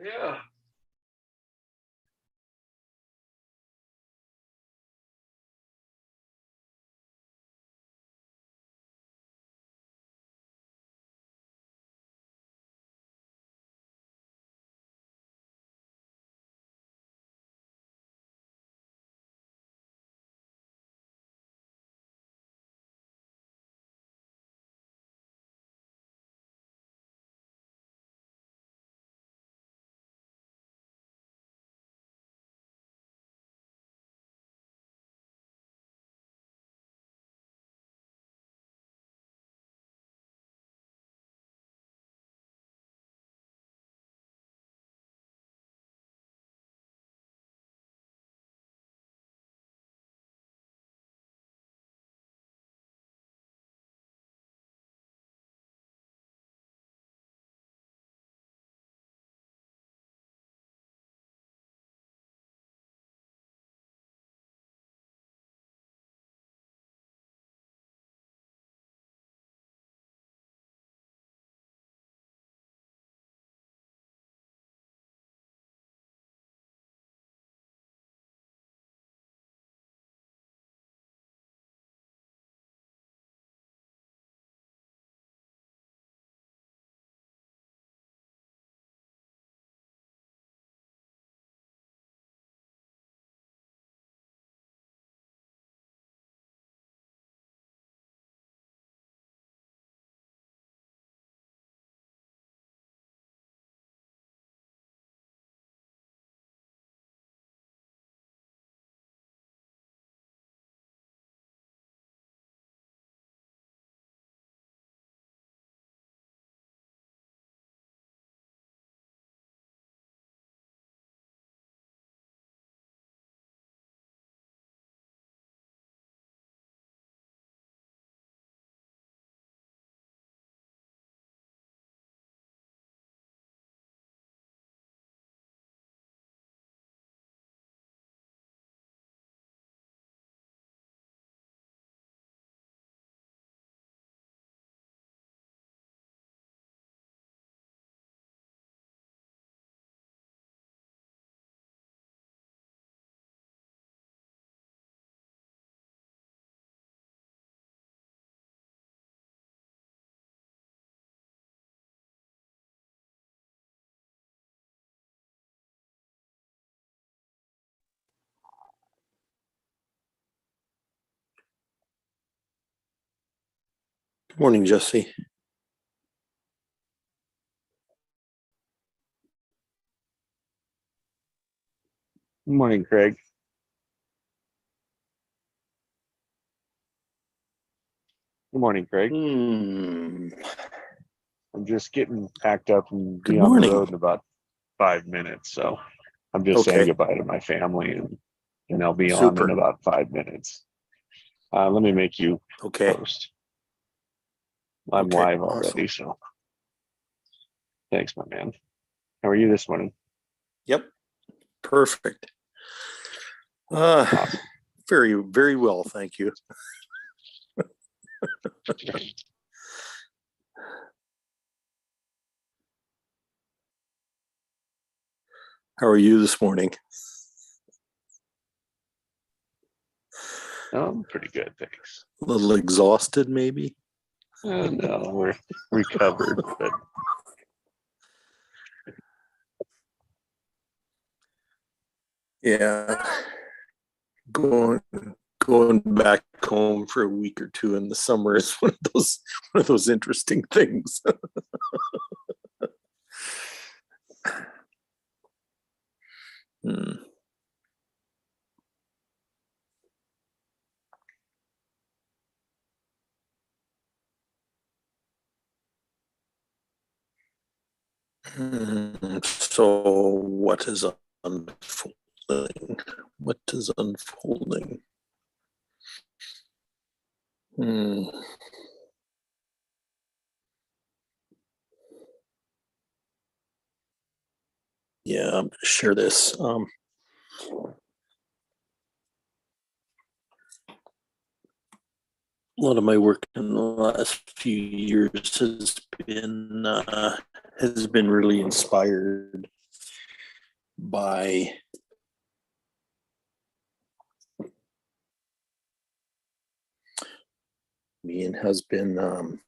Yeah. Good morning, Jesse. Good morning, Craig. Good morning, Craig. I'm just getting packed up and Good be on the morning. road in about 5 minutes. So I'm just saying Okay. goodbye to my family and I'll be on in Super. about 5 minutes. Let me make you Okay. host. I'm Okay. live already, Awesome. so thanks, my man. How are you this morning? Yep. Perfect. Awesome. Very, very well. Thank you. How are you this morning? I'm pretty good, thanks. A little exhausted, maybe? No, we're recovered, but Yeah. Going back home for a week or two in the summer is one of those interesting things. So what is unfolding? What is unfolding? Yeah, I'm gonna share this. A lot of my work in the last few years has been really inspired by me and has been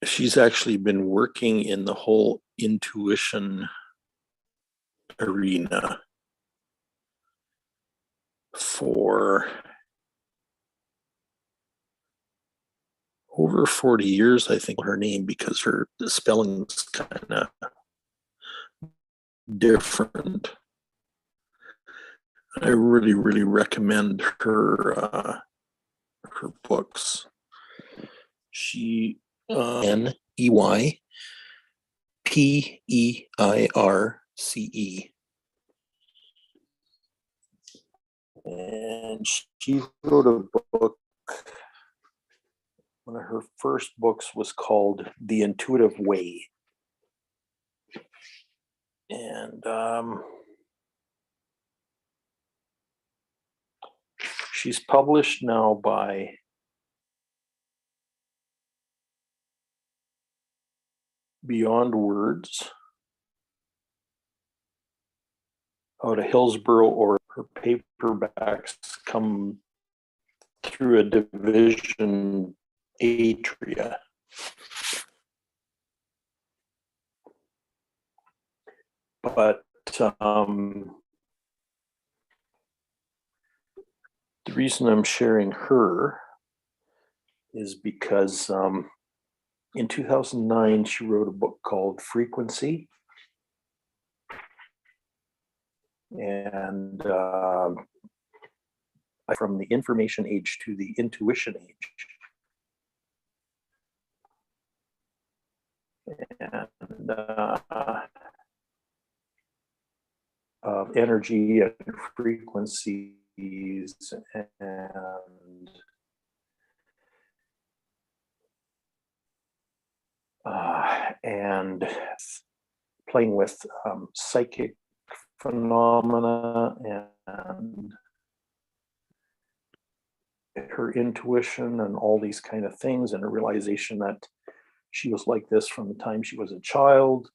she's actually been working in the whole intuition arena for over 40 years, I think, her name, because her spelling's kind of different. I really, really recommend her books. She NEYPEIRCE. And she wrote a book. One of her first books was called The Intuitive Way. And she's published now by Beyond Words out of Hillsboro, or her paperbacks come through a division, Atria. But the reason I'm sharing her is because in 2009, she wrote a book called Frequency. And from the information age to the intuition age. And of energy and frequencies and playing with psychic phenomena and her intuition and all these kind of things, and a realization that she was like this from the time she was a child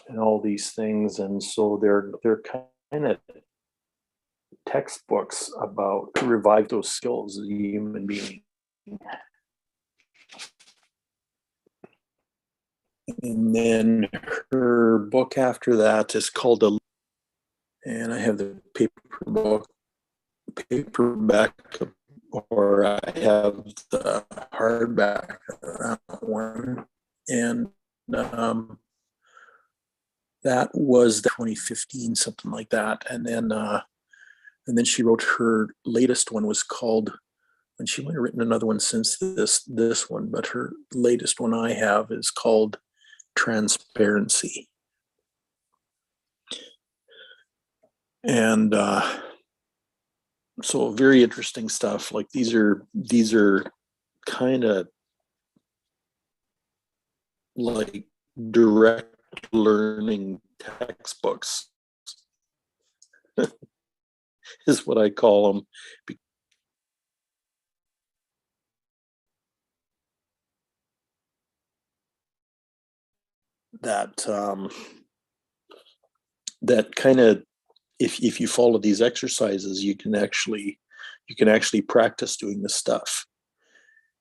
and all these things. And so they're kind of textbooks about to revive those skills as a human being. And then her book after that is called and I have the paperback, or I have the hardback of that one. And that was 2015, something like that. And then she wrote her latest one was called, and she might have written another one since this one, but her latest one I have is called Transparency. And so very interesting stuff. Like these are kind of like direct learning textbooks is what I call them. That kind of, if you follow these exercises, you can actually practice doing this stuff.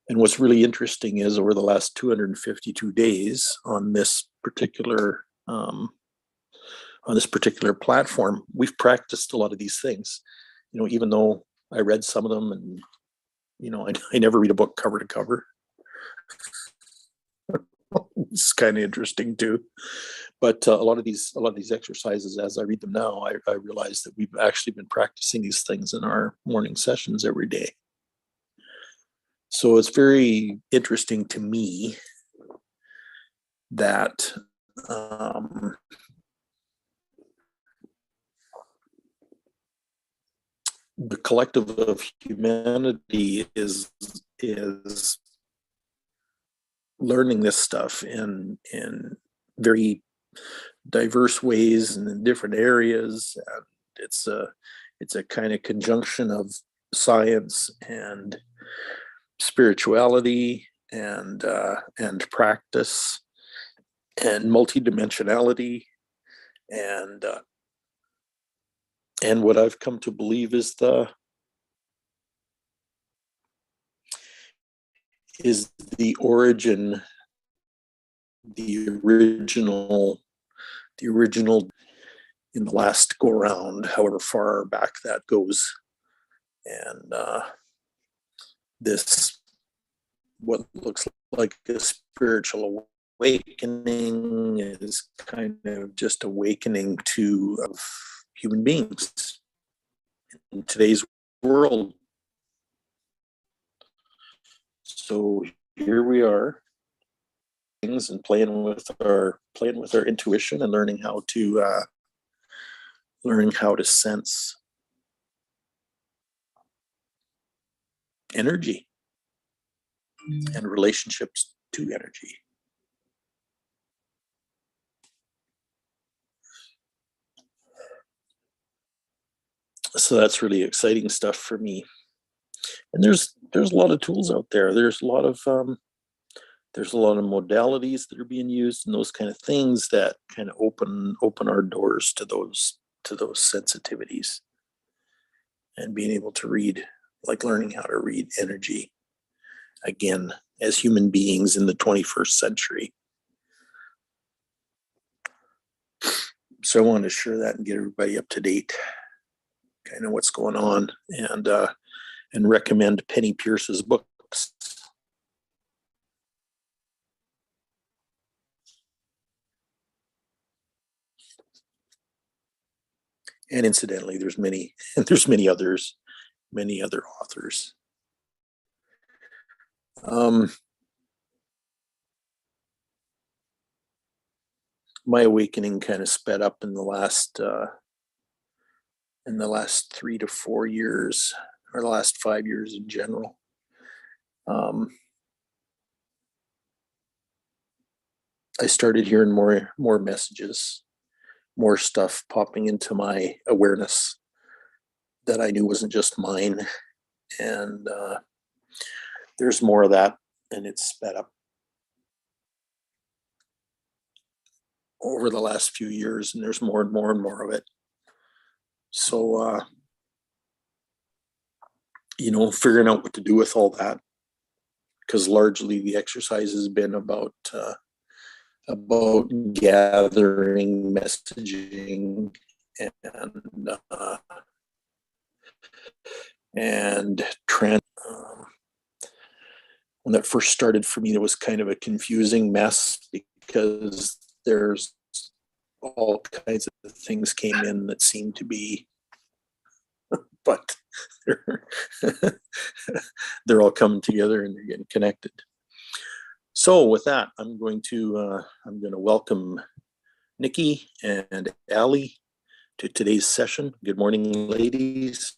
And what's really interesting is over the last 252 days on this particular platform, we've practiced a lot of these things. You know, even though I read some of them, and you know, I never read a book cover to cover. It's kind of interesting too. But a lot of these exercises, as I read them now, I realize that we've actually been practicing these things in our morning sessions every day. So it's very interesting to me that the collective of humanity is learning this stuff in very diverse ways and in different areas. And it's a kind of conjunction of science and spirituality and practice. and multidimensionality, and what I've come to believe is the origin, the original in the last go round, however far back that goes. And this, what looks like a spiritual awakening, is kind of just awakening to of human beings in today's world. So here we are, things and playing with our intuition and learning how to sense energy and relationships to energy. So that's really exciting stuff for me. And there's a lot of tools out there. There's a lot of modalities that are being used and those kind of things that kind of open our doors to those sensitivities and being able to read, like learning how to read energy again as human beings in the 21st century. So I wanted to share that and get everybody up to date, kind of what's going on, and recommend Penny Pierce's books. And incidentally, there's many other authors. My awakening kind of sped up in the last 3 to 4 years, or the last 5 years in general. I started hearing more messages, more stuff popping into my awareness that I knew wasn't just mine. And there's more of that, and it's sped up over the last few years, and there's more and more and more of it. So, figuring out what to do with all that, because largely the exercise has been about gathering messaging and when that first started for me, it was kind of a confusing mess because there's all kinds of things came in that seemed to be, but they're all coming together and they're getting connected. So with that, I'm going to welcome Nikki and Ali to today's session. Good morning, ladies.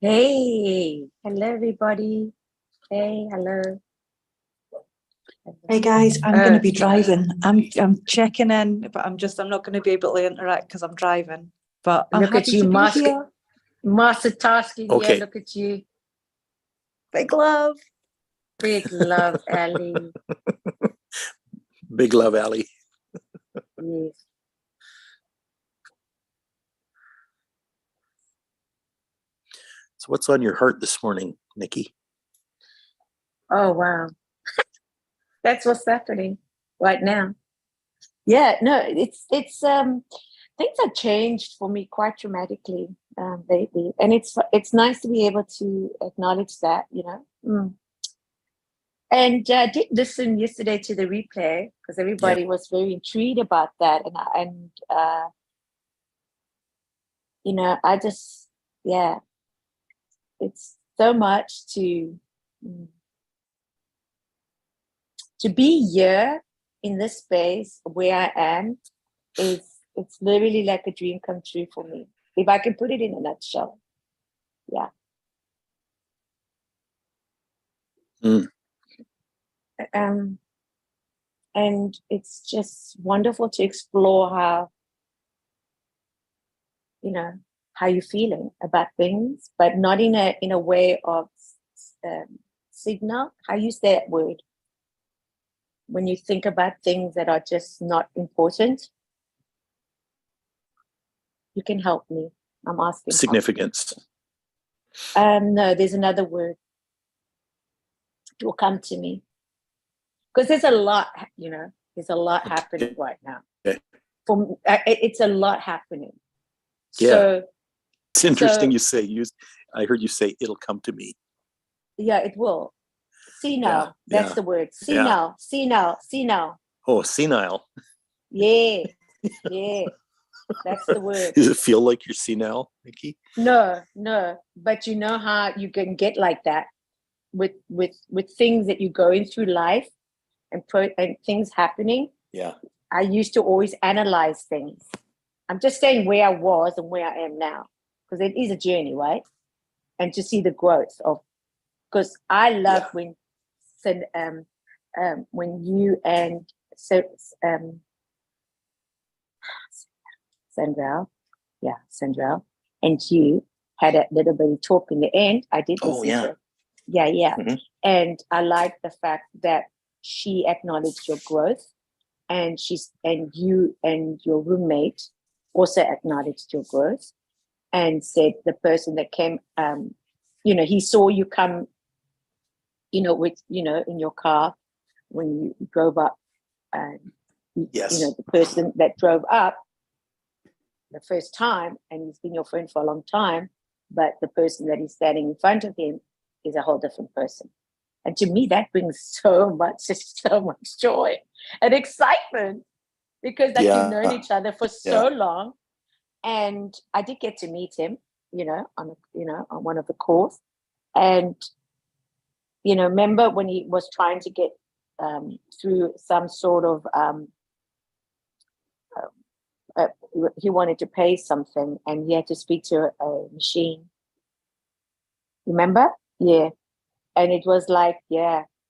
Hey, hello everybody. Hey, hello. Hey guys, I'm going to be driving. I'm checking in, but I'm not going to be able to interact because I'm driving. But I'm look at happy you, to be here. multitasking. Okay. Yeah, look at you. Big love. Big love, Ali. Big love, Ali. Yes. So what's on your heart this morning, Nikki? Oh wow, that's what's happening right now. Yeah, no, it's things have changed for me quite dramatically lately, and it's nice to be able to acknowledge that, And I did listen yesterday to the replay because everybody was very intrigued about that, and I just it's so much to be here in this space where I am. It's literally like a dream come true for me, if I can put it in a nutshell. Yeah. And it's just wonderful to explore how you're feeling about things, but not in a way of signal. How you say that word? when you think about things that are just not important, you can help me. I'm asking. Significance. No, there's another word. It will come to me. Because there's a lot, there's a lot happening right now. Okay. It's a lot happening. Yeah. So, It's interesting so- I heard you say it'll come to me. yeah, it will. See now. Yeah, That's the word. See yeah. now. See now. See now. Oh, senile. Yeah. Yeah. That's the word. Does it feel like you're senile, Nikki? No. But you know how you can get like that with things that you're going through life and things happening. Yeah. I used to always analyze things. I'm just saying where I was and where I am now, because it is a journey, right? And to see the growth of, because I love when you and Sandra, and you had a little bit of talk in the end. I did. Oh, yeah. Yeah. Mhm. And I like the fact that she acknowledged your growth, and you and your roommate also acknowledged your growth, and said the person that came, he saw you come, with, in your car when you drove up, and Yes. the person that drove up the first time, and he's been your friend for a long time, but the person that is standing in front of him is a whole different person. And to me, that brings so much joy and excitement, because you've known each other for so long. And I did get to meet him, on one of the calls. And, remember when he was trying to get through some sort of, he wanted to pay something, and he had to speak to a machine. Remember? Yeah. And it was like, he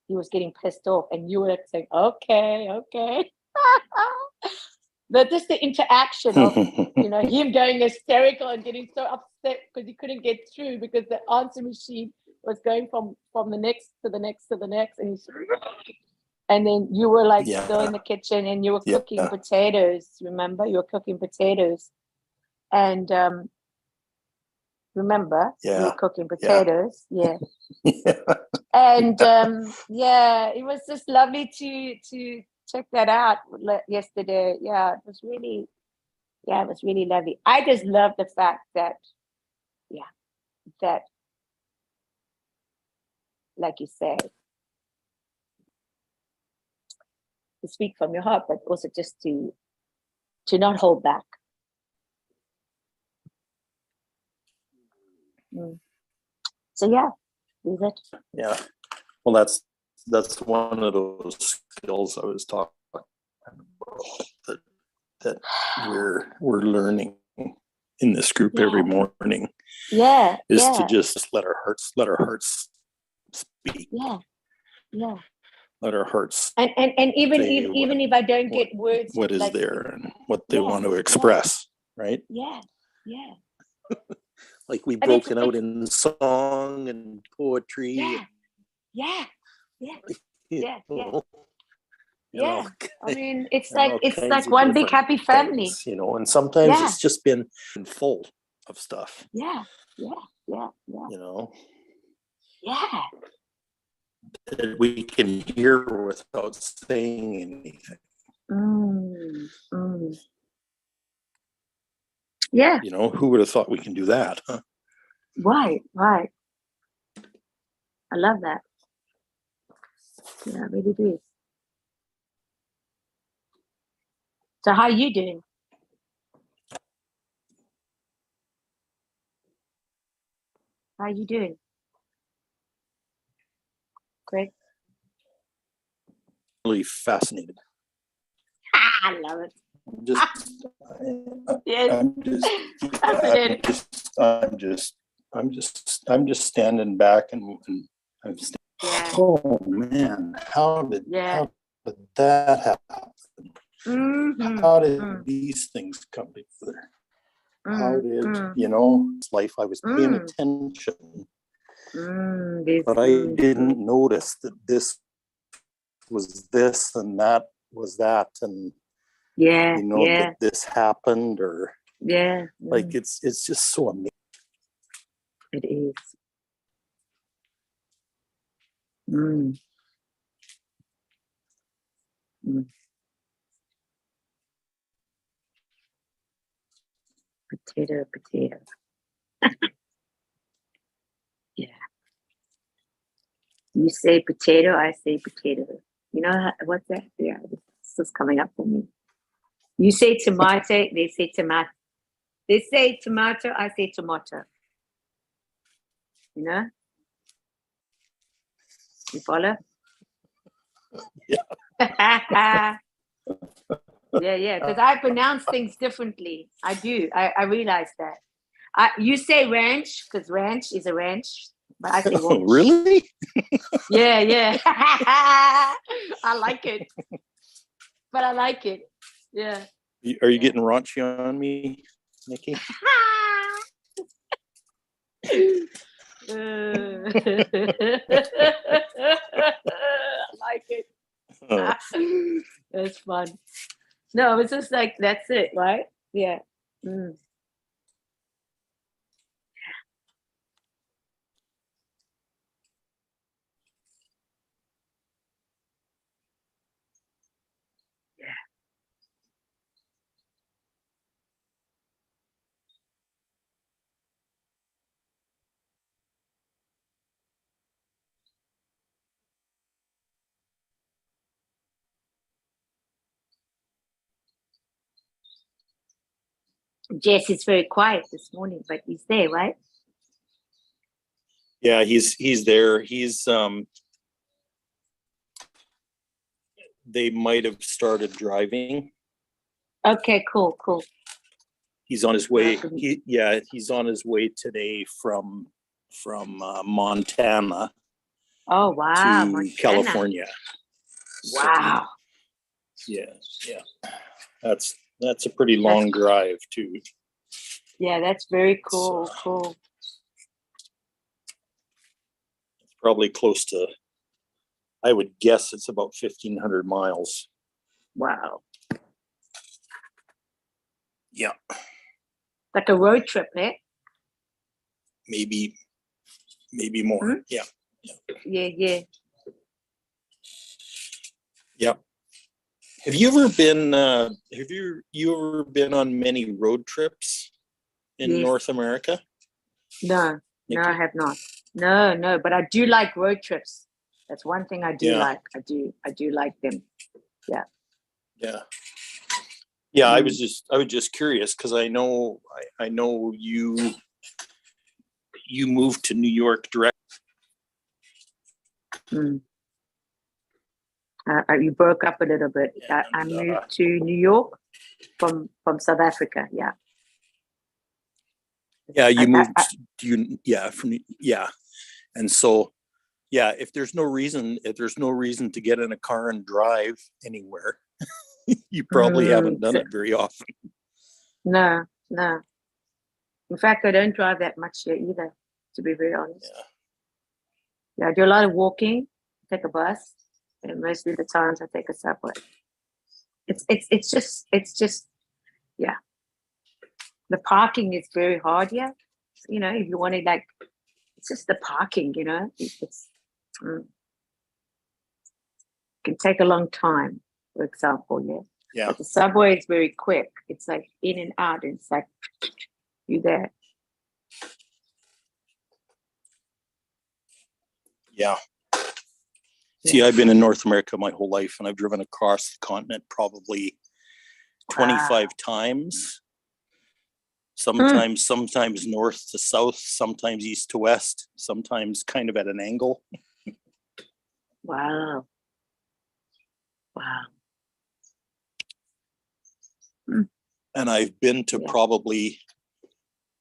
was getting pissed off, and you were saying, okay. But just the interaction of, him going hysterical and getting so upset because he couldn't get through because the answer machine was going from the next to the next to the next. And then you were like still in the kitchen, and you were cooking potatoes. Remember? You were cooking potatoes. And remember? You were cooking potatoes. Yeah. And it was just lovely to check that out yesterday. Yeah, it was really lovely. I just love the fact that, like you said, to speak from your heart, but also just to not hold back. So is it? Yeah. Well, that's one of those skills I was talking about that we're learning in this group every morning. Yeah. Is to just let our hearts speak. Yeah. Let our hearts and even if I don't get words, what is there and what they want to express, right? Yeah. Like we've broken out in song and poetry. Yeah. I mean, it's kinds like of one big different happy family. things, and sometimes it's just been full of stuff. Yeah. That we can hear without saying anything. Yeah. Who would have thought we can do that, huh? Right. I love that. Yeah, I really do. So how are you doing? How are you doing? Great. Really fascinated. I love it. I'm just standing back and I'm oh man, how did that happen? How did these things come together? How did it's life? I was paying attention, but I didn't notice that this was this and that was that, and Yeah, you know yeah, that this happened, or yeah. like it's just so amazing. It is. Mm. Mm. Potato, potato. Yeah. You say potato, I say potato. You know what's that? Yeah, this is coming up for me. You say tomato, they say tomato. They say tomato, I say tomato. You know? You follow? Yeah. Yeah, because I pronounce things differently. I do. I realize that. You say ranch because ranch is a ranch, but I say ranch. Really? Yeah. I like it, but I like it. Yeah. Are you getting raunchy on me, Nikki? I like it. Oh, It's fun. No, it's just like that's it, right? Yeah. Mm. Jess is very quiet this morning, but he's there, right? yeah, he's there. He's they might have started driving. Okay, cool. He's on his way. Welcome. He's on his way today from Montana Oh wow, to Montana. California. So, Wow. yeah. That's a pretty long drive too. Yeah, that's very cool. Cool. Probably close to, I would guess it's about 1,500 miles. Wow. Yeah, Like a road trip, eh? maybe more. Hmm? Yeah. Yeah. Have you ever been? Have you ever been on many road trips in Yes. North America? No, I Nikki? have not. No, but I do like road trips. That's one thing I do Yeah. like. I do like them. Yeah. I Mm. was just curious because I know you moved to New York direct. Mm. You broke up a little bit. I And, moved to New York from South Africa. Yeah. Yeah, you moved. I- And so, yeah, if there's no reason to get in a car and drive anywhere, you probably haven't done it very often. No. In fact, I don't drive that much here either, to be very honest. Yeah, I do a lot of walking, take a bus, and most of the times I take a subway. It's just yeah. The parking is very hard here. You know, if you want to it's just the parking, you know. It's can take a long time, for example, yeah. Yeah. But the subway is very quick. It's like in and out, and it's like you there. Yeah. See, I've been in North America my whole life, and I've driven across the continent probably 25 times. Sometimes north to south, sometimes east to west, sometimes kind of at an angle. Wow. And I've been to probably,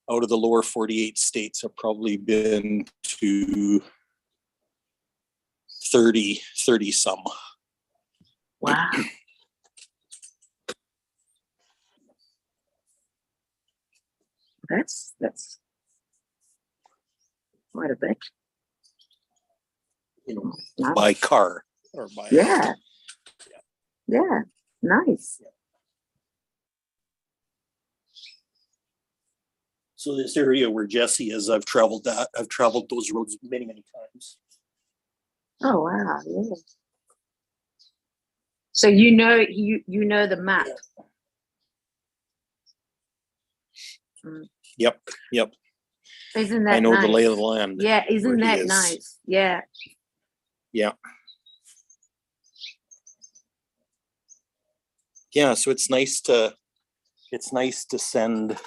out of the lower 48 states, I've probably been to 30 some. Wow. That's quite a bit. By car. or by. Yeah. Yeah. Nice. So this area where Jesse is, I've traveled those roads many, many times. Oh wow. Yeah. So you know the map. Yep. Isn't that I know nice? the lay of the land. Yeah, where isn't he that is. nice? Yeah. Yeah. Yeah, so it's nice to send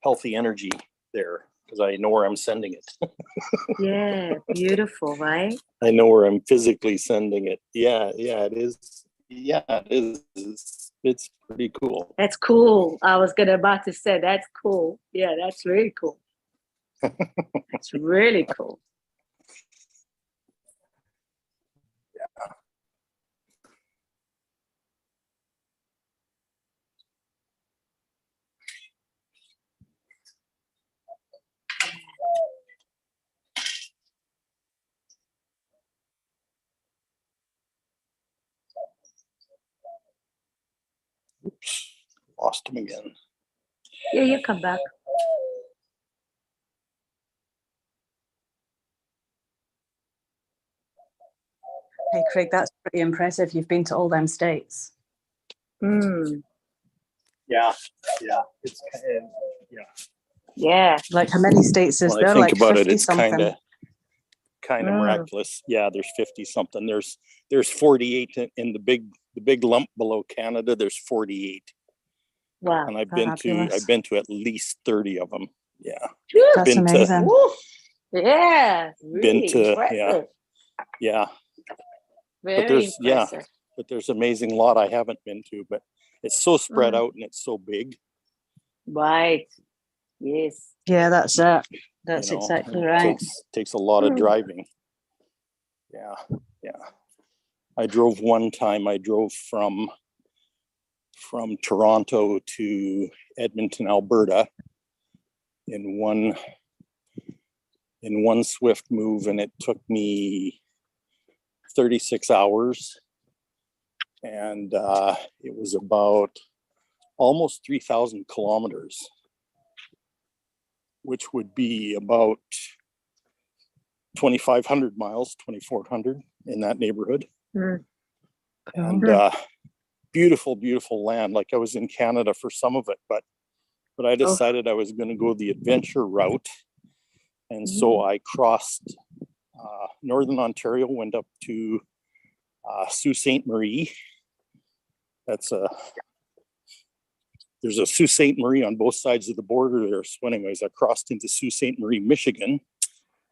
healthy energy there because I know where I'm sending it. Yeah. Beautiful, right? I know where I'm physically sending it. Yeah, it is. Yeah, it is. It's pretty cool. That's cool. I was about to say that's cool. Yeah, that's really cool. It's really cool. Oops, lost him again. Yeah, you come back. Hey, Craig, that's pretty impressive. You've been to all them states. Mm. Yeah, it's Yeah. Like, how many states is when I there? think Like about it, 50 it's kind something. of miraculous. Yeah, there's 50 something. There's 48 in the big lump below Canada. There's 48, Wow. and I've Fabulous. been to at least 30 of them. Yeah, Phew. That's amazing. Woo. Yeah. been Really to impressive. yeah. Very there's- yeah. impressive. But there's amazing lot I haven't been to. But it's so spread out and it's so big. Right. Yes. Yeah, that's it. That's you know, exactly it right. takes a lot of driving. Yeah. I drove one time. I drove from Toronto to Edmonton, Alberta, in one swift move, and it took me 36 hours, and it was about almost 3,000 kilometers, which would be about 2,500 miles, 2,400 in that neighborhood. Mm. And beautiful, beautiful land. Like I was in Canada for some of it, but I decided I was going to go the adventure route. And so I crossed Northern Ontario, went up to Sault Ste. Marie. There's a Sault Ste. Marie on both sides of the border there. So anyways, I crossed into Sault Ste. Marie, Michigan,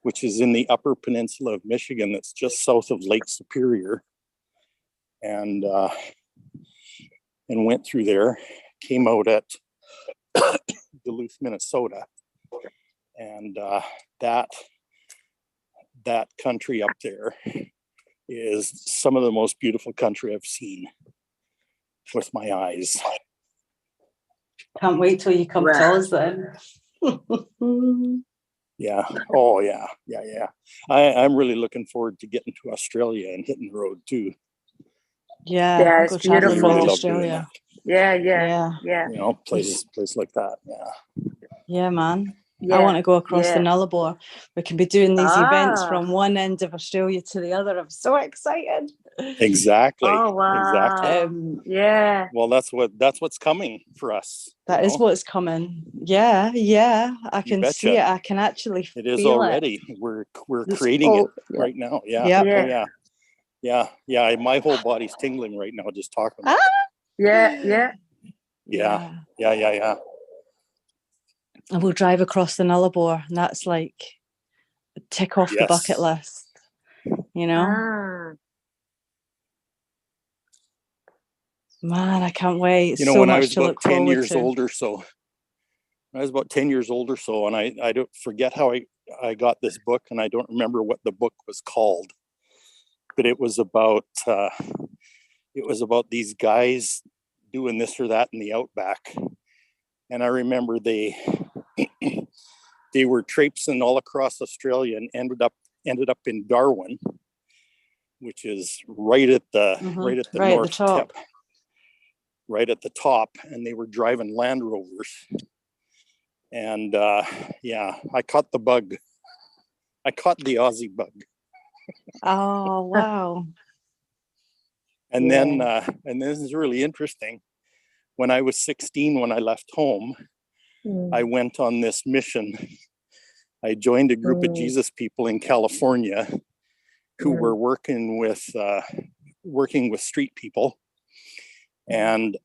which is in the upper peninsula of Michigan. That's just south of Lake Superior. And went through there, came out at Duluth, Minnesota. And that country up there is some of the most beautiful country I've seen with my eyes. Can't wait till you come to us then. Yeah. Oh, yeah. I'm really looking forward to getting to Australia and hitting the road too. Yeah, Yeah, I'll it's go traveling beautiful. I really in love doing Australia. that. Yeah. You know, place like that. Yeah. Yeah, man. Yeah. I want to go across the yeah. Nullarbor. We can be doing these events Ah. from one end of Australia to the other. I'm so excited. Exactly. Oh wow. Exactly. Yeah. Well, that's what's coming for us. That is what's coming. Yeah. I can see betcha. it. I can actually It is feel already. it. We're creating it right now. Yeah. Yep. Oh yeah. Yeah. My whole body's tingling right now just talking about Yeah. Yeah. And we'll drive across the Nullarbor, and that's like a tick off the bucket list. You know? Ah. Man, I can't wait. You know, so when much I was to about look 10 forward years to. older, and I don't forget how I got this book, and I don't remember what the book was called, but it was about these guys doing this or that in the outback. And I remember they were traipsing all across Australia and ended up in Darwin. which is right at the Right at the north top. tip, right at the top, and they were driving Land Rovers. And yeah, I caught the bug. I caught the Aussie bug. Oh, wow. And then this is really interesting. When I was 16, when I left home, I went on this mission. I joined a group of Jesus people in California who were working with street people, and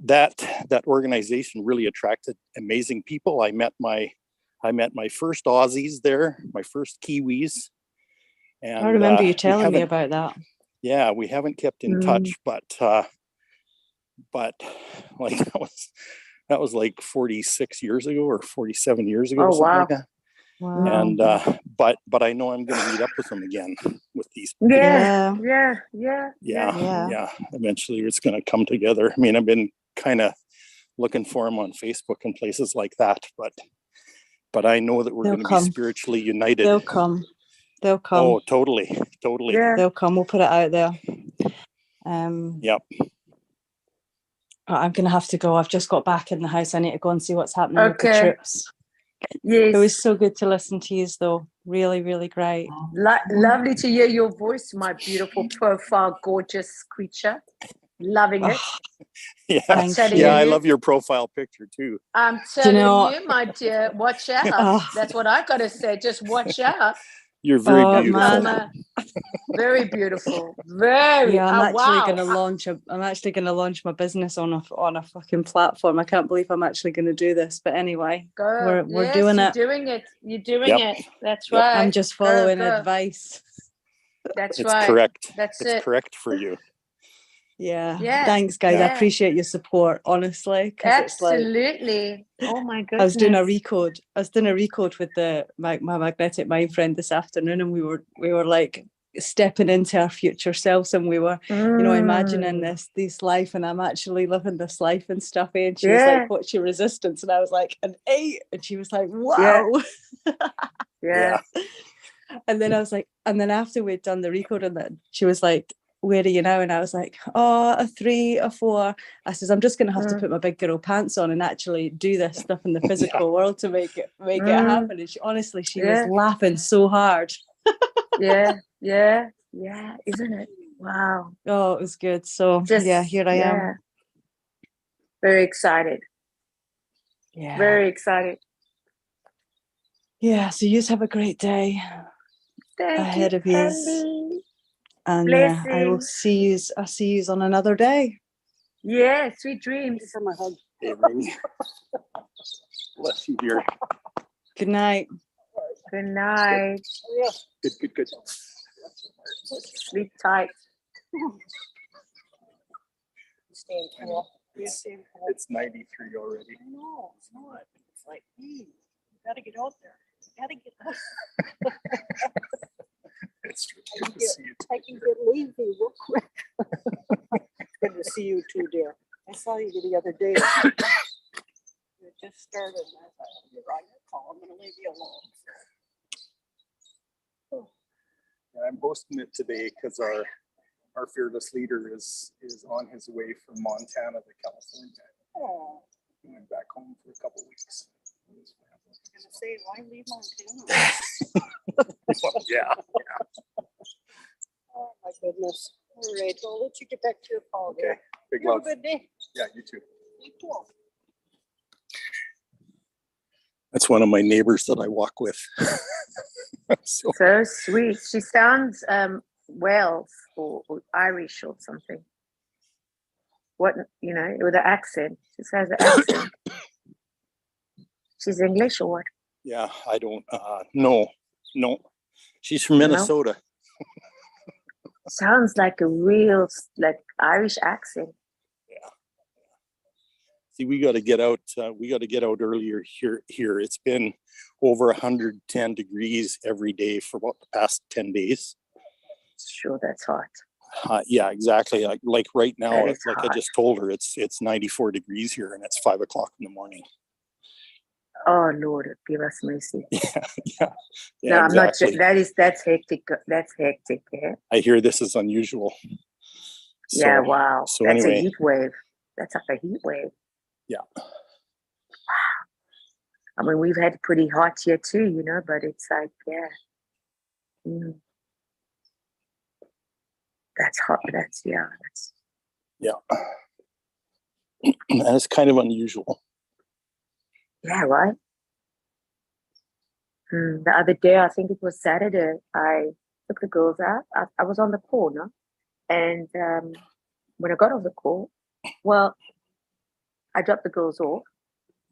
that organization really attracted amazing people. I met my first Aussies there, my first Kiwis. And I remember you telling me about that. Yeah, we haven't kept in touch, but like that was like 46 years ago or 47 years ago, or something like that. Wow. And but I know I'm going to meet up with them again with these people. Yeah. Eventually it's going to come together. I mean, I've been kind of looking for them on Facebook and places like that, but I know that we're going to be spiritually united. They'll come. Oh, totally. Yeah. They'll come. We'll put it out there. Yep. I'm going to have to go. I've just got back in the house. I need to go and see what's happening with the trips. Yes. It was so good to listen to you, though. Really, really great. Lovely to hear your voice, my beautiful profile, gorgeous creature. Loving it. Yeah, I love your profile picture too. I'm telling you, my dear, watch out. That's what I got to say. Just watch out. You're very beautiful. Very beautiful. Very. Yeah, I'm actually going to launch my business on a fucking platform. I can't believe I'm actually going to do this, but anyway, we're doing it. You're doing it. That's right. I'm just following advice. That's right. Correct. It's correct for you. Yeah. Thanks, guys. I appreciate your support, honestly. Absolutely. Oh my goodness. I was doing a recode with my magnetic mind friend this afternoon, and we were like stepping into our future selves, and we were, imagining this life, and I'm actually living this life and stuff. And she was like, "What's your resistance?" And I was like, "an 8." And she was like, "Wow." Yeah. And then I was like, and then after we'd done the recode, and then she was like, "Where are you now?" And I was like, "Oh, a 3, a 4." I says, "I'm just going to have to put my big girl pants on and actually do this stuff in the physical world to make it happen." And she was laughing so hard. Yeah, isn't it? Wow. Oh, it was good. So here I am. Very excited. Yeah. Very excited. Yeah. So you just have a great day ahead of you. And I will see you. I'll see you on another day. Yeah, sweet dreams. For my hug. Bless you, dear. Good night. Good night. Good. Sleep tight. Staying cool. It's 93 already. No, it's not. It's like, you gotta get out there. You gotta get out. It's good to see you. I can get lazy real quick. It's good to see you too, dear. I saw you the other day. You just started, and I thought, you're on your call. I'm going to leave you alone. I'm hosting it today because our fearless leader is on his way from Montana to California. Oh. He went back home for a couple weeks. I was going to say, why leave Montana? Yeah. Oh my goodness. All right, well, I'll let you get back to your call. Okay. Big Have love. a good day. Yeah, you too. You too. That's one of my neighbors that I walk with. So sweet. She sounds Welsh or Irish or something. What, with an accent. She has an accent. She's English or what? Yeah, I don't no. She's from Minnesota. Sounds like a real Irish accent. Yeah. See, we got to get out. We got to get out earlier here. It's been over 110 degrees every day for about the past 10 days. Sure, that's hot. Yeah, exactly. Like right now, That is like hot. I just told her, it's 94 degrees here, and it's 5 o'clock in the morning. Oh Lord, give us mercy. Yeah, No, yeah, I'm not. exactly. That's hectic. That's hectic. Yeah. I hear this is unusual. Yeah. So, Wow. so That's a anyway, heat wave. That's like a heat wave. yeah, I mean, we've had pretty hot here too, but it's like, yeah. Mm, that's hot. That's yeah. And it's kind of unusual. yeah, right. The other day, I think it was Saturday, I took the girls out. I was on the corner, and when I got off the call, well, I dropped the girls off,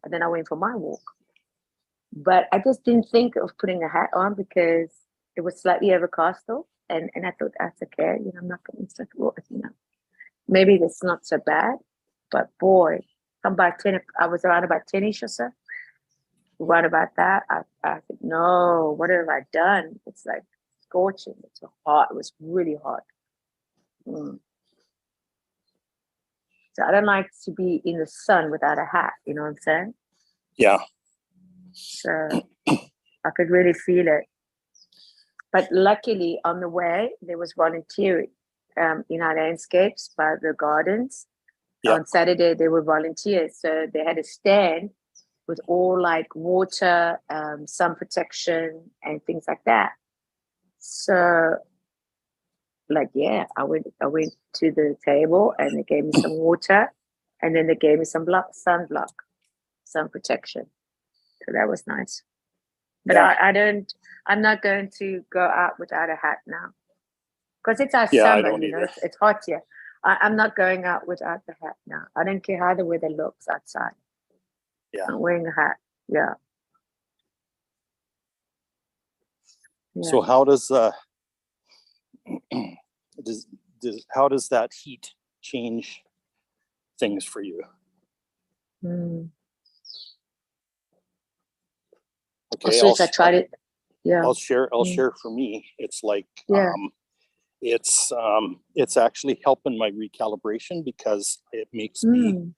and then I went for my walk. But I just didn't think of putting a hat on because it was slightly overcast though, and I thought that's okay. I'm not going to well, maybe that's not so bad. But boy, come by 10. I was around about 10ish or so. Right about that, I said, no, what have I done? It's like scorching. It's hot. It was really hot. So I don't like to be in the sun without a hat. You know what I'm saying? Yeah, So I could really feel it. But luckily, on the way, there was volunteering in our landscapes by the gardens. Yeah. On Saturday, there were volunteers. So they had a stand with all like water, sun protection, and things like that. So, like, yeah, I went to the table and they gave me some water, and then they gave me some sun protection. So that was nice. But yeah, I'm not going to go out without a hat now because it's our yeah. I summer. don't either. It's hot here. I'm not going out without the hat now. I don't care how the weather looks outside. Yeah. I'm wearing a hat. Yeah. So how does how does that heat change things for you? Okay, So if I tried it, yeah. I'll share for me. It's like Yeah. it's actually helping my recalibration because it makes me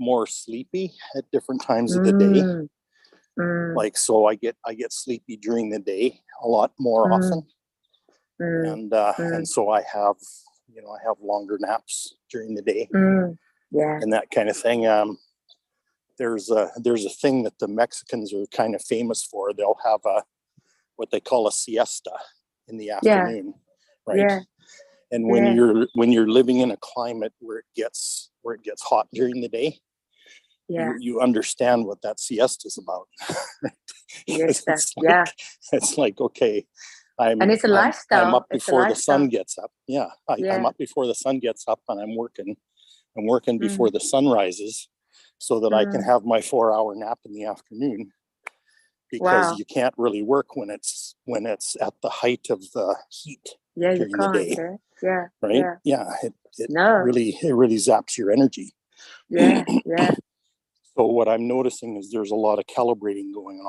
more sleepy at different times of the day. Like, so I get sleepy during the day a lot more often, and so I have longer naps during the day, Yeah. and that kind of thing. There's a thing that the Mexicans are kind of famous for. They'll have what they call a siesta in the afternoon, right? Yeah. And when you're living in a climate where it gets hot during the day, you understand what that siesta is about. Yes, It's like, okay, and it's a lifestyle. I'm up before the sun gets up. Yeah, I'm up before the sun gets up, and I'm working before the sun rises, so that I can have my 4-hour nap in the afternoon. Because you can't really work when it's at the height of the heat during the day. Yeah. Right? Yeah. It really zaps your energy. Yeah. Yeah. So what I'm noticing is there's a lot of calibrating going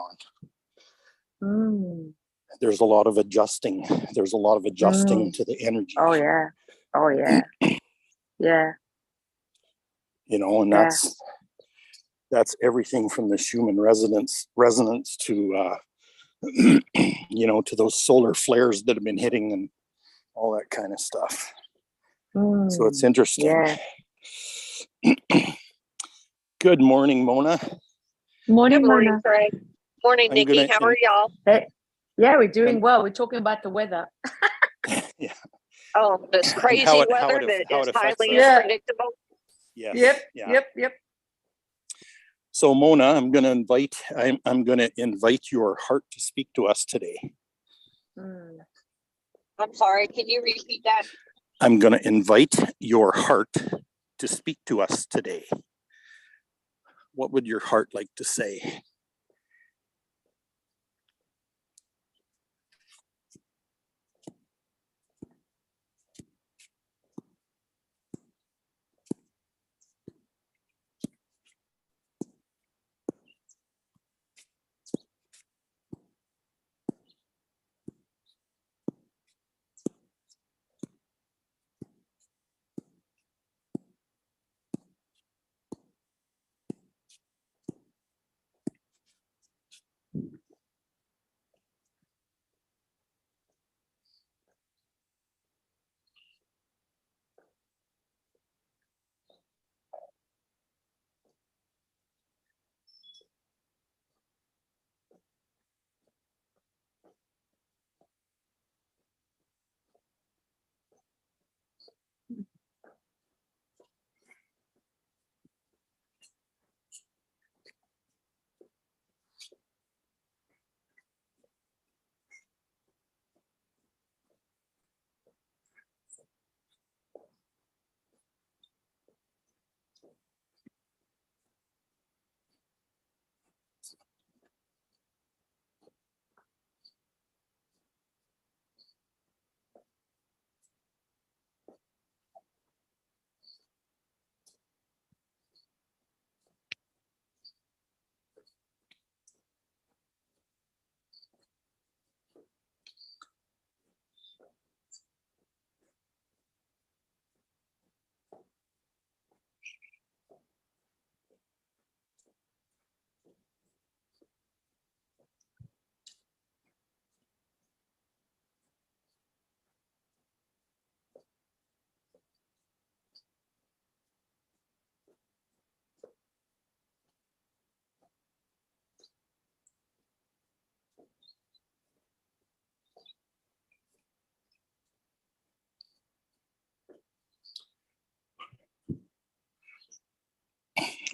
on. There's a lot of adjusting. There's a lot of adjusting to the energy. Oh yeah. Oh yeah. Yeah. And that's everything from the Schumann resonance to to those solar flares that have been hitting and all that kind of stuff. So it's interesting. Yeah. Good morning, Mona. Morning, Good morning, Mona. Craig. Morning, Nikki. How are y'all? Hey. Yeah, we're doing well. We're talking about the weather. Yeah. Oh, this crazy weather that is highly unpredictable. Yes. Yep. So Mona, I'm going to invite your heart to speak to us today. I'm sorry. Can you repeat that? I'm going to invite your heart to speak to us today. What would your heart like to say?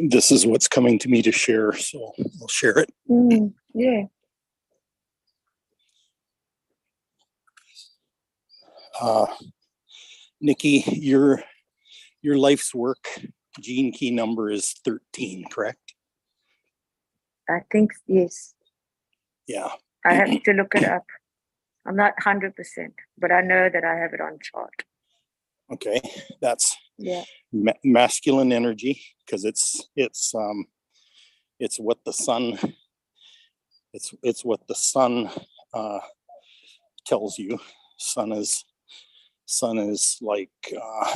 this is what's coming to me to share, so I'll share it. Yeah. Nikki, your life's work gene key number is 13, correct? I think yes. Yeah. I have to look it up. I'm not 100%, but I know that I have it on chart. Okay, that's Yeah. masculine energy, because it's what the sun it's what the sun tells you. Sun is like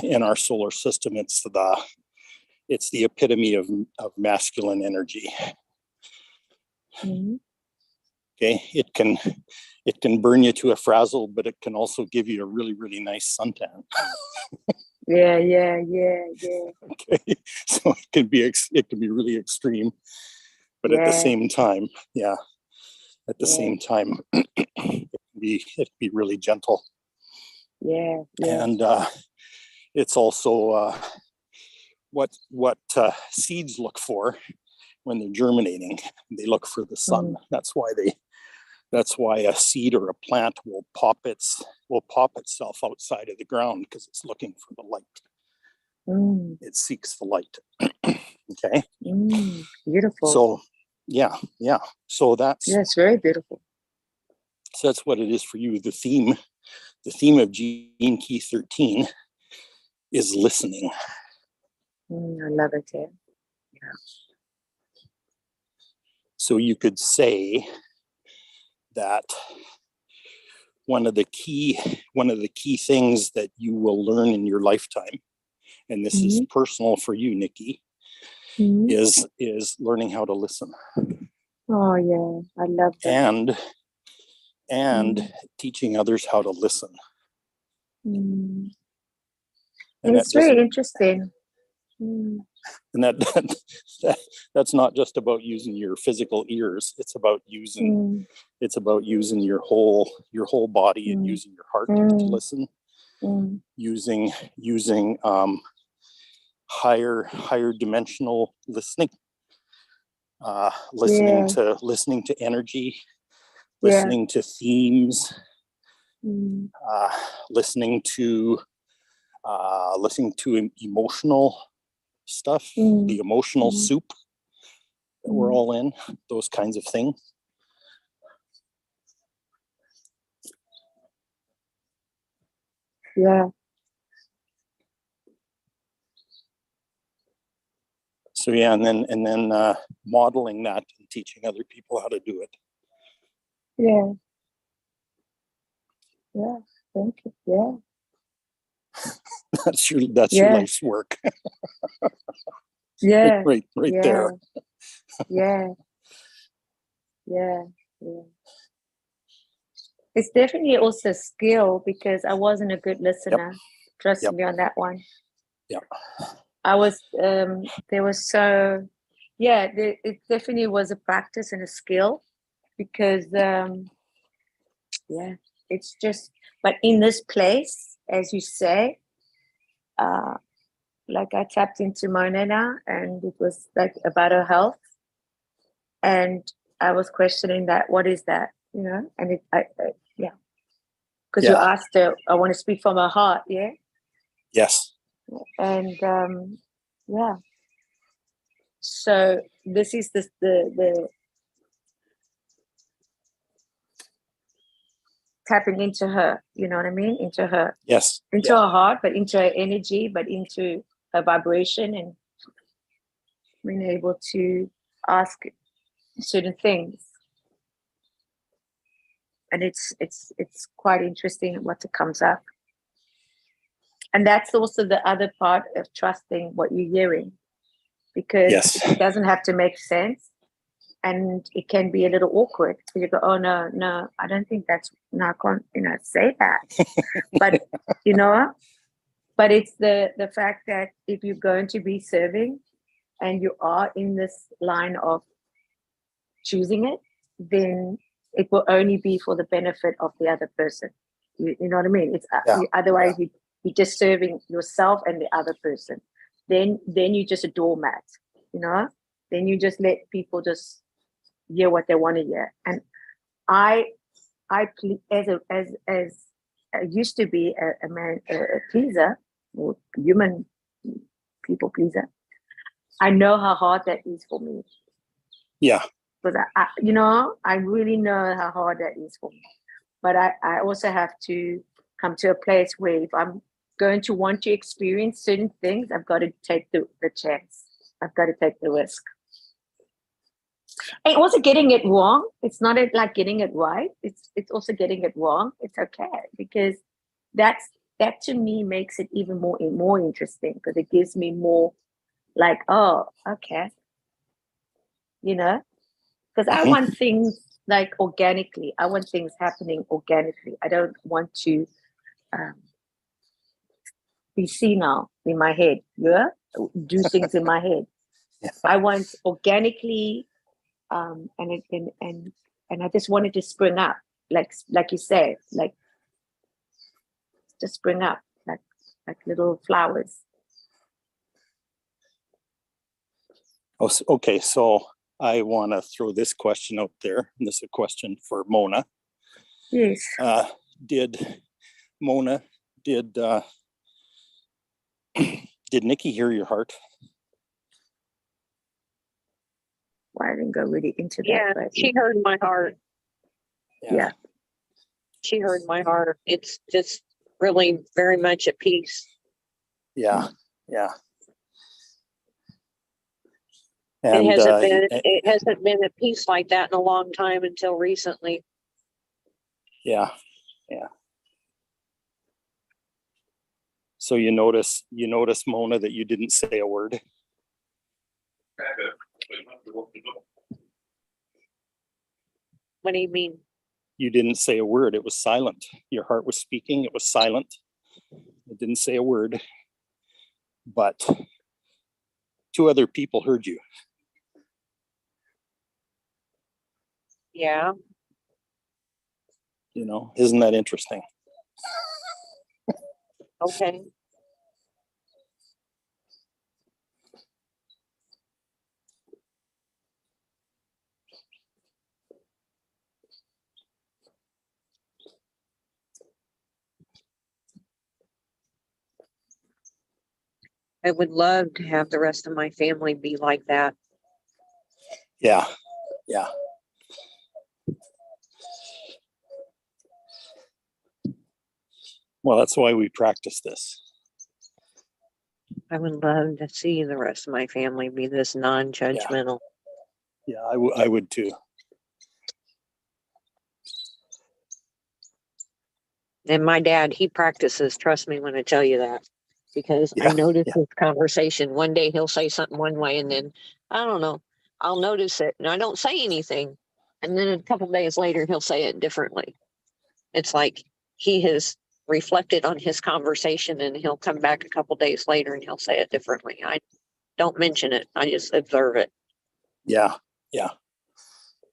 in our solar system, it's the epitome of masculine energy. Mm-hmm. Okay, it can burn you to a frazzle, but it can also give you a really, really nice suntan. Yeah. Okay, so it can be really extreme, but at the same time, same time, it can be really gentle. Yeah. And it's also what seeds look for when they're germinating. They look for the sun. That's why a seed or a plant will pop itself outside of the ground, because it's looking for the light. It seeks the light. Okay. Beautiful. So yeah. So it's very beautiful. So that's what it is for you. The theme of Gene Key 13 is listening. I love it. Yeah. So you could say that one of the key things that you will learn in your lifetime, and this is personal for you, Nikki, is learning how to listen. Oh yeah, I love that. And teaching others how to listen. And it's very interesting. And that's not just about using your physical ears. It's about using your whole body and using your heart to listen. Using higher dimensional listening. Listening to energy. Listening to themes. Listening to emotional stuff, the emotional soup that we're all in, those kinds of things. Yeah. So yeah, and then modeling that and teaching other people how to do it. Yeah. Yeah. Thank you. Yeah. That's your life's work. Yeah. right there. Yeah. It's definitely also a skill, because I wasn't a good listener. Trust me on that one. Yeah. I was it definitely was a practice and a skill, because it's just, but in this place, as you say, like I tapped into Monena, and it was like about her health, and I was questioning that, what is that, and because you asked her, I want to speak from her heart. Yes. And so this is the tapping into her, you know what I mean? Into her. Yes. Into her heart, but into her energy, but into her vibration, and being able to ask certain things. And it's quite interesting what comes up. And that's also the other part of trusting what you're hearing, because it doesn't have to make sense, and it can be a little awkward. So you go, oh no, I don't think that's, no, I can't, say that. But but it's the fact that if you're going to be serving and you are in this line of choosing it, then it will only be for the benefit of the other person. You know what I mean? It's otherwise you're just serving yourself and the other person. Then you're just a doormat. you know, then you just let people just hear what they want to hear. And I I used to be a man, a pleaser, or human people pleaser. I know how hard that is for me. Yeah. Because I really know how hard that is for me. But I also have to come to a place where if I'm going to want to experience certain things, I've got to take the chance. I've got to take the risk. And also getting it wrong. It's not like getting it right. It's also getting it wrong. It's okay, because that to me makes it even more interesting, because it gives me more like, oh, okay, because I want things like organically. I want things happening organically. I don't want to be senile in my head. Yeah, do things in my head. Yeah. I want organically, and I just wanted to spring up, like you said, like just spring up, like little flowers. Oh, okay. So I want to throw this question out there. And this is a question for Mona. Yes. Did Nikki hear your heart? Well, I didn't go really into that. Yeah, but she heard my heart. Yeah. She heard my heart. It's just really very much at peace. Yeah. Yeah. And, it hasn't been at peace like that in a long time until recently. Yeah. Yeah. So you notice, Mona, that you didn't say a word. What do you mean? You didn't say a word. It was silent. Your heart was speaking. It was silent. It didn't say a word. But 2 other people heard you. Yeah. Isn't that interesting? Okay. I would love to have the rest of my family be like that. Yeah. Yeah. Well, that's why we practice this. I would love to see the rest of my family be this non-judgmental. Yeah, I would too. And my dad, he practices, trust me when I tell you that, because I notice this conversation. One day he'll say something one way, and then, I don't know, I'll notice it and I don't say anything. And then a couple days later, he'll say it differently. It's like he has reflected on his conversation, and he'll come back a couple days later and he'll say it differently. I don't mention it. I just observe it. Yeah. Yeah.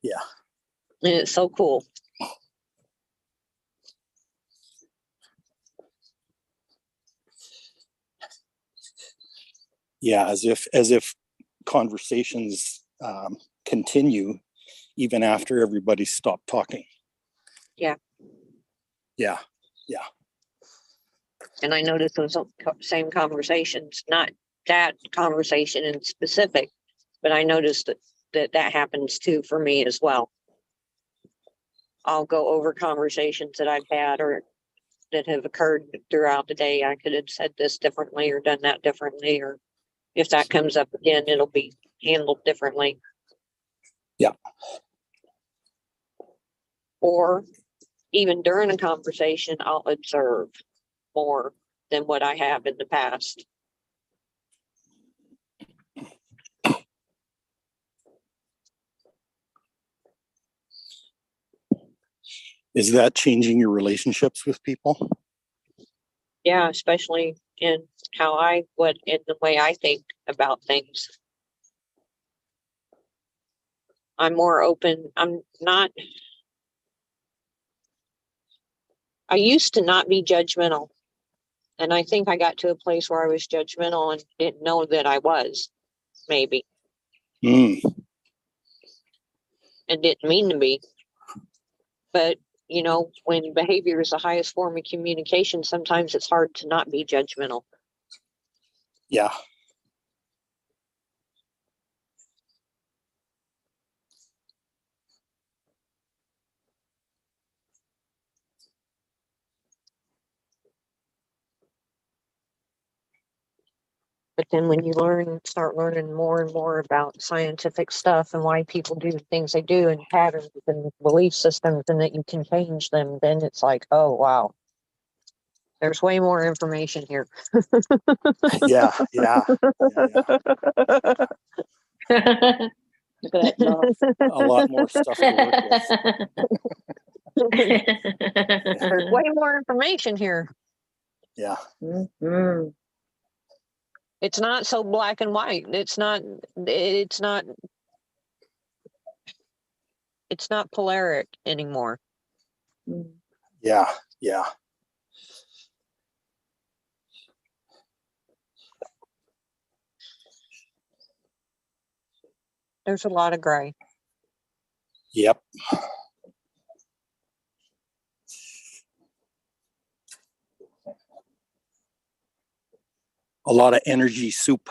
Yeah. And it's so cool. Yeah, as if conversations continue even after everybody stopped talking. Yeah. Yeah. Yeah. And I noticed those same conversations, not that conversation in specific, but I noticed that happens too for me as well. I'll go over conversations that I've had or that have occurred throughout the day. I could have said this differently or done that differently, or if that comes up again, it'll be handled differently. Yeah. Or even during a conversation, I'll observe more than what I have in the past. Is that changing your relationships with people? Yeah, especially in in the way I think about things. I'm more open. I used to not be judgmental. And I think I got to a place where I was judgmental and didn't know that I was, maybe. Mm, and didn't mean to be. But, you know, when behavior is the highest form of communication, sometimes it's hard to not be judgmental. yeah. But then when you start learning more and more about scientific stuff and why people do the things they do and patterns and belief systems and that you can change them, then it's like, oh, wow. There's way more information here. Yeah. Yeah. Look at that laugh. A lot more stuff to work with. There's way more information here. Yeah. Mhm. It's not so black and white. It's not polaric anymore. Mm. Yeah. Yeah. There's a lot of gray. Yep. A lot of energy soup.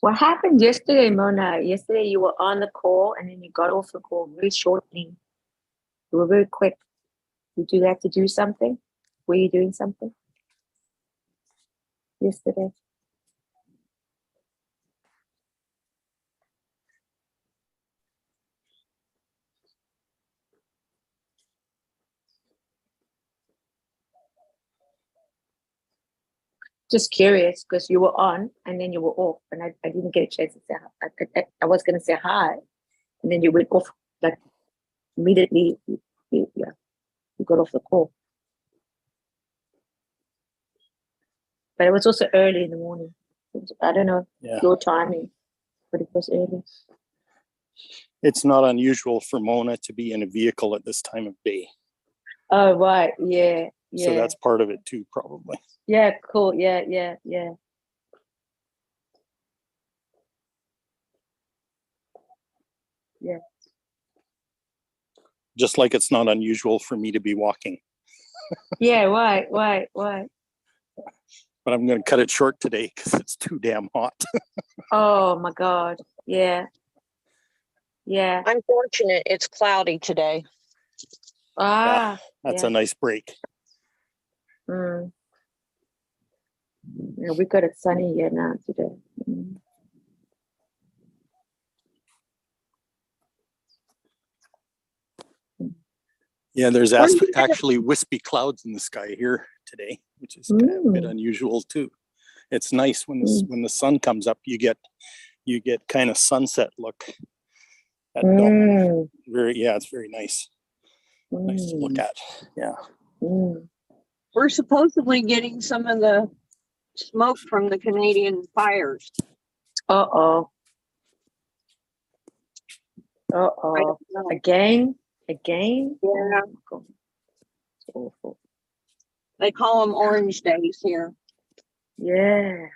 What happened yesterday, Mona? Yesterday you were on the call and then you got off the call very shortly. You were very quick. Did you have to do something? Were you doing something yesterday? Just curious because you were on and then you were off, and I didn't get a chance to say hi. I was going to say hi, and then you went off like immediately. Yeah, you got off the call. But it was also early in the morning. I don't know Yeah. your timing, but it was early. It's not unusual for Mona to be in a vehicle at this time of day. Oh, right. Yeah. Yeah. So that's part of it too, probably. Yeah, cool. Yeah, yeah, yeah. Yeah. Just like it's not unusual for me to be walking. Yeah, why? But I'm going to cut it short today because it's too damn hot. Oh my God. Yeah. Yeah. I'm fortunate it's cloudy today. Ah. That's yeah. a nice break. Mm. Yeah, we got it sunny here now today. Mm. Yeah, there's actually wispy clouds in the sky here today, which is kind of a bit unusual too. It's nice when the sun comes up, you get kind of sunset look at dawn. It's very nice. Nice to look at. Yeah. We're supposedly getting some of the smoke from the Canadian fires. Uh-oh. Again? Yeah. Oh, God. It's awful. They call them orange days here. Yeah.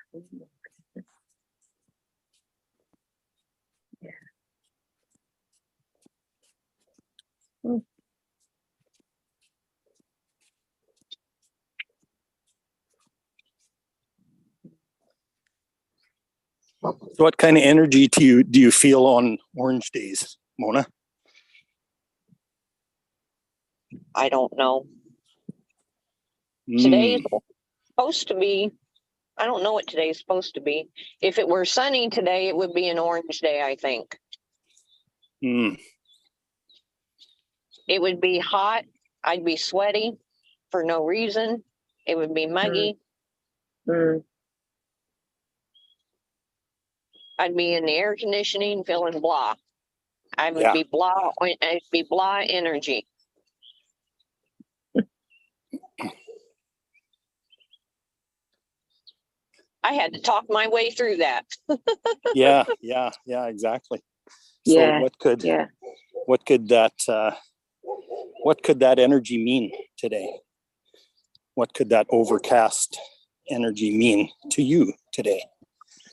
Yeah. Mm. So what kind of energy do you feel on orange days, Mona? I don't know. Today is Mm, supposed to be, I don't know what today is supposed to be. If it were sunny today, it would be an orange day, I think. mm, It would be hot. I'd be sweaty for no reason. It would be muggy. Mm. I'd be in the air conditioning feeling blah. I would yeah. be blah. I'd be blah energy. I had to talk my way through that. Yeah, yeah, yeah, exactly. So Yeah, what could yeah. what could that energy mean today? What could that overcast energy mean to you today?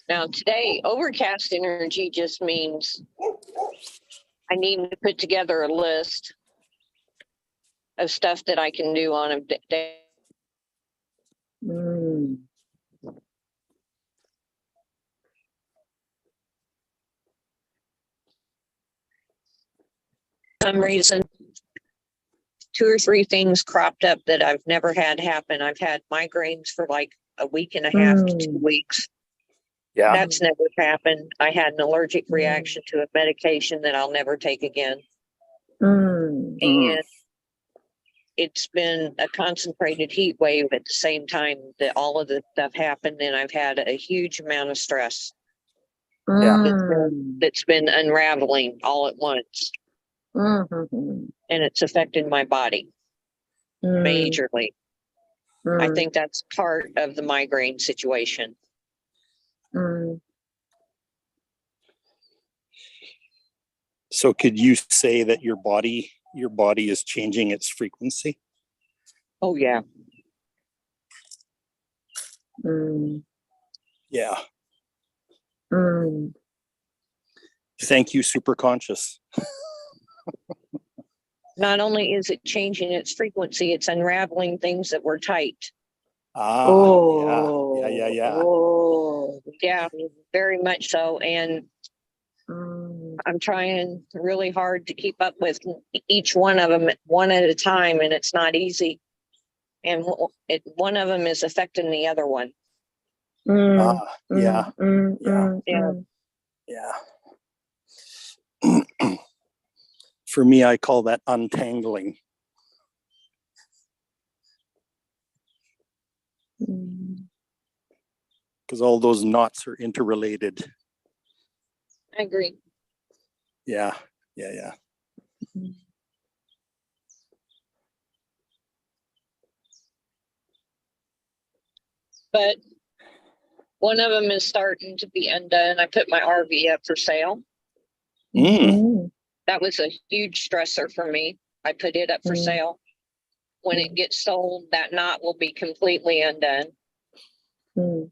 Now today, overcast energy just means I need to put together a list of stuff that I can do on a day. Mm. For some reason, 2 or 3 things cropped up that I've never had happen. I've had migraines for like a week and a half to 2 weeks. Yeah. That's never happened. I had an allergic reaction to a medication that I'll never take again. Mm. And it's been a concentrated heat wave at the same time that all of this stuff happened. And I've had a huge amount of stress Mm. that's been unraveling all at once. Mhm. And it's affected my body majorly. I think that's part of the migraine situation. Mm. So could you say that your body is changing its frequency? Oh yeah. Mm. Yeah. Mm. Thank you, super conscious. Not only is it changing its frequency, it's unraveling things that were tight. Ah, Oh. yeah. Oh. Yeah, very much so. And Mm. I'm trying really hard to keep up with each one of them one at a time, and it's not easy. And one of them is affecting the other one. Mm. Yeah, Mm. yeah. Mm. Yeah. yeah. For me, I call that untangling. Mm. Because all those knots are interrelated. I agree. Yeah. But one of them is starting to be undone. I put my RV up for sale. Mm. That was a huge stressor for me. I put it up for sale. When it gets sold, that knot will be completely undone. Mm.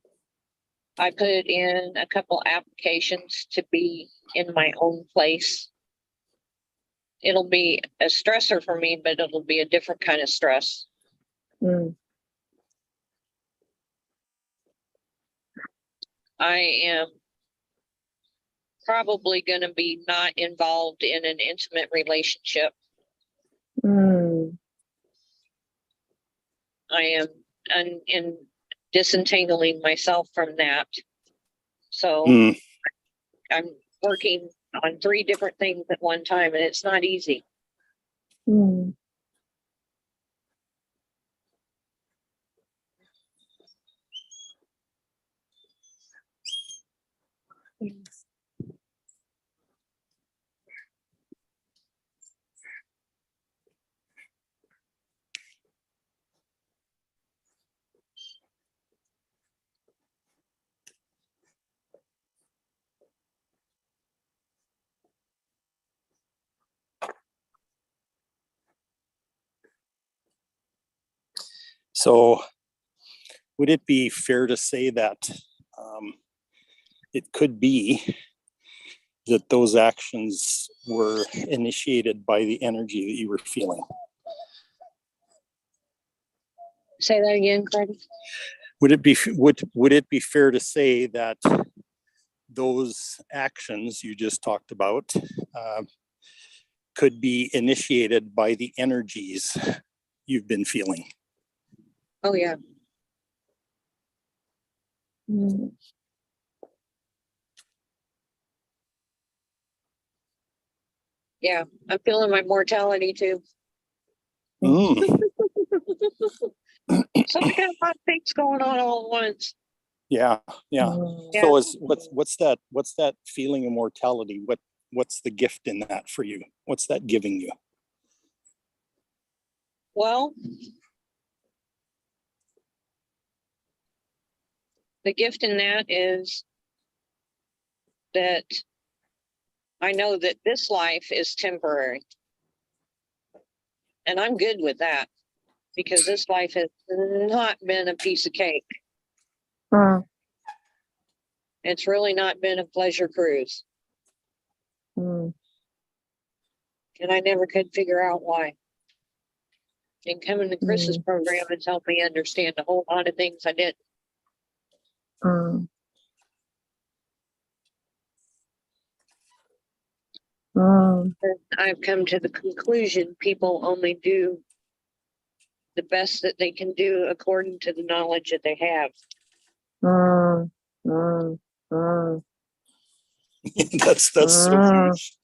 I put in a couple applications to be in my own place. It'll be a stressor for me, but it'll be a different kind of stress. Mm. I am probably going to be not involved in an intimate relationship. Mm. I am in disentangling myself from that. So I'm working on 3 different things at one time, and it's not easy. Mm. So would it be fair to say that it could be that those actions were initiated by the energy that you were feeling? Say that again, Freddie. Would it be fair to say that those actions you just talked about could be initiated by the energies you've been feeling. Oh yeah. Mm. Yeah. I'm feeling my mortality too. Mm. So I got a lot of things going on all at once. Yeah, yeah. Mm. Yeah. So what's that feeling of mortality? What's the gift in that for you? What's that giving you? Well, the gift in that is that I know that this life is temporary. And I'm good with that because this life has not been a piece of cake. Mm. It's really not been a pleasure cruise. Mm. And I never could figure out why. And coming to Chris's program has helped me understand a whole lot of things I didn't. Mm. Mm. I've come to the conclusion people only do the best that they can do according to the knowledge that they have. Mm. Mm. Mm. That's so huge.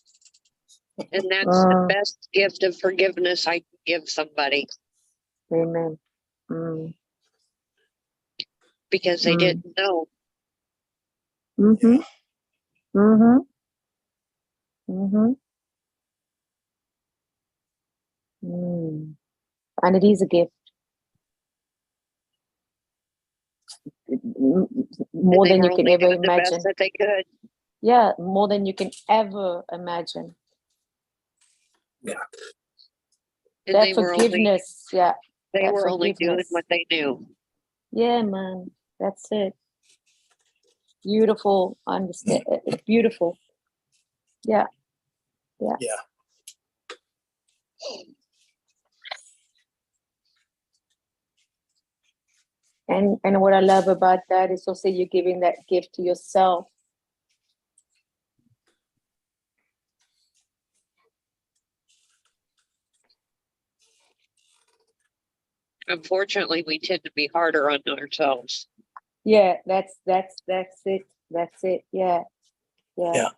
And that's the best gift of forgiveness I can give somebody Amen. Mm. because they didn't know. Mm-hmm. Mm-hmm. Mm-hmm. Mm. And it is a gift. More They than were you can only ever doing the best imagine. that they could. Yeah, more than you can ever imagine. And That they were only forgiveness, yeah. they that were only doing forgiveness. what they knew. Yeah, man. That's it. Beautiful. Understand. It's beautiful. Yeah. Yeah. Yeah. And what I love about that is also you're giving that gift to yourself. Unfortunately, we tend to be harder on ourselves. Yeah, that's it. That's it. Yeah. Yeah. Yeah.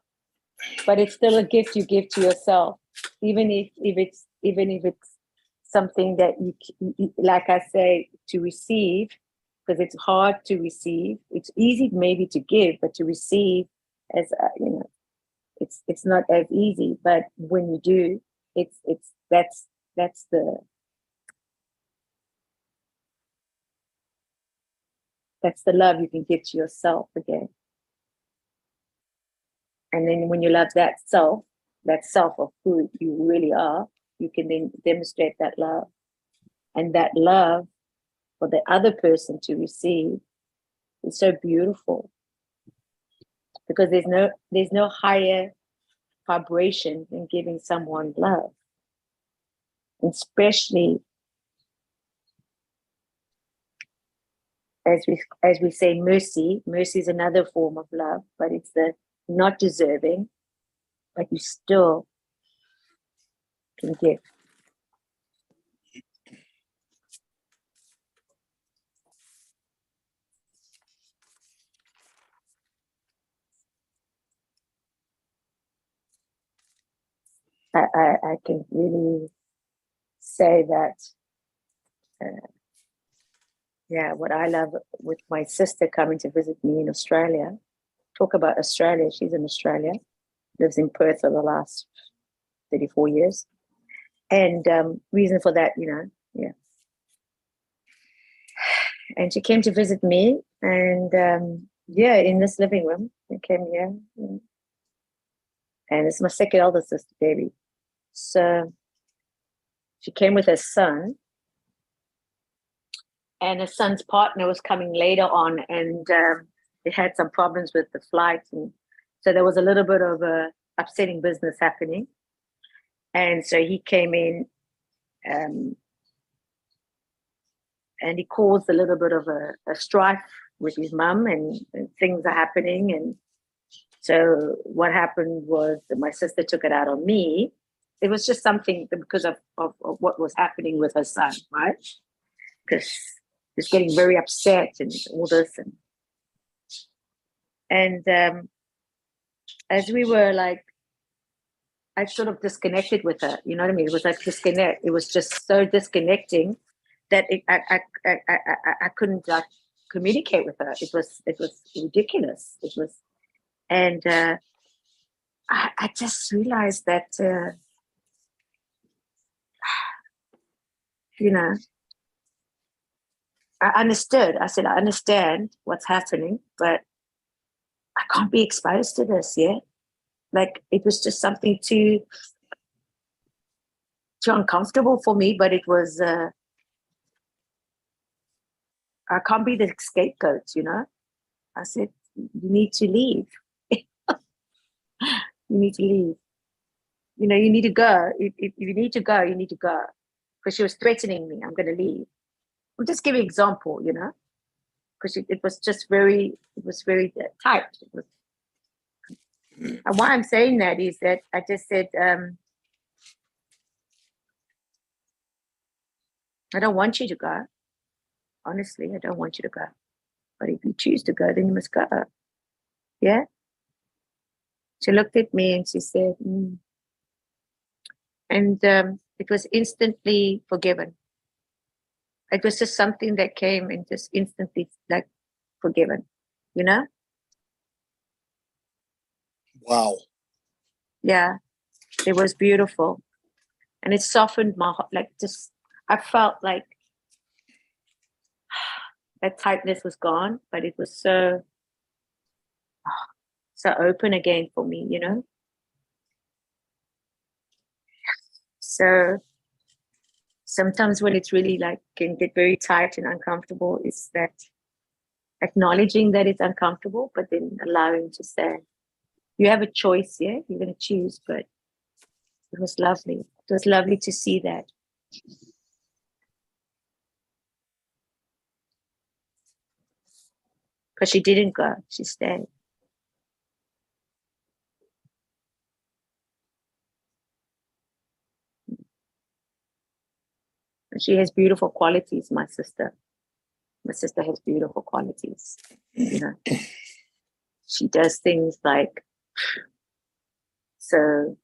But it's still a gift you give to yourself, even if it's something that you like I say, to receive, because it's hard to receive. It's easy maybe to give, but to receive, as it's not as easy. But when you do, that's the love you can give to yourself again. And then when you love that self of who you really are, you can then demonstrate that love. And that love for the other person to receive is so beautiful. Because there's no higher vibration than giving someone love. Especially as we say mercy. Mercy is another form of love, but it's the not deserving, but you still can give. I can really say that, what I love with my sister coming to visit me in Australia, talk about Australia, she's in Australia, lives in Perth for the last 34 years. And reason for that, yeah. And she came to visit me and, in this living room, I came here. And it's my second elder sister, Debbie. So she came with her son, and her son's partner was coming later on, and they had some problems with the flight, and so there was a little bit of a upsetting business happening. And so he came in, and he caused a little bit of a strife with his mum, and things are happening. And so what happened was that my sister took it out on me, it was just something because of what was happening with her son, right? Because he's getting very upset and all this, and as we were like, I sort of disconnected with her. You know what I mean? It was like disconnect. It was just so disconnecting that I couldn't like communicate with her. It was ridiculous. It was, and I just realized that you know, I understood. I said I understand what's happening, but I can't be exposed to this yet. Like it was just something too uncomfortable for me. But it was I can't be the scapegoat, you know. I said you need to leave. You need to leave. You know, you need to go. If you need to go, you need to go. Because she was threatening me, I'm going to leave. I'm just giving an example, you know, because it was just very tight. It was, and why I'm saying that is that I just said, I don't want you to go. Honestly, I don't want you to go. But if you choose to go, then you must go. Yeah? She looked at me and she said, and it was instantly forgiven. It was just something that came and just instantly like forgiven, you know? Wow. Yeah, it was beautiful. And it softened my heart. Like just, I felt like that tightness was gone, but it was so open again for me, you know? So sometimes when it's really like can get very tight and uncomfortable, it's that acknowledging that it's uncomfortable, but then allowing to say, you have a choice, yeah? You're going to choose, but it was lovely. It was lovely to see that. Because she didn't go, she stayed. And she has beautiful qualities, my sister. My sister has beautiful qualities, you know. She does things like so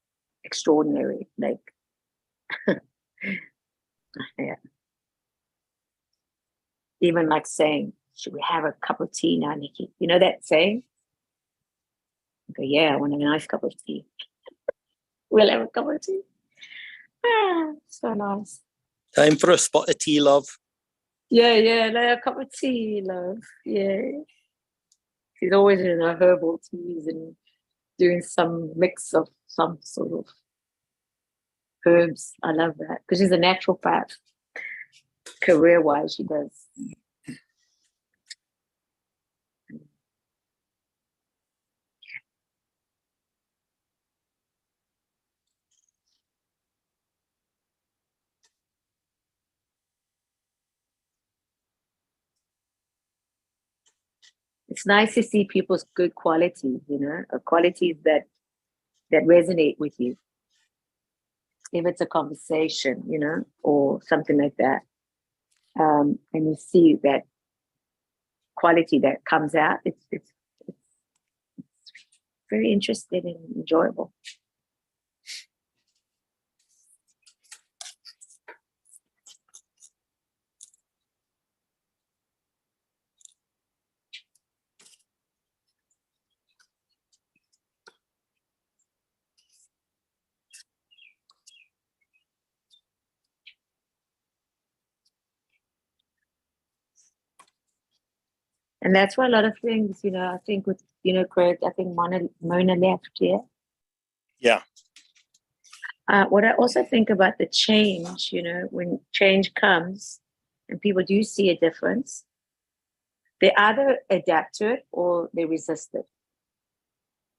extraordinary, like yeah. Even like saying, should we have a cup of tea now, Nikki? You know that saying? I go, yeah, I want a nice cup of tea. We'll have a cup of tea. Ah, so nice. Time for a spot of tea, love. Yeah, like a cup of tea, love. Yeah. She's always in her herbal teas and doing some mix of some sort of herbs. I love that because she's a naturopath. Career-wise, she does. It's nice to see people's good qualities, you know, qualities that resonate with you. If it's a conversation, you know, or something like that, and you see that quality that comes out, it's very interesting and enjoyable. And that's why a lot of things, you know, I think with, you know, Craig, I think Mona left, yeah? Yeah. What I also think about the change, you know, when change comes and people do see a difference, they either adapt to it or they resist it.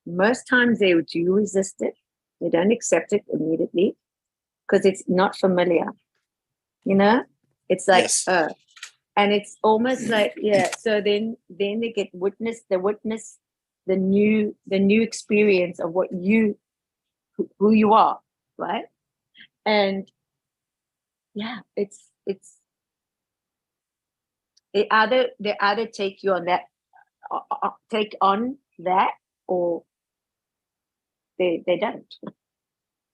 Most times they do resist it. They don't accept it immediately because it's not familiar, you know? It's like, Yes. and it's almost like, yeah, so then they get witness the new experience of what who you are, right? And yeah, they either take you on that, take on that, or they don't.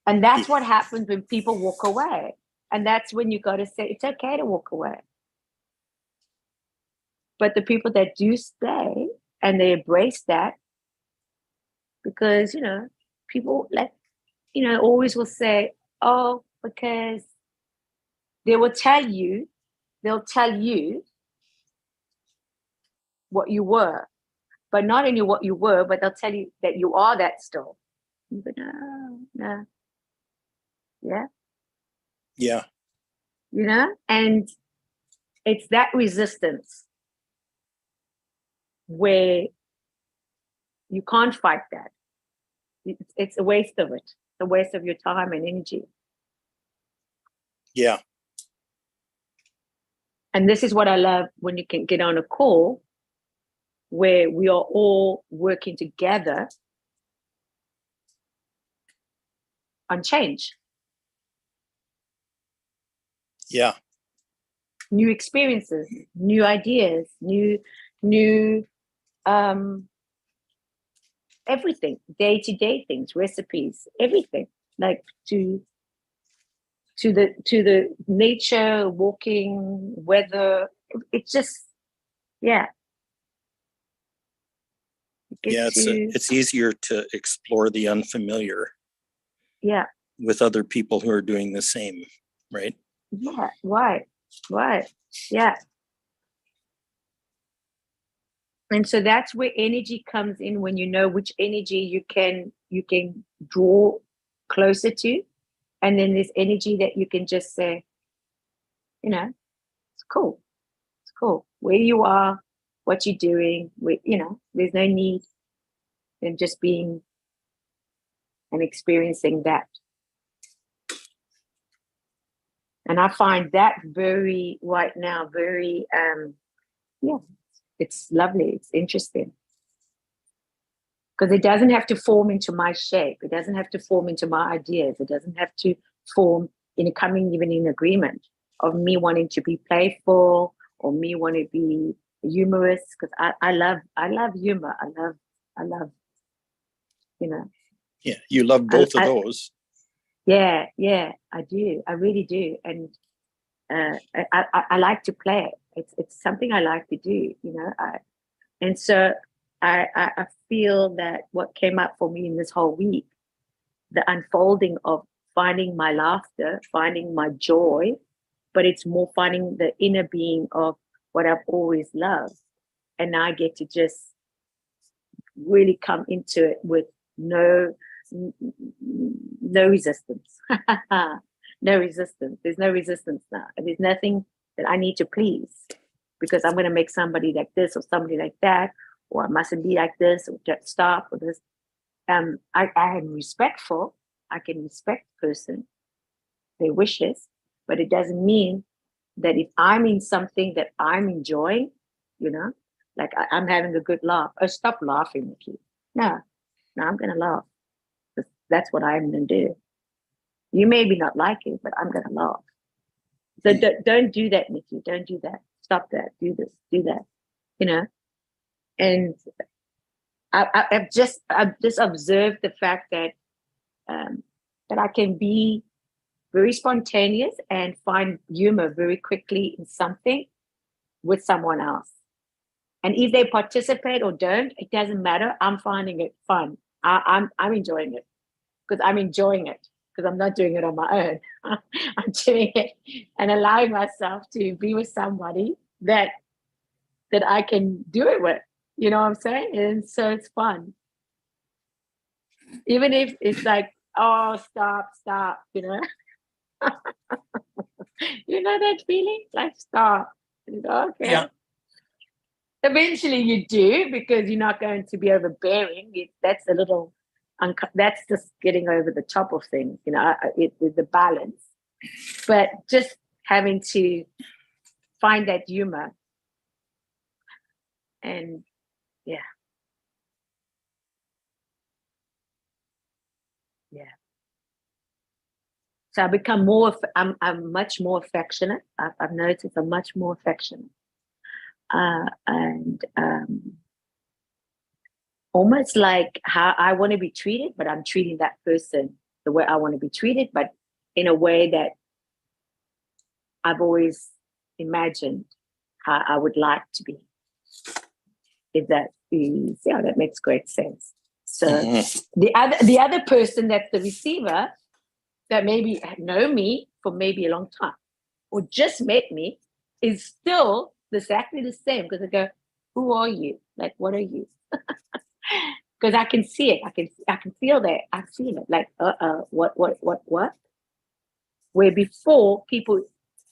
And that's what happens when people walk away. And that's when you got to say it's okay to walk away. But the people that do stay and they embrace that, because people always will say, oh, because they'll tell you what you were, but not only what you were, but they'll tell you that you are that still. But no, yeah, and it's that resistance where you can't fight that. It's a waste of it. It's a waste of your time and energy. Yeah. And this is what I love, when you can get on a call where we are all working together on change. Yeah. New experiences, new ideas, new everything, day-to-day things, recipes, everything, like to the nature, walking, weather. It's just, yeah. Yeah, it's easier to explore the unfamiliar. Yeah. With other people who are doing the same, right? Yeah. Right. Yeah. And so that's where energy comes in, when you know which energy you can draw closer to. And then there's energy that you can just say, it's cool. It's cool. Where you are, what you're doing, there's no need in just being and experiencing that. And I find that right now, very, it's lovely. It's interesting. Because it doesn't have to form into my shape. It doesn't have to form into my ideas. It doesn't have to form coming even in agreement of me wanting to be playful or me wanting to be humorous. Because I love humor. I love, Yeah, you love both of those. Yeah, I do. I really do. And I like to play it. It's something I like to do, and so I feel that what came up for me in this whole week, the unfolding of finding my laughter, finding my joy, but it's more finding the inner being of what I've always loved. And now I get to just really come into it with no resistance. No resistance. There's no resistance now. There's nothing that I need to please, because I'm going to make somebody like this or somebody like that, or I mustn't be like this, or just stop, or this. I am respectful. I can respect the person, their wishes, but it doesn't mean that if I'm in something that I'm enjoying, like I'm having a good laugh, oh, stop laughing, Nikki. No, I'm going to laugh. That's what I'm going to do. You maybe not like it, but I'm going to laugh. So don't do that, Nikki. Don't do that. Stop that. Do this. Do that. And I've just observed the fact that that I can be very spontaneous and find humor very quickly in something with someone else. And if they participate or don't, it doesn't matter. I'm finding it fun. I'm enjoying it because I'm enjoying it, because I'm not doing it on my own. I'm doing it and allowing myself to be with somebody that I can do it with. You know what I'm saying? And so it's fun. Even if it's like, oh, stop. You know that feeling? Like, stop. Okay. Yeah. Eventually you do, because you're not going to be overbearing. That's a little, that's just getting over the top of things, the balance. But just having to find that humor. And yeah. So I become I'm much more affectionate. I've noticed I'm much more affectionate. And almost like how I want to be treated, but I'm treating that person the way I want to be treated, but in a way that I've always imagined how I would like to be. If that is, yeah, that makes great sense. So the other person that's the receiver that maybe know me for maybe a long time or just met me is still exactly the same, because I go, who are you? Like, what are you? Because I can see it. I can feel that. I feel it. Like, what? Where before people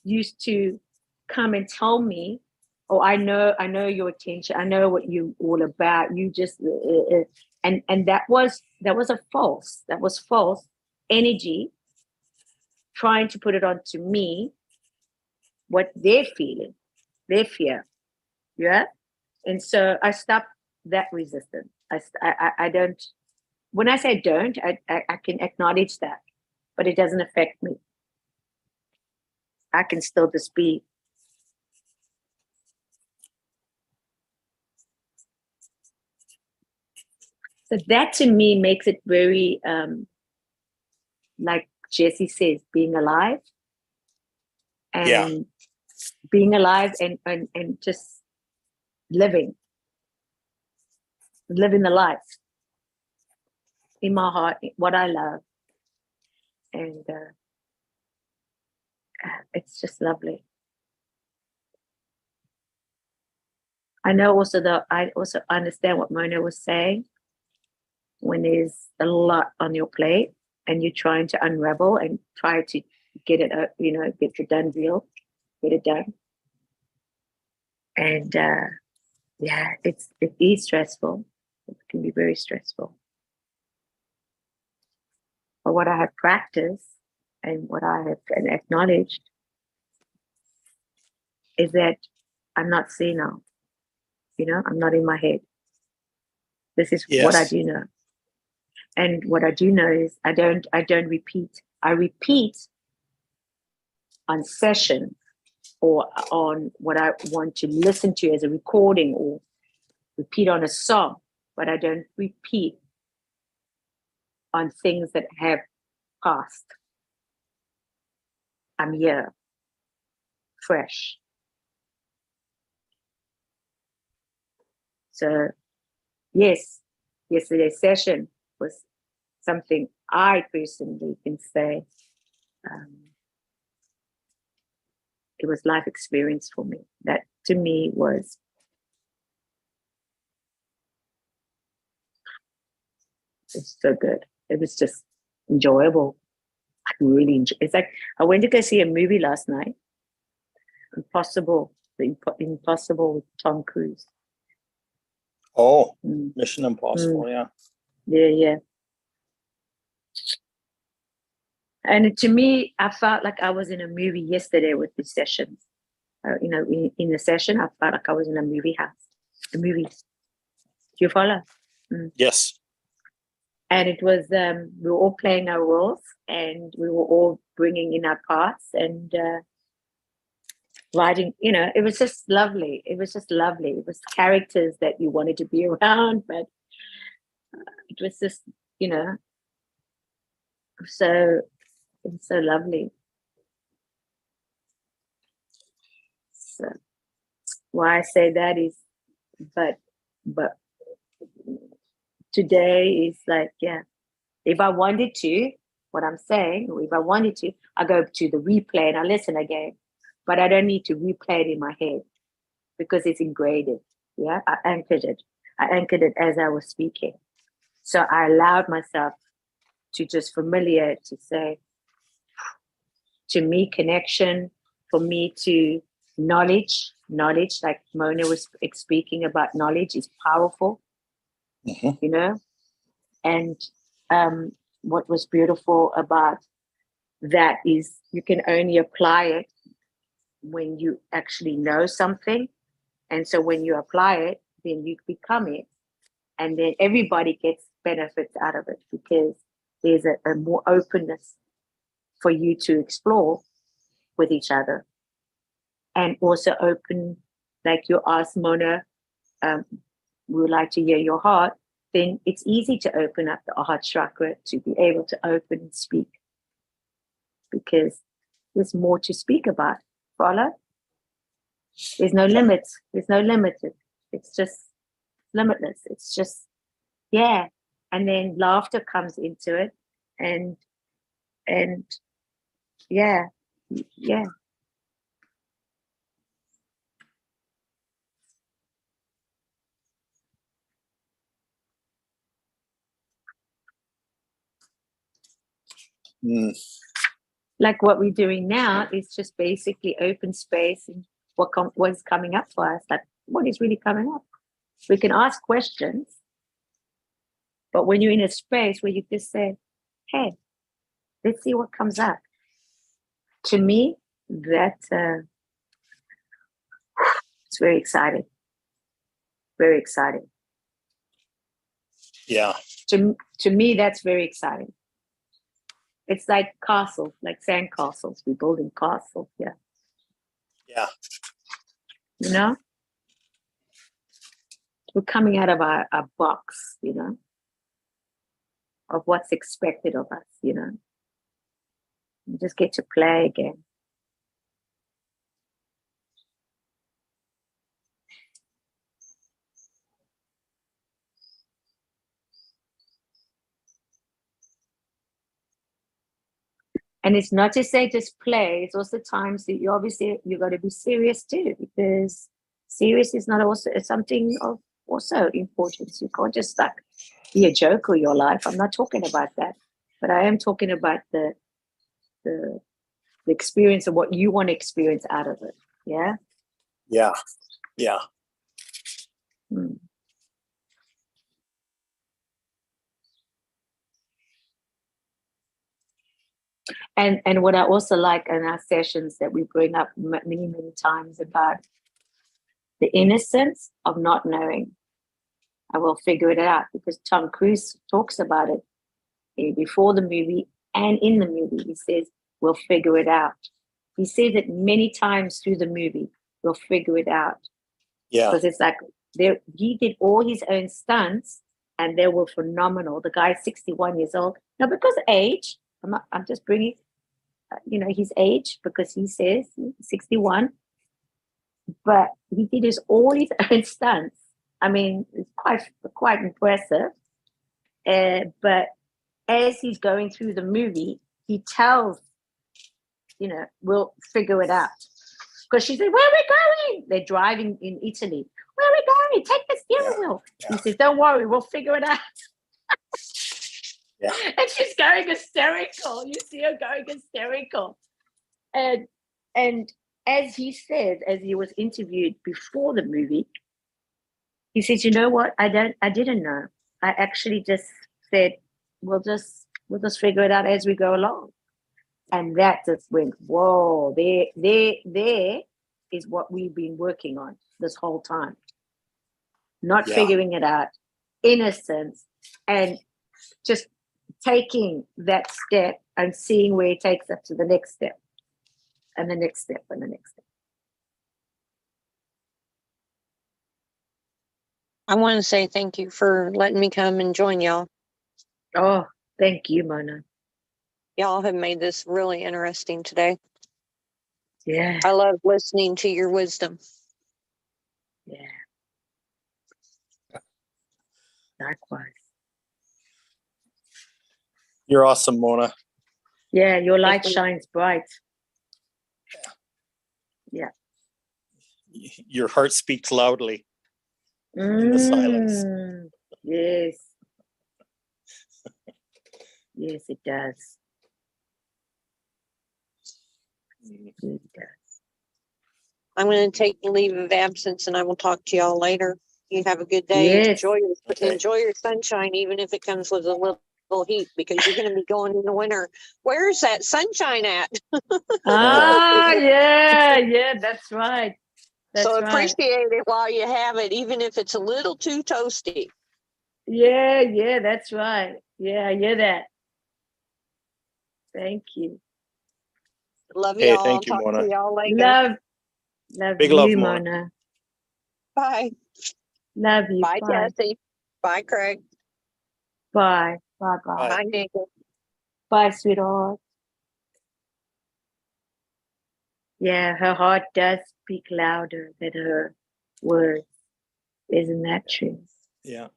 used to come and tell me, oh, I know your attention. I know what you all about. You just and that was false energy trying to put it onto me, what they're feeling, their fear. Yeah. And so I stopped that resistance. I don't, when I say don't, I can acknowledge that, but it doesn't affect me. I can still just be. So that to me makes it very, like Jesse says, being alive. And being alive and just living the life in my heart, what I love. And it's just lovely. I know also that I also understand what Mona was saying. When there's a lot on your plate and you're trying to unravel and try to get it, get your done deal, get it done. And yeah, it is stressful. It can be very stressful. But what I have practiced and what I have acknowledged is that I'm not senile. I'm not in my head. This is what I do know. And what I do know is I don't repeat. I repeat on session or on what I want to listen to as a recording or repeat on a song, but I don't repeat on things that have passed. I'm here, fresh. So, yes, yesterday's session was something I personally can say it was life experience for me. That to me was it's so good. It was just enjoyable. I really enjoy. It's like I went to go see a movie last night. Impossible with Tom Cruise. Oh, Mission Impossible, yeah. Yeah. And to me, I felt like I was in a movie yesterday with the sessions. In the session, I felt like I was in a movie house, a movie. Do you follow? Yes. And it was, we were all playing our roles and we were all bringing in our parts and writing, it was just lovely. It was characters that you wanted to be around, but it was just, so it was so lovely. So why I say that is, but today is like, yeah, if I wanted to, what I'm saying, if I wanted to, I go to the replay and I listen again, but I don't need to replay it in my head because it's engraved. Yeah, I anchored it as I was speaking. So I allowed myself to just familiar to say, to me, connection, for me to knowledge, like Mona was speaking about, knowledge is powerful, and what was beautiful about that is you can only apply it when you actually know something. And so when you apply it, then you become it. And then everybody gets benefits out of it because there's a more openness for you to explore with each other. And also open, like you asked Mona, we would like to hear your heart, then it's easy to open up the heart chakra to be able to open and speak. Because there's more to speak about. Follow? There's no limits. There's no limited. It's just limitless. It's just, yeah. And then laughter comes into it. And yeah. Like what we're doing now is just basically open space and what is coming up for us. Like what is really coming up? We can ask questions, but when you're in a space where you just say, hey, let's see what comes up. To me, that it's very exciting. Very exciting. Yeah. To me, that's very exciting. It's like castles, like sand castles. We're building castles, yeah. Yeah. You know? We're coming out of our box, you know, of what's expected of us, you know. We just get to play again. And it's not to say just play, it's also times that you got to be serious too, because serious is not also it's something of also importance. You can't just like be a joke all your life. I'm not talking about that, but I am talking about the experience of what you want to experience out of it. Yeah. Yeah. Yeah. Hmm. And what I also like in our sessions that we bring up many times about the innocence of not knowing. I will figure it out, because Tom Cruise talks about it before the movie and in the movie. He says, we'll figure it out. He says it many times through the movie, we'll figure it out. Yeah. Because it's like he did all his own stunts and they were phenomenal. The guy's 61 years old. Now, because age, I'm just bringing, his age, because he says he's 61, but he did all his own stunts. I mean, it's quite impressive. But as he's going through the movie, he tells, we'll figure it out. Because she said, where are we going? They're driving in Italy. Where are we going? Take the steering wheel. Yeah. He says, don't worry, we'll figure it out. Yeah. And she's going hysterical. You see her going hysterical. And as he said, as he was interviewed before the movie, he said, you know what? I didn't know. I actually just said, we'll just figure it out as we go along. And that just went, whoa, there is what we've been working on this whole time. Not figuring it out, innocence, and just taking that step and seeing where it takes us to the next step, and the next step, and the next step. I want to say thank you for letting me come and join y'all. Oh, thank you, Mona. Y'all have made this really interesting today. Yeah. I love listening to your wisdom. Yeah. Likewise. You're awesome, Mona. Yeah, your light shines bright. Yeah. Your heart speaks loudly in the silence. Yes. Yes, it does. It does. I'm going to take leave of absence and I will talk to y'all later. You have a good day. Yes. Enjoy your sunshine, even if it comes with a little heat, because you're going to be going in the winter. Where's that sunshine at? Yeah, that's right. So appreciate it while you have it, even if it's a little too toasty. Yeah, that's right. Yeah, I hear that. Thank you. Love Hey, y'all. thank you, Talk Mona. to y'all later. Love Big you, love, Mona. Mona. Bye. Love you. Bye, Bye. Jesse. Bye, Craig. Bye. Bye. Bye. Bye. Bye, Nick. Bye, sweetheart. Yeah, her heart does speak louder than her words. Isn't that true? Yeah,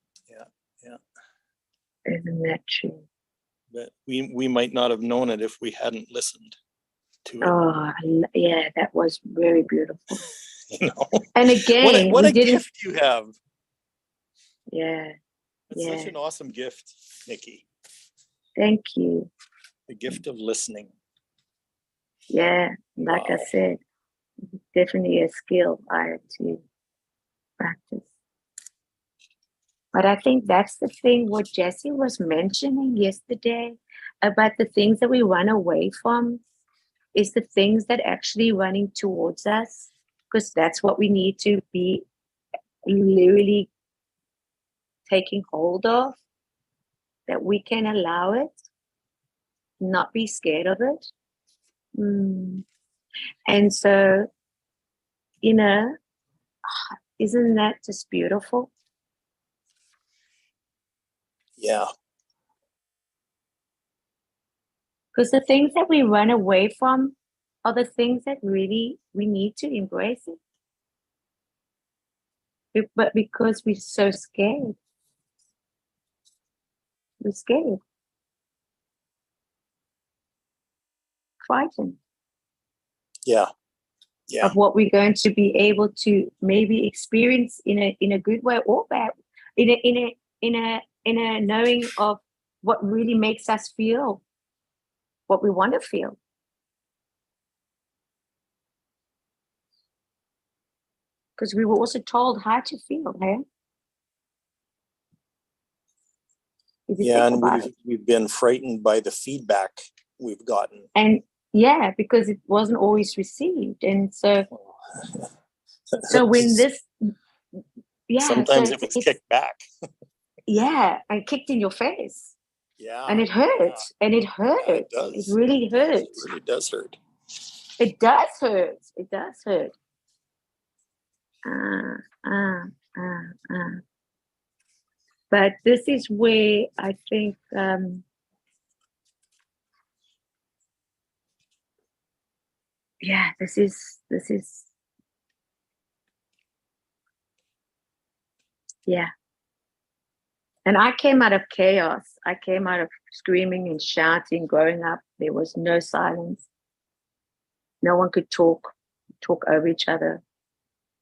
Isn't that true? but we might not have known it if we hadn't listened to it. Oh, yeah, that was very beautiful. You know, And again, what we a didn't. gift you have. Yeah, It's such yeah. an awesome gift, Nikki. Thank you. The gift of listening. Yeah, like I Wow. said, definitely a skill I had to practice. But I think that's the thing what Jesse was mentioning yesterday about the things that we run away from is the things that actually running towards us, because that's what we need to be literally taking hold of, that we can allow it, not be scared of it. And so, you know, isn't that just beautiful? Yeah. Because the things that we run away from are the things that really we need to embrace it. But because we're so scared, we're scared, frightened Yeah. Yeah. of what we're going to be able to maybe experience in a good way or bad, in a knowing of what really makes us feel what we want to feel. Because we were also told how to feel, hey? If you Yeah, think and about it. we've been frightened by the feedback we've gotten. And yeah, because it wasn't always received. And so when this, yeah. Sometimes so it was it's kicked back. yeah, and kicked in your face. Yeah. And it hurts. And it hurts. Yeah, it does. It really hurts. It really does hurt. It does hurt. It does hurt. But this is where I think yeah, this is yeah. And I came out of chaos. I came out of screaming and shouting growing up. There was no silence. No one could talk over each other,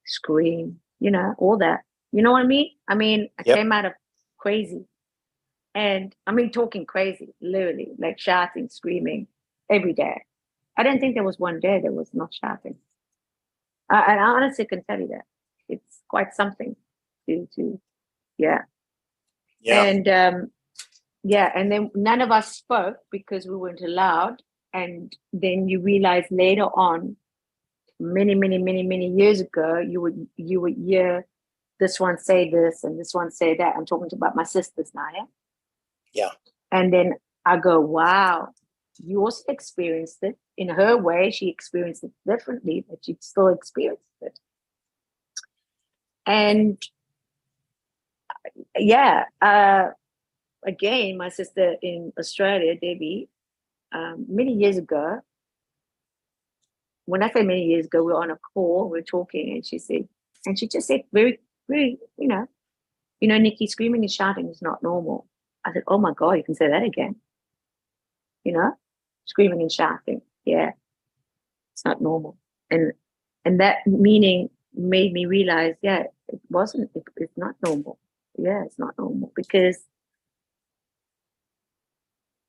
scream, all that. You know what I mean? I Yep. came out of crazy. And talking crazy, literally, like shouting, screaming every day. I didn't think there was one day that was not shouting. And I honestly can tell you that. It's quite something to yeah. Yeah. And and then none of us spoke because we weren't allowed. And then you realize later on, many years ago, you would hear this one say this and this one say that. I'm talking about my sisters now, yeah? Yeah. And then I go, wow, you also experienced it. In her way, she experienced it differently, but she still experienced it. And yeah, again, my sister in Australia, Debbie, many years ago, when I say many years ago, we were on a call, we were talking, and she just said very, very, Nikki, screaming and shouting is not normal. I said, oh my God, you can say that again. Screaming and shouting. Yeah, it's not normal. And that meaning made me realize, yeah, it's not normal. Yeah, it's not normal because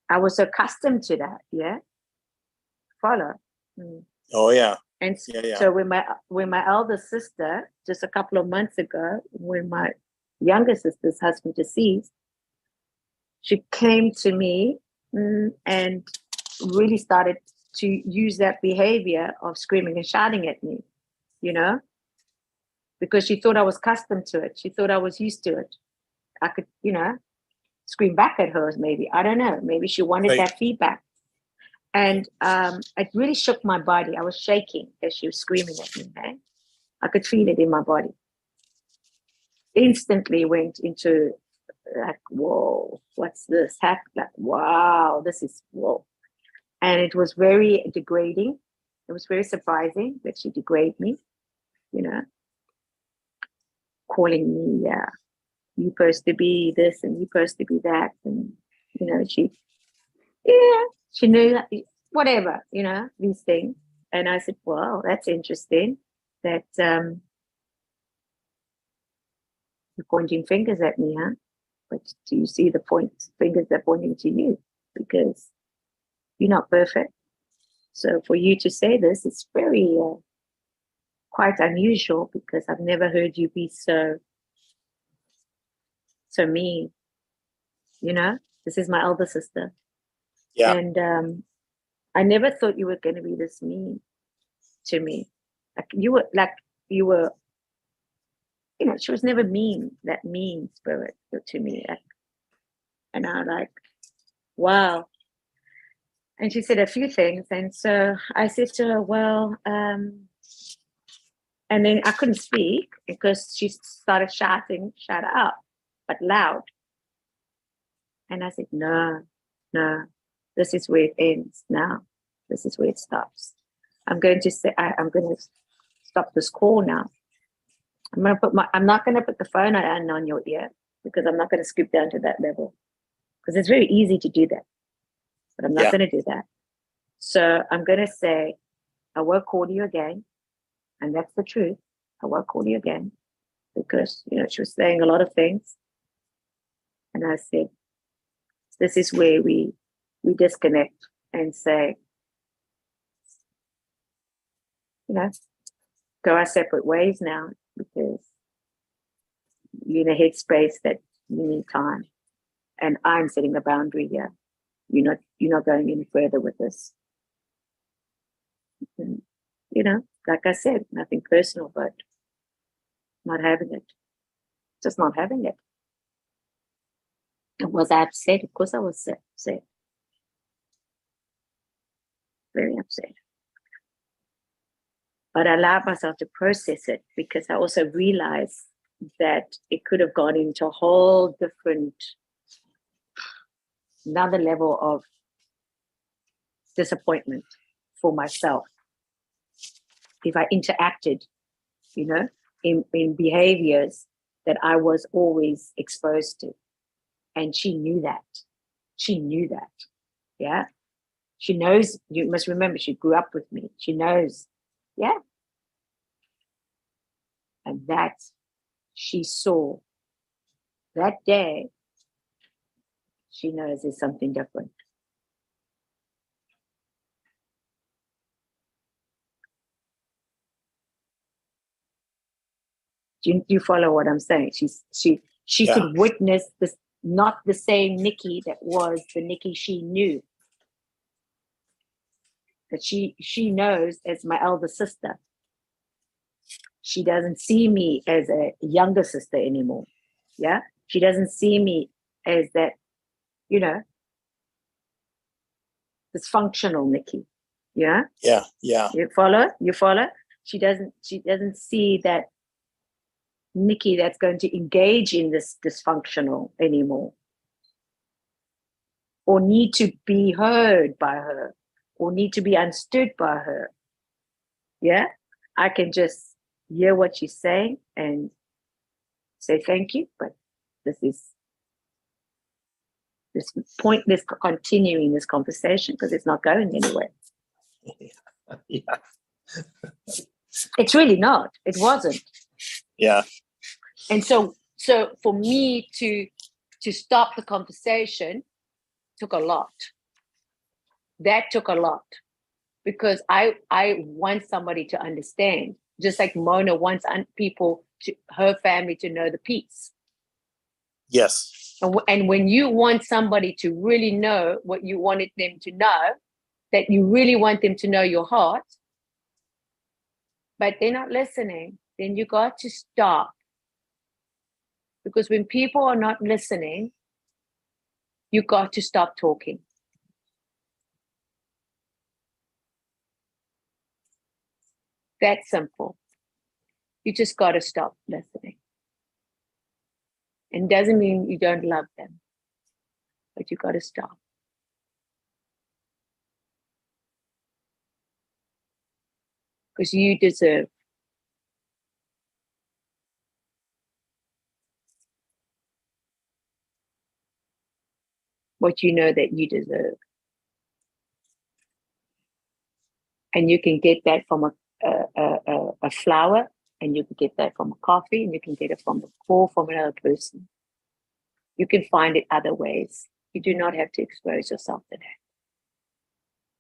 I was accustomed to that. Yeah. Follow. Oh yeah. And Yeah. so when my elder sister, just a couple of months ago, when my younger sister's husband deceased, she came to me and really started to use that behavior of screaming and shouting at me, because she thought I was accustomed to it. She thought I was used to it. I could, scream back at her maybe. I don't know. Maybe she wanted Right. that feedback. And it really shook my body. I was shaking as she was screaming at me, man. I could feel it in my body. Instantly went into like, whoa, what's this? Like, wow, this is whoa. And it was very degrading. It was very surprising that she degraded me, you know, calling me, yeah, you're supposed to be this and you're supposed to be that. And, you know, she knew that, whatever, you know, these things. And I said, well, that's interesting that you're pointing fingers at me, huh? But do you see the fingers that are pointing to you? Because you're not perfect. So for you to say this, it's very quite unusual because I've never heard you be so mean. You know, this is my elder sister. Yeah. And I never thought you were going to be this mean to me. You were, you know, she was never mean, that mean spirit to me. And I was like, wow. And she said a few things. And so I said to her, well, and then I couldn't speak because she started shouting, shut up, but loud. And I said, no, this is where it ends now. This is where it stops. I'm going to stop this call now. I'm not going to put the phone on your ear because I'm not going to scoop down to that level because it's very easy to do that. But I'm not going to do that. So I'm going to say, I won't call you again. And that's the truth. I won't call you again because, you know, she was saying a lot of things. And I said, this is where we disconnect and say, you know, go our separate ways now because you're in a headspace that you need time. And I'm setting the boundary here. You're not going any further with this. And, you know, like I said, nothing personal, but not having it. Just not having it. Was I upset? Of course I was upset. Very upset. But I allowed myself to process it because I also realized that it could have gone into a whole different, another level of disappointment for myself if I interacted, you know, in behaviors that I was always exposed to. And she knew that. She knew that. Yeah. She knows, you must remember, she grew up with me. She knows. Yeah. And that she saw that day, she knows there's something different. Do you follow what I'm saying? She could witness this, not the same Nikki that was the Nikki she knew. That she knows as my elder sister. She doesn't see me as a younger sister anymore. Yeah. She doesn't see me as that, you know, dysfunctional Nikki. Yeah. Yeah. You follow? She doesn't see that Nikki that's going to engage in this dysfunctional anymore. Or need to be heard by her. Or need to be understood by her. Yeah. I can just hear what she's saying and say thank you, but this pointless continuing this conversation because it's not going anywhere. Yeah. It's really not. It wasn't. Yeah. And so for me to stop the conversation took a lot. That took a lot because I want somebody to understand, just like Mona wants her family to know the peace. Yes. And when you want somebody to really know what you wanted them to know, that you really want them to know your heart, but they're not listening, then you got to stop. Because when people are not listening, you got to stop talking. that simple. You just got to stop listening. And doesn't mean you don't love them, but you got to stop. Because you deserve. What you know that you deserve. And you can get that from a flower, and you can get that from a coffee, and you can get it from a call from another person. You can find it other ways. You do not have to expose yourself to that.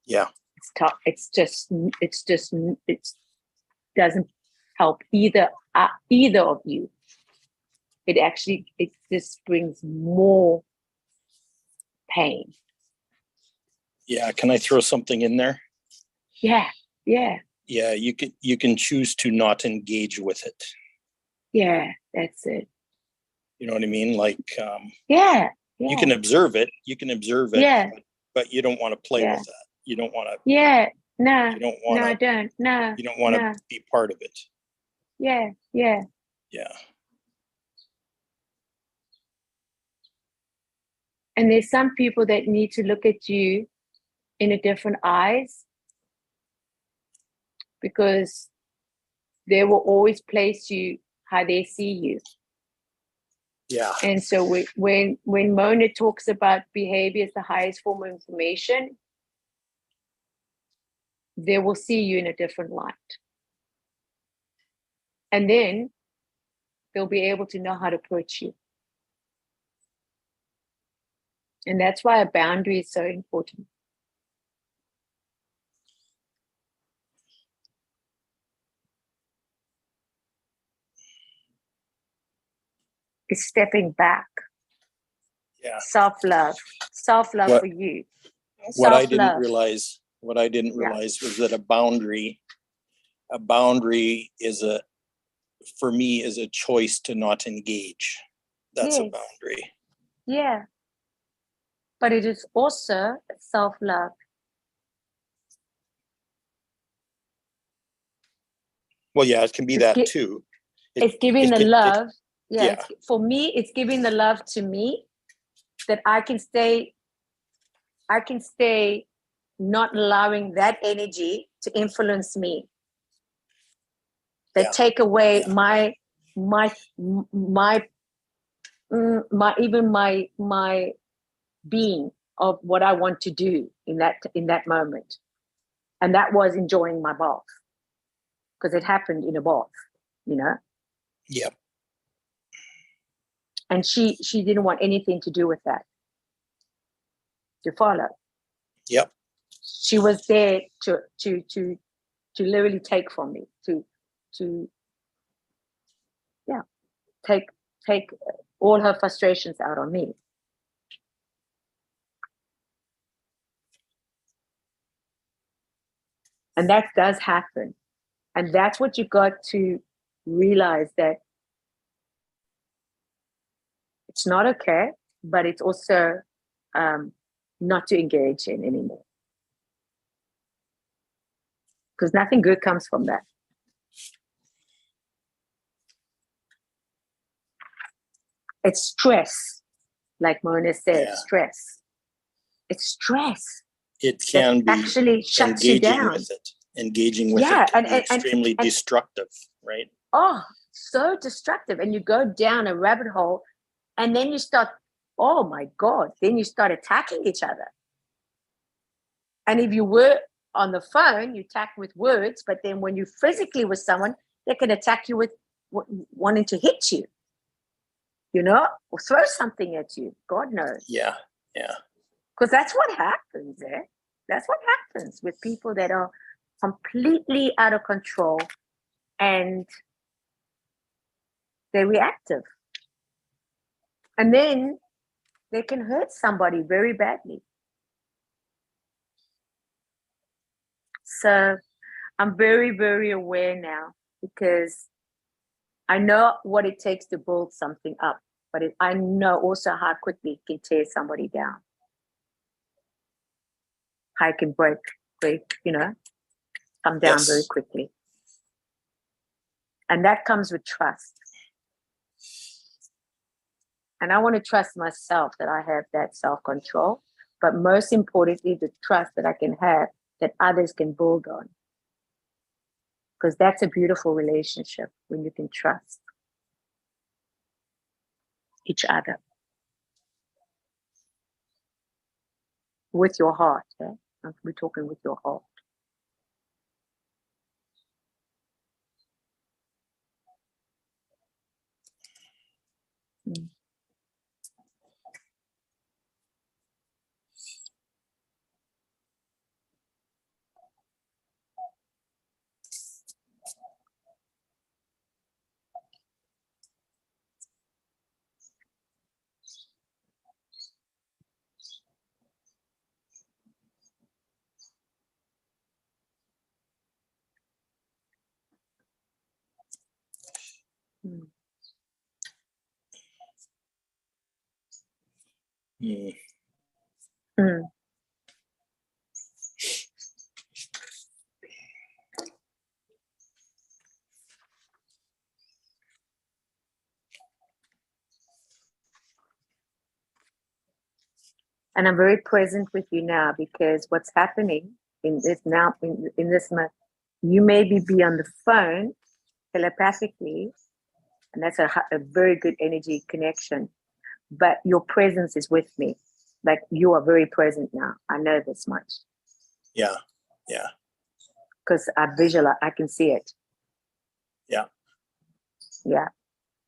Yeah. It's tough. It doesn't help either of you. It just brings more pain. Yeah. Can I throw something in there? Yeah. Yeah, you can choose to not engage with it. Yeah, that's it. You know what I mean? Like, you can observe it. Yeah. But you don't want to play Yeah. with that. You don't want to. Yeah. No. You don't want No, to. I don't. No. You don't want to be part of it. Yeah. Yeah. Yeah. And there's some people that need to look at you in a different eyes, because they will always place you how they see you. Yeah. And so when Mona talks about behavior as the highest form of information, they will see you in a different light. And then they'll be able to know how to approach you. And that's why a boundary is so important. It's stepping back. Yeah. Self-love What- for you. What I Self-love. didn't realize was that a boundary for me is a choice to not engage. That's a Yes. boundary. Yeah. But it is also self-love. Well, yeah, it can be It's that gi- too. It's giving the love. Yeah. yeah. For me, it's giving the love to me that I can stay not allowing that energy to influence me. That take away my being of what I want to do in that moment. And that was enjoying my bath, because it happened in a bath, you know. Yep. And she didn't want anything to do with that. To follow. Yep. She was there to literally take from me, to take all her frustrations out on me. And that does happen. And that's what you got to realize, that it's not okay, but it's also not to engage in anymore. Because nothing good comes from that. It's stress, like Mona said, stress. It's stress. It can be actually shuts you down. Engaging with it can be extremely destructive, right? Oh, so destructive. And you go down a rabbit hole, and then you start, oh my God, then you start attacking each other. And if you were on the phone, you attack with words, but then when you physically with someone, they can attack you with wanting to hit you, you know, or throw something at you. God knows. Yeah, yeah. Because that's what happens, eh? That's what happens with people that are completely out of control and they're reactive. And then they can hurt somebody very badly. So I'm very, very aware now, because I know what it takes to build something up, but I know also how quickly it can tear somebody down. How it can break, you know, come down very quickly. And that comes with trust. And I want to trust myself that I have that self-control, but most importantly, the trust that I can have that others can build on. Because that's a beautiful relationship when you can trust each other with your heart. Eh? We're talking with your heart. Mm. Mm. Mm. Mm. And I'm very present with you now because what's happening in this now, in this month, you maybe be on the phone telepathically, and that's a very good energy connection, but your presence is with me. Like you are very present now. I know this much. Yeah. Yeah. Because I visualize, I can see it. Yeah. Yeah.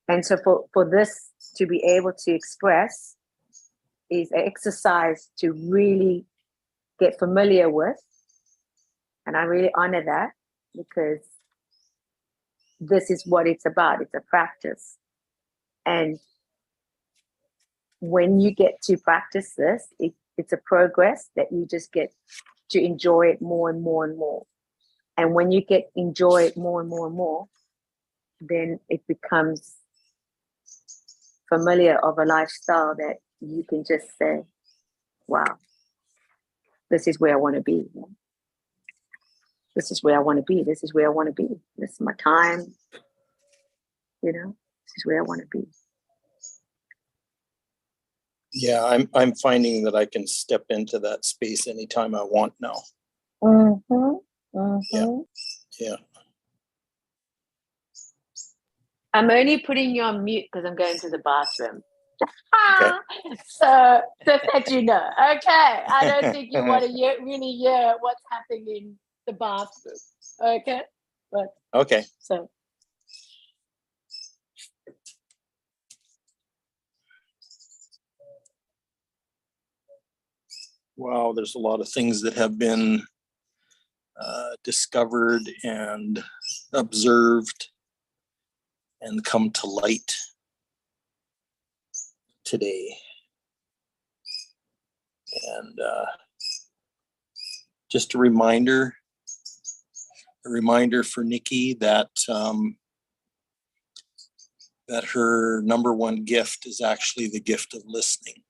And so for this to be able to express is an exercise to really get familiar with. And I really honor that because this is what it's about. It's a practice. And when you get to practice this, it's a progress that you just get to enjoy it more and more and more. And when you enjoy it more and more and more, then it becomes familiar of a lifestyle that you can just say, wow, this is where I want to be. This is where I want to be. This is where I want to be. This is my time. You know, this is where I want to be. Yeah, I'm finding that I can step into that space anytime I want now. Mm-hmm. Mm-hmm. Yeah. I'm only putting you on mute because I'm going to the bathroom. Okay. So just that you know. Okay. I don't think you want to really hear what's happening in the bathroom. Okay. But Okay. so Wow, there's a lot of things that have been discovered and observed and come to light today. And just a reminder for Nikki that that her number one gift is actually the gift of listening.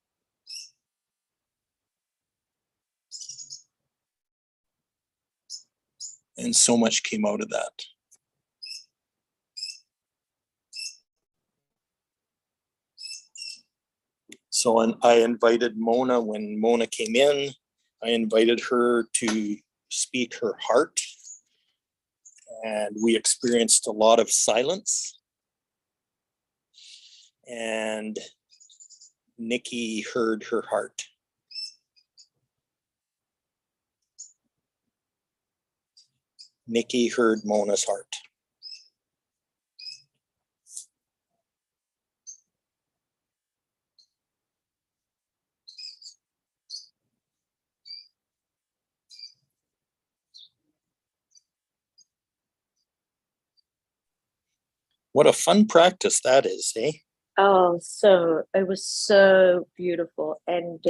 And so much came out of that. So I invited Mona, when Mona came in, I invited her to speak her heart. And we experienced a lot of silence. And Nikki heard her heart. Nikki heard Mona's heart. What a fun practice that is, eh? oh, so it was so beautiful and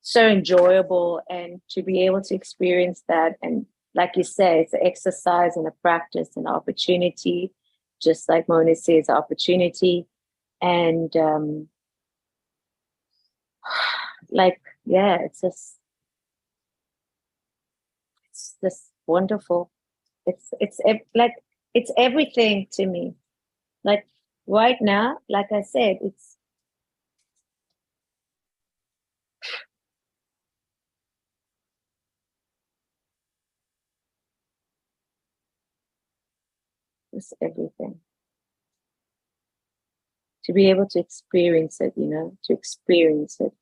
so enjoyable, and to be able to experience that, and like you say, it's an exercise and a practice and opportunity, just like Mona says, opportunity. And like, yeah, it's just wonderful. It's like it's everything to me. Like right now, like I said, it's everything. To be able to experience it, you know, to experience it,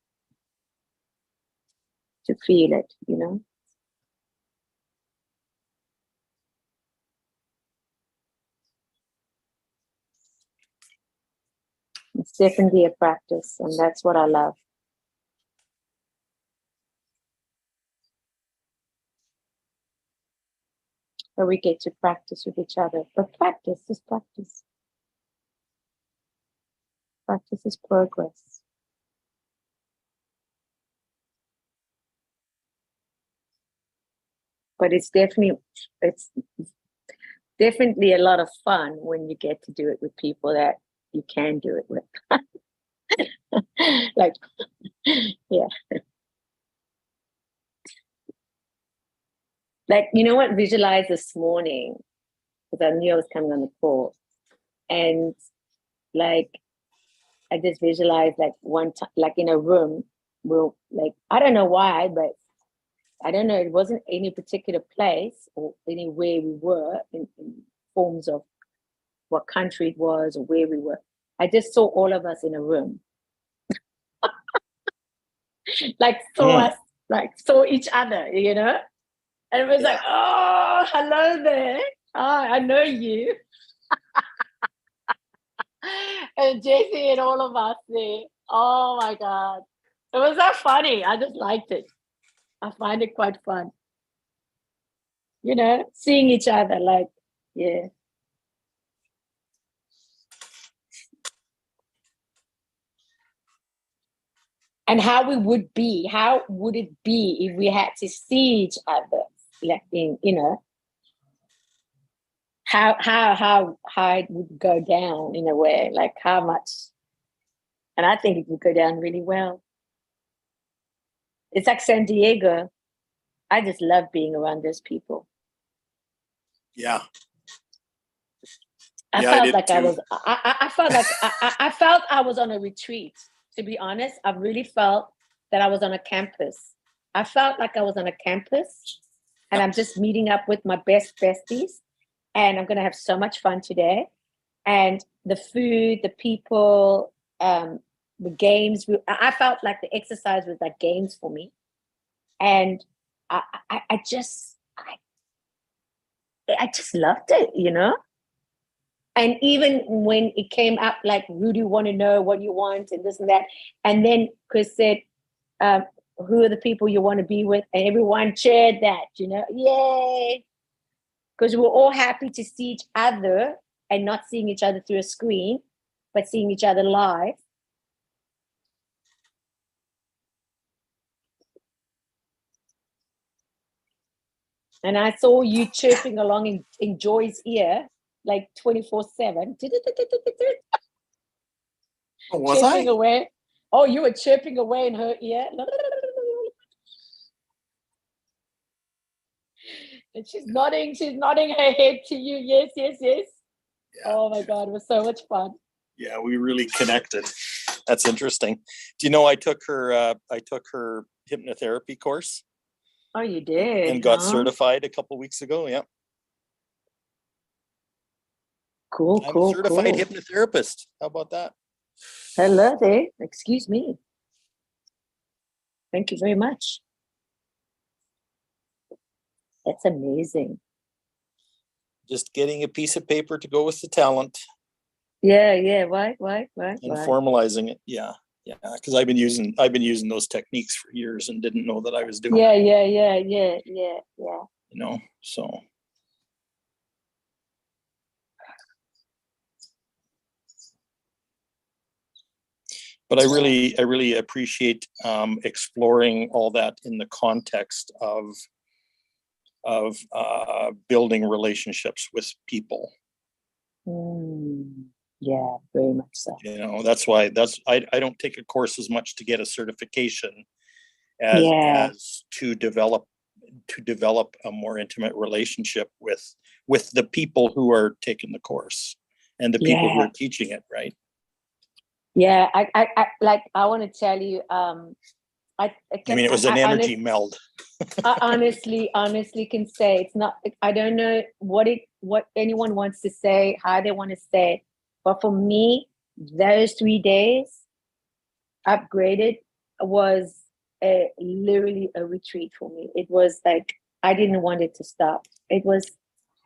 to feel it, you know. It's definitely a practice, and that's what I love. Where we get to practice with each other. But practice is practice. Practice is progress. But it's definitely a lot of fun when you get to do it with people that you can do it with. Like, yeah. Like, you know what, visualize this morning, because I knew I was coming on the call. And like, I just visualized like one time, like in a room, we'll like, I don't know why, but I don't know, it wasn't any particular place or anywhere we were in forms of what country it was or where we were. I just saw all of us in a room. Like saw us, like saw each other, you know? And it was like, oh, hello there. Oh, I know you. And Jesse and all of us there. Oh my God. It was so funny. I just liked it. I find it quite fun. You know, seeing each other, like, yeah. And how we would be, how would it be if we had to see each other, like in, you know, how it would go down in a way, like how much, and I think it would go down really well. It's like San Diego. I just love being around those people. Yeah. I Yeah, felt I did like I too. was. I felt like I felt I was on a retreat. To be honest, I really felt that I was on a campus. I felt like I was on a campus, and I'm just meeting up with my best besties, and I'm gonna have so much fun today. And the food, the people, the games. I felt like the exercise was like games for me, and I just loved it, you know. And even when it came up, like, Rudy, want to know what you want and this and that. And then Chris said, who are the people you want to be with? And everyone cheered that, you know, yay. Because we're all happy to see each other and not seeing each other through a screen, but seeing each other live. And I saw you chirping along in Joy's ear, like 24/7. Was chirping I? away. Oh, you were chirping away in her ear. And she's nodding her head to you. Yes, yes, yes. Yeah. Oh my God, it was so much fun. Yeah, we really connected. That's interesting. Do you know I took her hypnotherapy course? Oh, you did? And got certified a couple weeks ago. Yeah. Cool, I'm cool, a certified cool. hypnotherapist. How about that? Hello there. Excuse me. Thank you very much. That's amazing. Just getting a piece of paper to go with the talent. Yeah, yeah. Why? And formalizing it. Yeah. Yeah. Because I've been using those techniques for years and didn't know that I was doing it. Yeah. You know, so. But I really appreciate exploring all that in the context of building relationships with people. Yeah, very much so. You know, that's why I don't take a course as much to get a certification as to develop a more intimate relationship with with the people who are taking the course and the people who Yeah. are teaching it, right? Yeah, I want to tell you, I I mean, it was an energy meld. I honestly can say it's not. I don't know what anyone wants to say, how they want to say, but for me, those 3 days upgraded was literally a retreat for me. It was like I didn't want it to stop. It was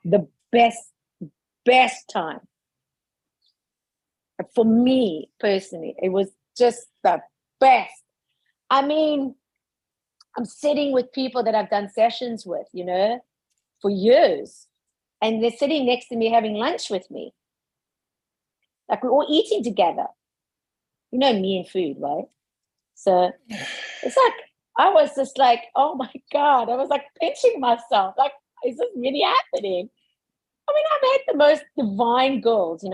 the best time for me personally. It was just the best. I mean, I'm sitting with people that I've done sessions with, for years. And they're sitting next to me having lunch with me. Like we're all eating together. You know me and food, right? So it's like, I was just like, oh my God. I was like pinching myself. Like, is this really happening? I mean, I've had the most divine girls.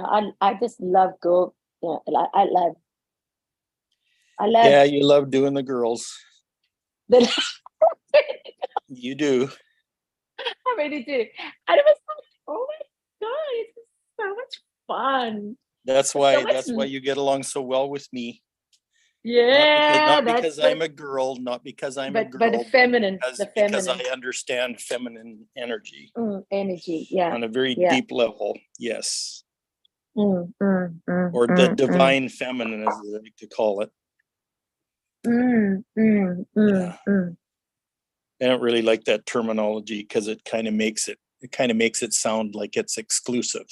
I just love girls. I love. Yeah, you love doing the girls. The You do. I really do. And it was like, oh my God, it's so much fun. That's why much- that's why you get along so well with me. Yeah, Not because I'm a girl, not because I'm a girl, but the feminine, because I understand feminine energy energy, yeah, on a very yeah. deep level. Yes. Or Or the divine feminine, as I like to call it. Yeah. I don't really like that terminology because it kind of makes it sound like it's exclusive.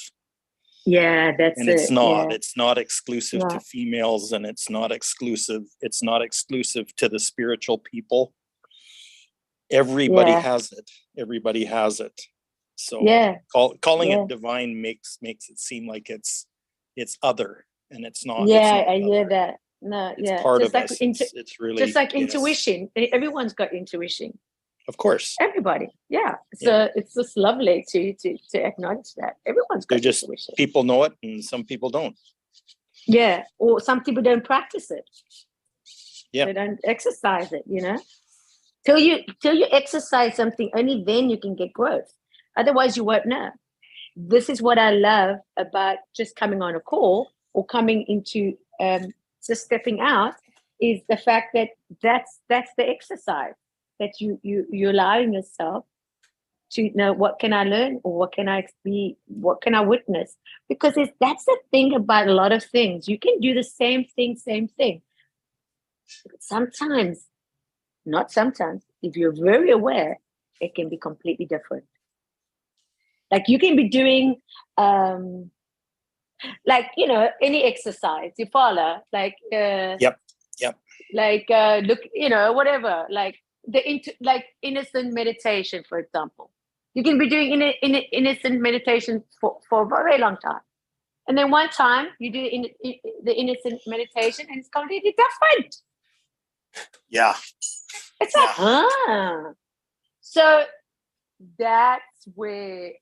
Yeah, that's And it's it. not. Yeah. It's not exclusive to No. females, and it's not exclusive to the spiritual people. Everybody has it. Everybody has it. So Yeah. calling Yeah. it divine makes it seem like it's other, and it's not. Yeah, it's not I hear other. that. No, It's yeah. part Just of like us. It's really just like yes. intuition. Everyone's got intuition. Of course. Everybody. Yeah. So it's just lovely to acknowledge that. Everyone's got They're just intuition. people know it and some people don't. Yeah. Or some people don't practice it. Yeah. They don't exercise it, Till you exercise something, only then you can get growth. Otherwise you won't know. This is what I love about just coming on a call or coming into just stepping out, is the fact that that's the exercise, that you're allowing yourself to know, what can I learn, or what can I witness? Because that's the thing about a lot of things. You can do the same thing. Sometimes, not sometimes, if you're very aware, it can be completely different. Like you can be doing any exercise you follow, like Yep. like look, whatever, like like innocent meditation, for example. You can be doing innocent meditation for a very long time, and then one time you do the innocent meditation and it's completely different. Yeah. It's like, so that's where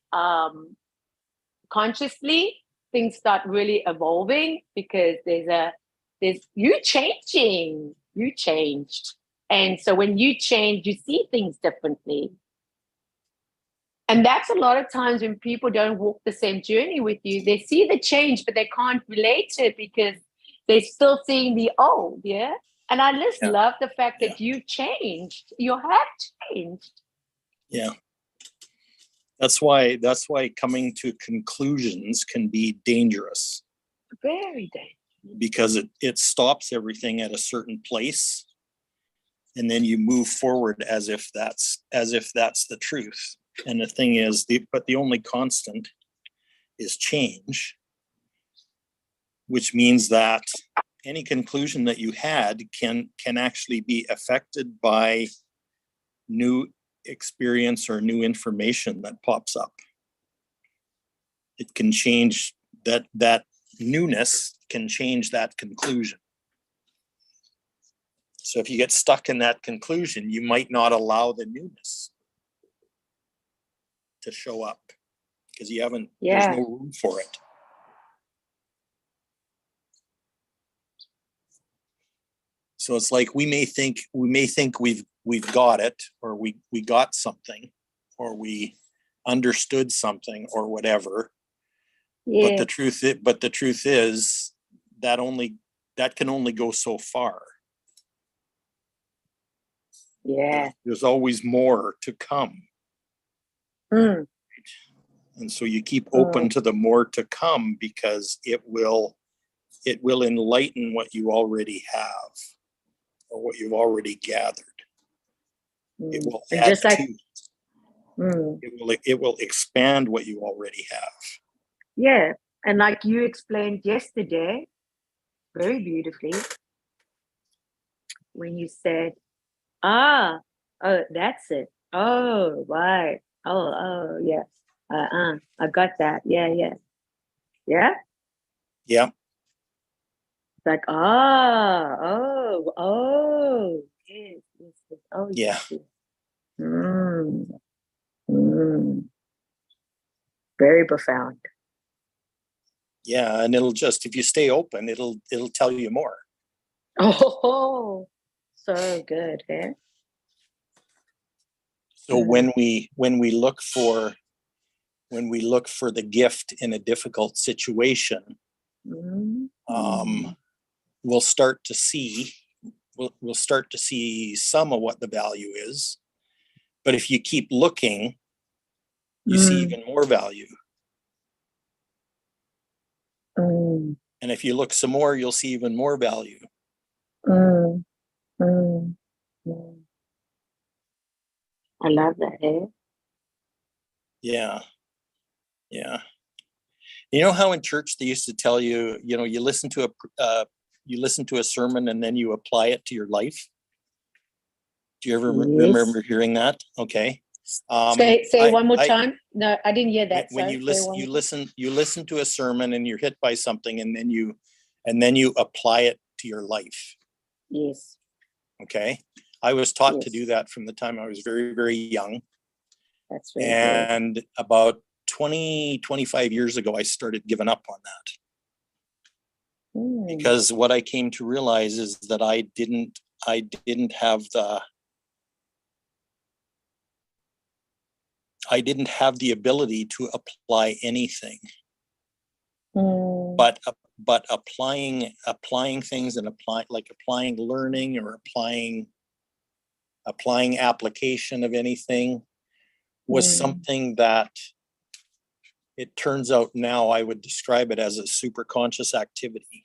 consciously things start really evolving, because there's you changed. And so when you change, you see things differently. And that's a lot of times when people don't walk the same journey with you. They see the change, but they can't relate to it because they're still seeing the old, yeah? And I just love the fact that you changed. You have changed. Yeah. That's why coming to conclusions can be dangerous. Very dangerous. Because it stops everything at a certain place, and then you move forward as if that's the truth. And the thing is, the only constant is change, which means that any conclusion that you had can actually be affected by new experience or new information that pops up. It can change that newness can change that conclusion. So if you get stuck in that conclusion, you might not allow the newness to show up because there's no room for it. So it's like we may think we've got it, or we got something, or we understood something or whatever. Yeah. But the truth is that can only go so far. Yeah. There's always more to come. Mm. And so you keep open to the more to come, because it will enlighten what you already have or what you've already gathered. It will And add just like, to, it will expand what you already have. yeah. And like you explained yesterday, very beautifully, when you said, oh, that's it. Oh, right. Oh, yes. I got that. Yeah. Yeah. Yeah. Like, yes. Oh, Yeah. yes. Mm. Very profound. Yeah. And it'll just, if you stay open, it'll tell you more. Oh, so good, eh? So when we look for the gift in a difficult situation, we'll start to see some of what the value is. But if you keep looking, you see even more value. And if you look some more, you'll see even more value. I love that, eh? Yeah. Yeah. You know how in church they used to tell you, you listen to a sermon and then you apply it to your life? Do you ever remember hearing that? Okay. Say one more time. No, I didn't hear that. When you listen to a sermon and you're hit by something, and then you apply it to your life. Yes. Okay. I was taught to do that from the time I was very, very young. That's very and good. About 25 years ago, I started giving up on that. Because what I came to realize is that I didn't have the ability to apply anything. But applying things and applying learning or applying application of anything was something that, it turns out now, I would describe it as a super conscious activity.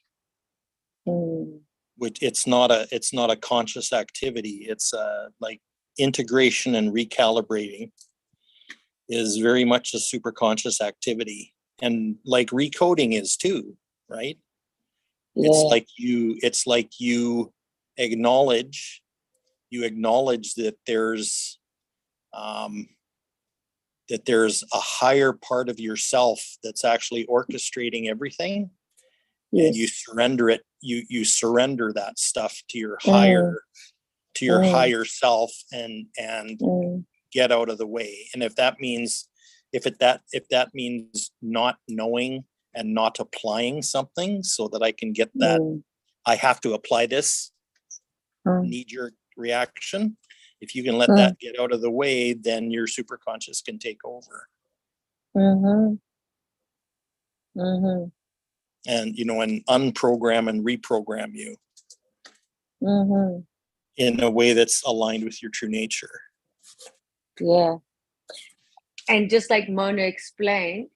Which it's not a conscious activity. It's like integration and recalibrating is very much a super conscious activity. And like recoding is too, right? Yeah. It's like you acknowledge that there's a higher part of yourself that's actually orchestrating everything. Yes. And you surrender it. You surrender that stuff to your higher self and get out of the way. And if that means not knowing and not applying something so that I can get that, I have to apply this knee-jerk reaction. If you can let that get out of the way, then your superconscious can take over. And and unprogram and reprogram you in a way that's aligned with your true nature. Yeah. And just like Mona explained,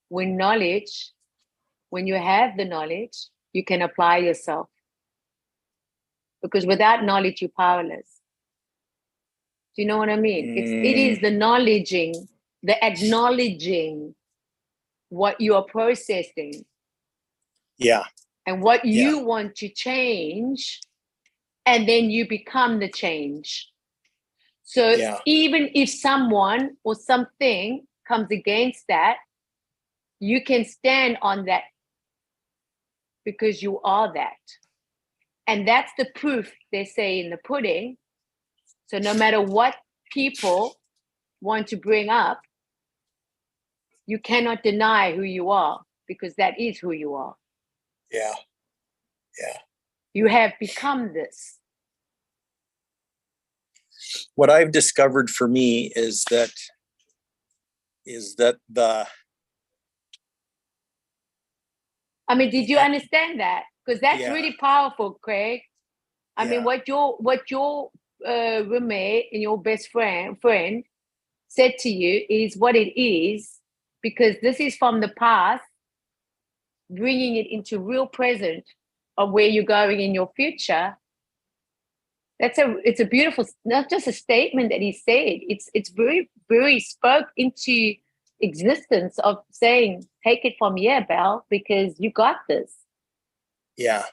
when you have the knowledge, you can apply yourself. Because without knowledge, you're powerless. Do you know what I mean? It is the acknowledging what you are processing. Yeah. And what you want to change, and then you become the change. So even if someone or something comes against that, you can stand on that because you are that. And that's the proof, they say, in the pudding. So no matter what people want to bring up, you cannot deny who you are, because that is who you are. Yeah. Yeah. You have become this. What I've discovered for me is that is that I mean, did you understand that? Because that's Yeah. really powerful, Craig. I mean, Yeah. what your roommate and your best friend said to you is what it is, because this is from the past, bringing it into real present of where you're going in your future. It's a beautiful, not just a statement that he said. It's very spoke into existence of saying, take it from here, Belle, because you got this. Yeah.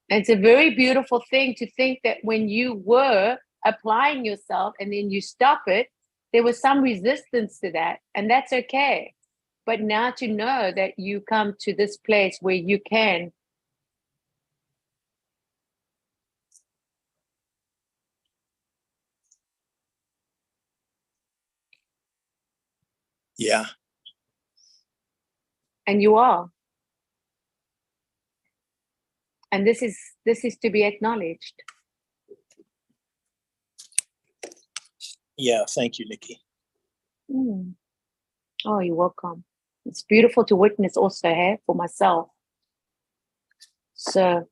And it's a very beautiful thing to think that when you were applying yourself and then you stop it, there was some resistance to that, and that's okay. But now to know that you come to this place where you can Yeah. and you are. And this is to be acknowledged. Yeah, thank you, Nikki. Mm. Oh, you're welcome. It's beautiful to witness also, hey, for myself. So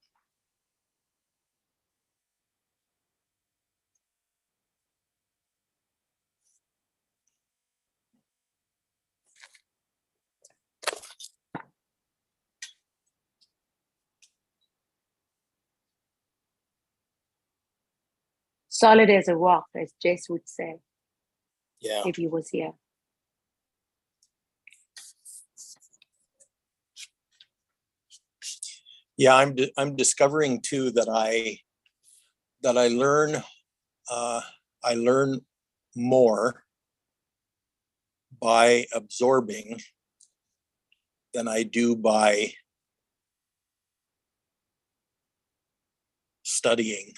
solid as a rock, as Jess would say, Yeah. if he was here. Yeah, I'm discovering too that I learn more by absorbing than I do by studying.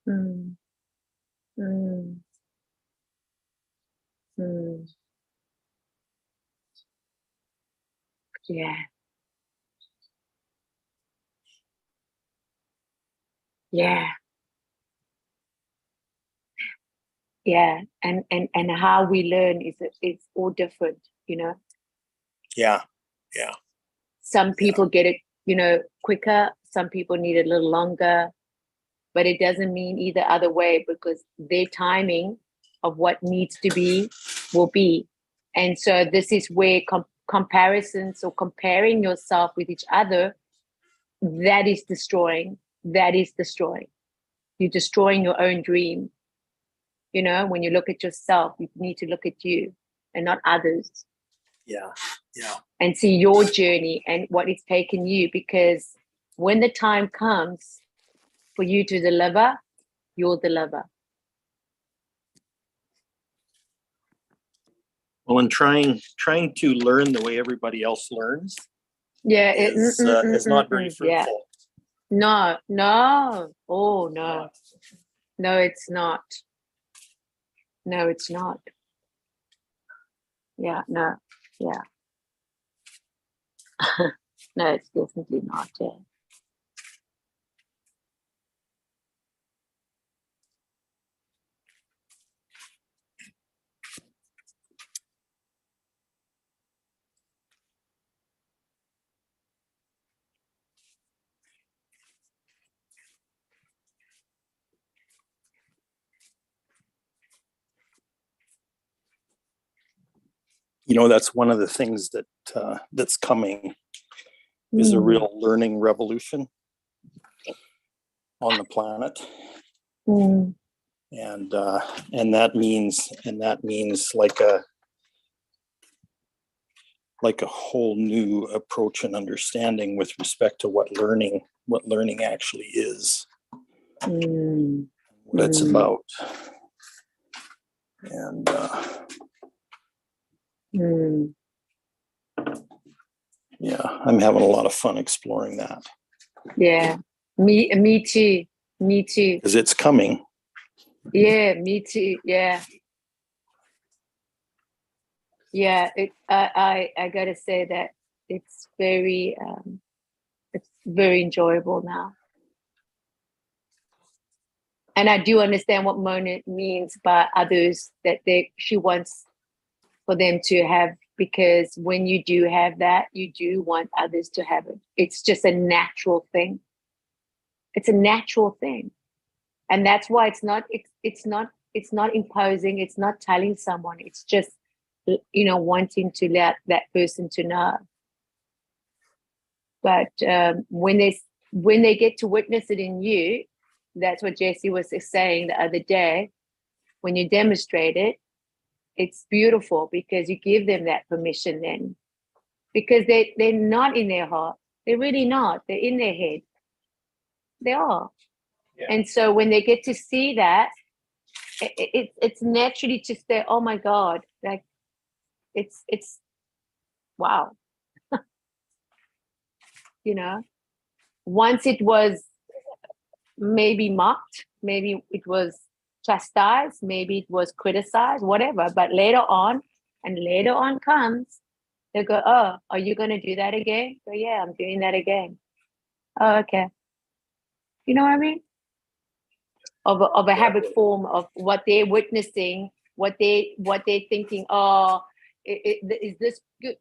Mm. Mm. Mm. Yeah. Yeah. Yeah. And how we learn is all different, you know. Yeah. Some people get it, you know, quicker, some people need it a little longer, but it doesn't mean either other way, because their timing of what needs to be will be. And so this is where comparisons or comparing yourself with each other, that is destroying. You're destroying your own dream. You know, when you look at yourself, you need to look at you and not others, Yeah. and see your journey and what it's taken you. Because when the time comes for you to deliver, you'll deliver. Well, and trying to learn the way everybody else learns Yeah, is not very yeah. fruitful. No. Oh no. No, it's not. No, it's not. Yeah, no. Yeah. No, it's definitely not. Yeah. You know, that's one of the things that that's coming is a real learning revolution on the planet. Mm. And that means like a whole new approach and understanding with respect to what learning actually is, what it's about. And yeah, I'm having a lot of fun exploring that. Yeah, me too. Me too. Because it's coming. Yeah, me too. Yeah. Yeah, I gotta say that it's very enjoyable now. And I do understand what Mona means by others, that she wants for them to have, because when you do have that, you do want others to have it. It's just a natural thing. It's a natural thing. And that's why it's not imposing, it's not telling someone, it's just, wanting to let that person to know. But when they get to witness it in you, that's what Jesse was saying the other day, when you demonstrate it, it's beautiful because you give them that permission then. Because they're not in their heart. They're really not. They're in their head. They are. Yeah. And so when they get to see that, it's naturally to say, oh my God, like it's wow. Once it was maybe mocked, maybe it was chastised, maybe it was criticized, whatever. But later on comes, they go, oh, are you going to do that again? So yeah, I'm doing that again. Oh, okay. You know what I mean? Of a habit form of what they're witnessing, what they're thinking. Oh, is this good?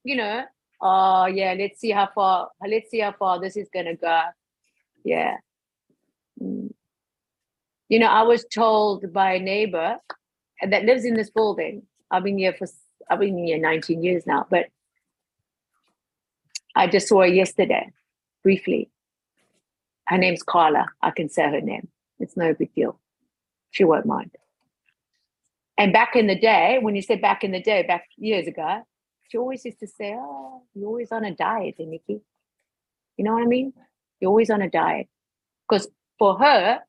Oh yeah, let's see how far this is gonna go. Yeah. I was told by a neighbor that lives in this building. I've been here 19 years now, but I just saw her yesterday, briefly. Her name's Carla. I can say her name. It's no big deal. She won't mind. And back in the day, when you said back in the day, back years ago, she always used to say, oh, you're always on a diet, Nikki. You know what I mean? You're always on a diet. Because for her,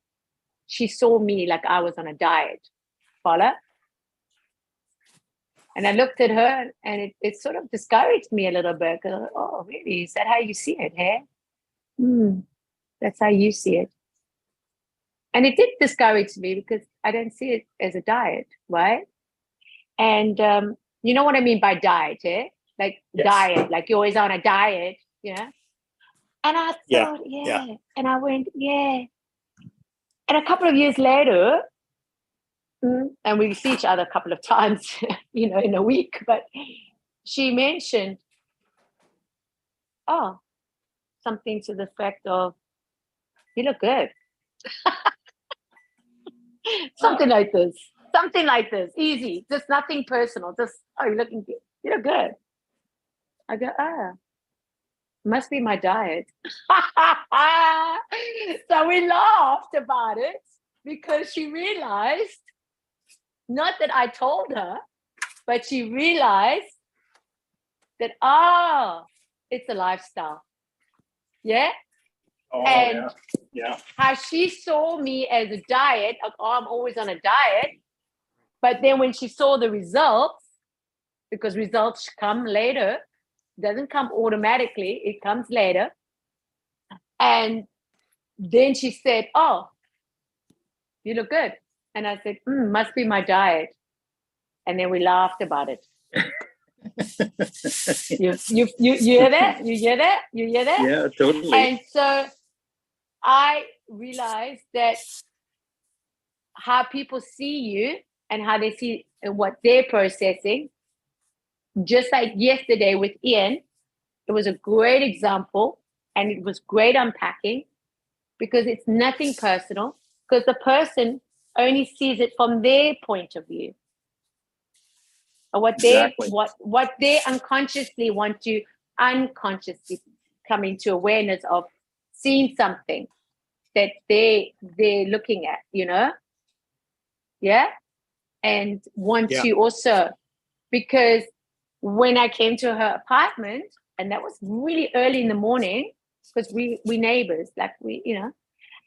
she saw me like I was on a diet. Follow? And I looked at her and it sort of discouraged me a little bit. Oh, really? Is that how you see it, hey? That's how you see it. And it did discourage me because I don't see it as a diet, right? And you know what I mean by diet, eh? Like yes. Diet, like you're always on a diet, yeah? And I thought, yeah. And I went, yeah. And a couple of years later, and we see each other a couple of times, in a week, but she mentioned, something to the effect of, you look good. Something like this, easy, just nothing personal, just, you're looking good, you look good. I go, must be my diet. So we laughed about it because she realized, not that I told her, but she realized that, it's a lifestyle. Yeah? Oh, and yeah. How she saw me as a diet, like, I'm always on a diet. But then when she saw the results, because results come later, doesn't come automatically, it comes later. And then she said, you look good. And I said, must be my diet. And then we laughed about it. you hear that? You hear that? You hear that? Yeah, totally. And so I realized that how people see you and how they see and what they're processing, just like yesterday with Ian, it was a great example and it was great unpacking because it's nothing personal, because the person only sees it from their point of view. Or what they unconsciously want to unconsciously come into awareness of, seeing something that they're looking at, yeah, and want to also, because when I came to her apartment, and that was really early in the morning, because we neighbors, like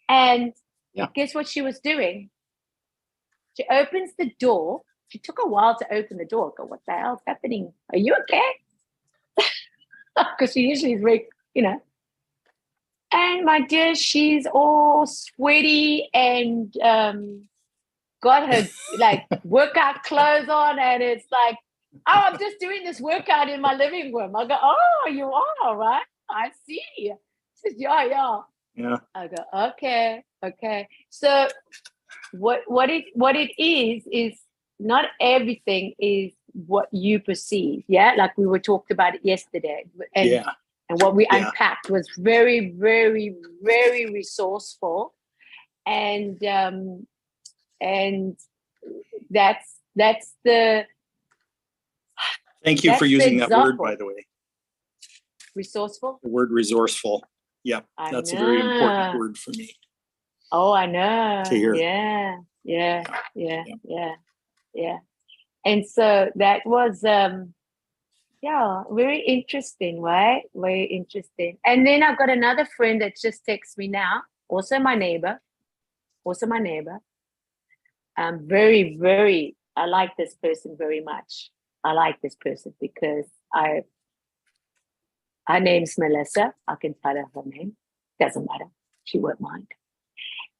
and guess what she was doing? She opens the door. She took a while to open the door. I go, what the hell's happening? Are you okay? Because she usually is very, And my dear, she's all sweaty and got her like workout clothes on, and it's like, I'm just doing this workout in my living room. I go, you are, right? I see. She says, yeah. I go, okay. So what it is not everything is what you perceive. Yeah, like we were talked about it yesterday, and Yeah. and what we Yeah. unpacked was very, very, very resourceful, and that's the Thank you that's for the using that word, by example. the way. Resourceful. The word resourceful. Yeah, I that's a very important know. word for me Oh, I know. to hear. Yeah. And so that was very interesting, right? Very interesting. And then I've got another friend that just texts me now, also my neighbor. Very, very, I like this person very much. I like this person because her name's Melissa. I can tell her name. Doesn't matter. She won't mind.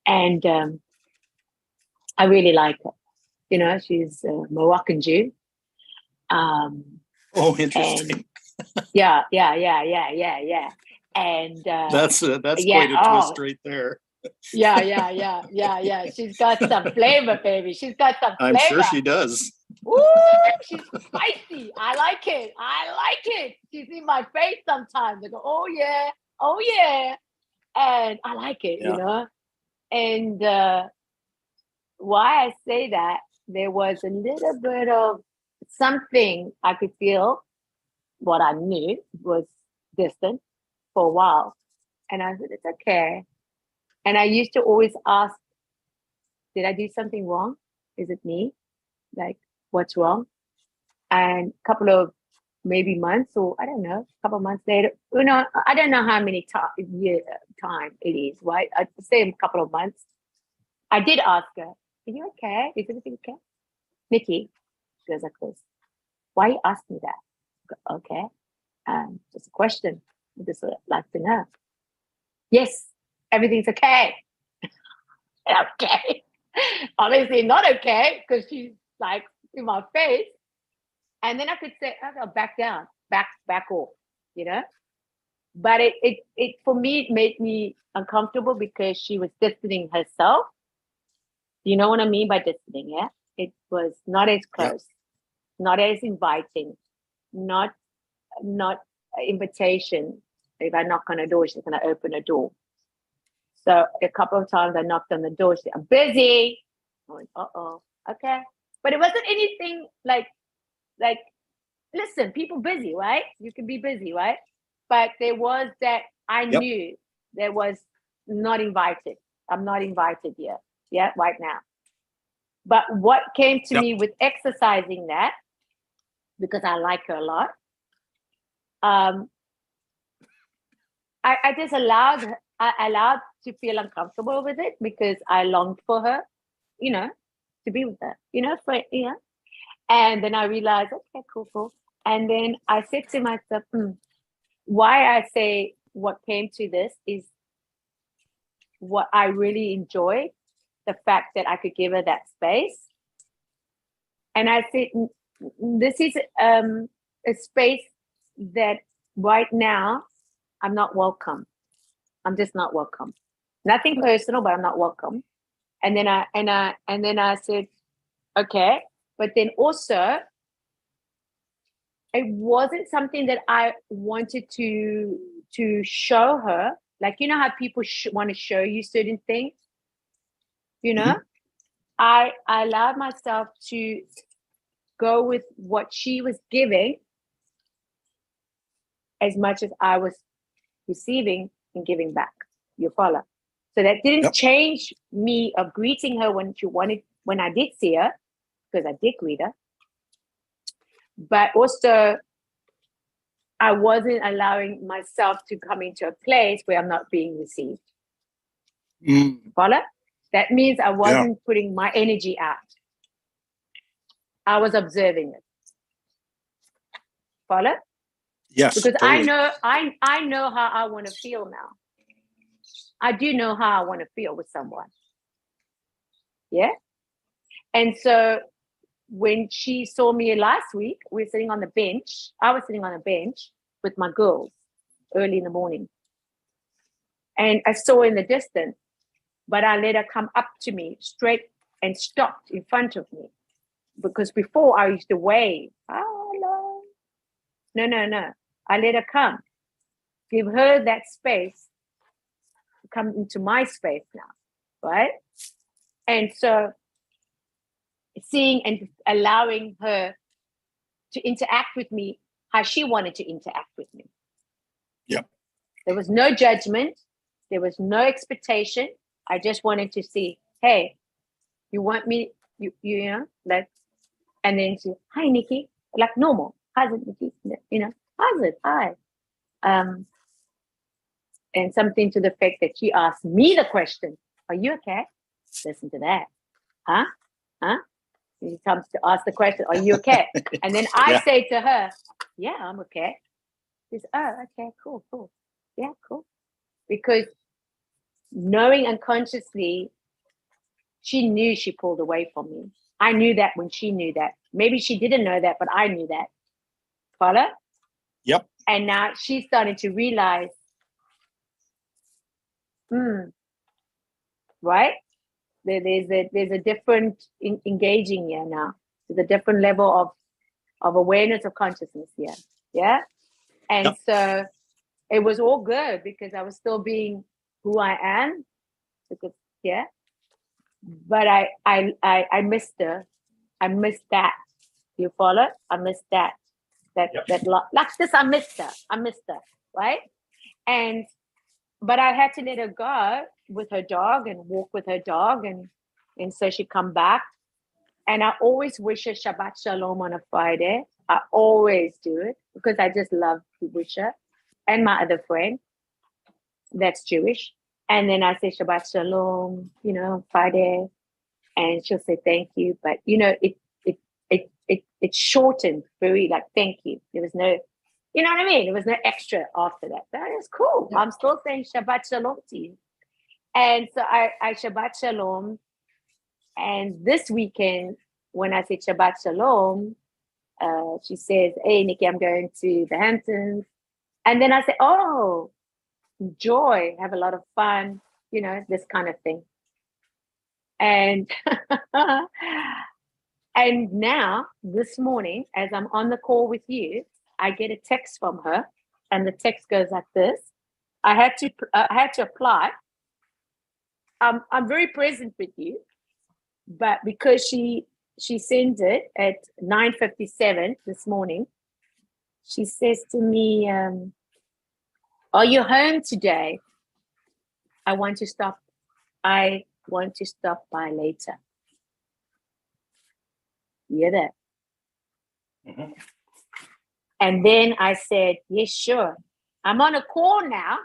And I really like her. You know, she's a Moroccan Jew. Oh, interesting. Yeah. And That's yeah, quite a twist right there. yeah. She's got some flavor, baby. She's got some flavor. I'm sure she does. Woo, she's spicy. I like it. She's in my face sometimes. I go, oh yeah. And I like it, you know. And why I say that, there was a little bit of something I could feel, what I knew was distant for a while. And I said, it's okay. And I used to always ask, did I do something wrong? Is it me? Like, what's wrong? And a couple of maybe months, or I don't know, a couple of months later, you know, I don't know how many time it is, right? I'd say a couple of months. I did ask her, are you okay? Is everything okay? Nikki, she goes like this. Why you ask me that? I go, okay. Just a question. I just like to know. Yes, everything's okay. Okay. Obviously not okay, because she's like in my face. And then I could say, oh, back down, back off, you know? But it for me, it made me uncomfortable because she was distancing herself. You know what I mean by distancing, yeah? It was not as close, not as inviting, not invitation. If I knock on a door, she's going to open a door. So a couple of times I knocked on the door. She said, I'm busy. I went, okay. But it wasn't anything like, listen, people busy, right? You can be busy, right? But there was that I knew there was not invited. I'm not invited yet. Yeah, right now. But what came to me with exercising that, because I like her a lot, I just allowed to feel uncomfortable with it because I longed for her, you know, to be with her, you know, And then I realized, okay, cool. And then I said to myself, why I say what came to this is what I really enjoyed, the fact that I could give her that space. And I said, this is a space that right now I'm not welcome. I'm just not welcome. Nothing personal, but I'm not welcome. And then I said, okay. But then also, it wasn't something that I wanted to show her. Like, you know how people want to show you certain things? You know? I allowed myself to go with what she was giving as much as I was receiving and giving back. You follow? So that didn't change me of greeting her when I did see her, because I did greet her. But also, I wasn't allowing myself to come into a place where I'm not being received. Follow? That means I wasn't putting my energy out. I was observing it. Follow? Yes. Because totally. I know how I want to feel now. I do know how I want to feel with someone. Yeah? And so when she saw me last week, we were sitting on the bench. I was sitting on a bench with my girls early in the morning. And I saw in the distance, but I let her come up to me straight and stopped in front of me. Because before I used to wave. Hello. No. I let her come. Give her that space to come into my space now, right? And so seeing and allowing her to interact with me how she wanted to interact with me. Yep. There was no judgment. There was no expectation. I just wanted to see, hey, you want me, you know, like, and then she, hi, Nikki, like normal. How's it, Nikki? You know, how's it? Hi. And something to the effect that she asked me the question, are you okay? Listen to that. Huh? She comes to ask the question, are you okay? And then I say to her, yeah, I'm okay. She's, oh, okay, cool. Yeah, cool. Because knowing unconsciously, she knew she pulled away from me. I knew that when she knew that. Maybe she didn't know that, but I knew that. Follow? Yep. And now she's starting to realize, right? There's a different engaging here now. There's a different level of awareness of consciousness here. Yeah. And so it was all good because I was still being who I am. Because, yeah. But I missed her. I missed that. You follow? I missed that. Like this, I missed her. Right? But I had to let her go with her dog and walk with her dog. And so she come back. And I always wish her Shabbat Shalom on a Friday. I always do it because I just love to wish her. And my other friend that's Jewish. And then I say Shabbat Shalom, you know, Friday. And she'll say thank you. But, you know, it shortened very like, thank you. There was no, you know what I mean? There was no extra after that. That is cool. Yeah. I'm still saying Shabbat Shalom to you. And so I Shabbat Shalom. And this weekend, when I say Shabbat Shalom, she says, hey, Nikki, I'm going to the Hamptons. And then I say, oh, enjoy, have a lot of fun, you know, this kind of thing. And and now, this morning, as I'm on the call with you, I get a text from her, and the text goes like this. I had to apply. I'm very present with you, but because she sends it at 9:57 this morning, she says to me, are you home today? I want to stop by later. You hear that? Mm-hmm. And then I said, yes, sure. I'm on a call now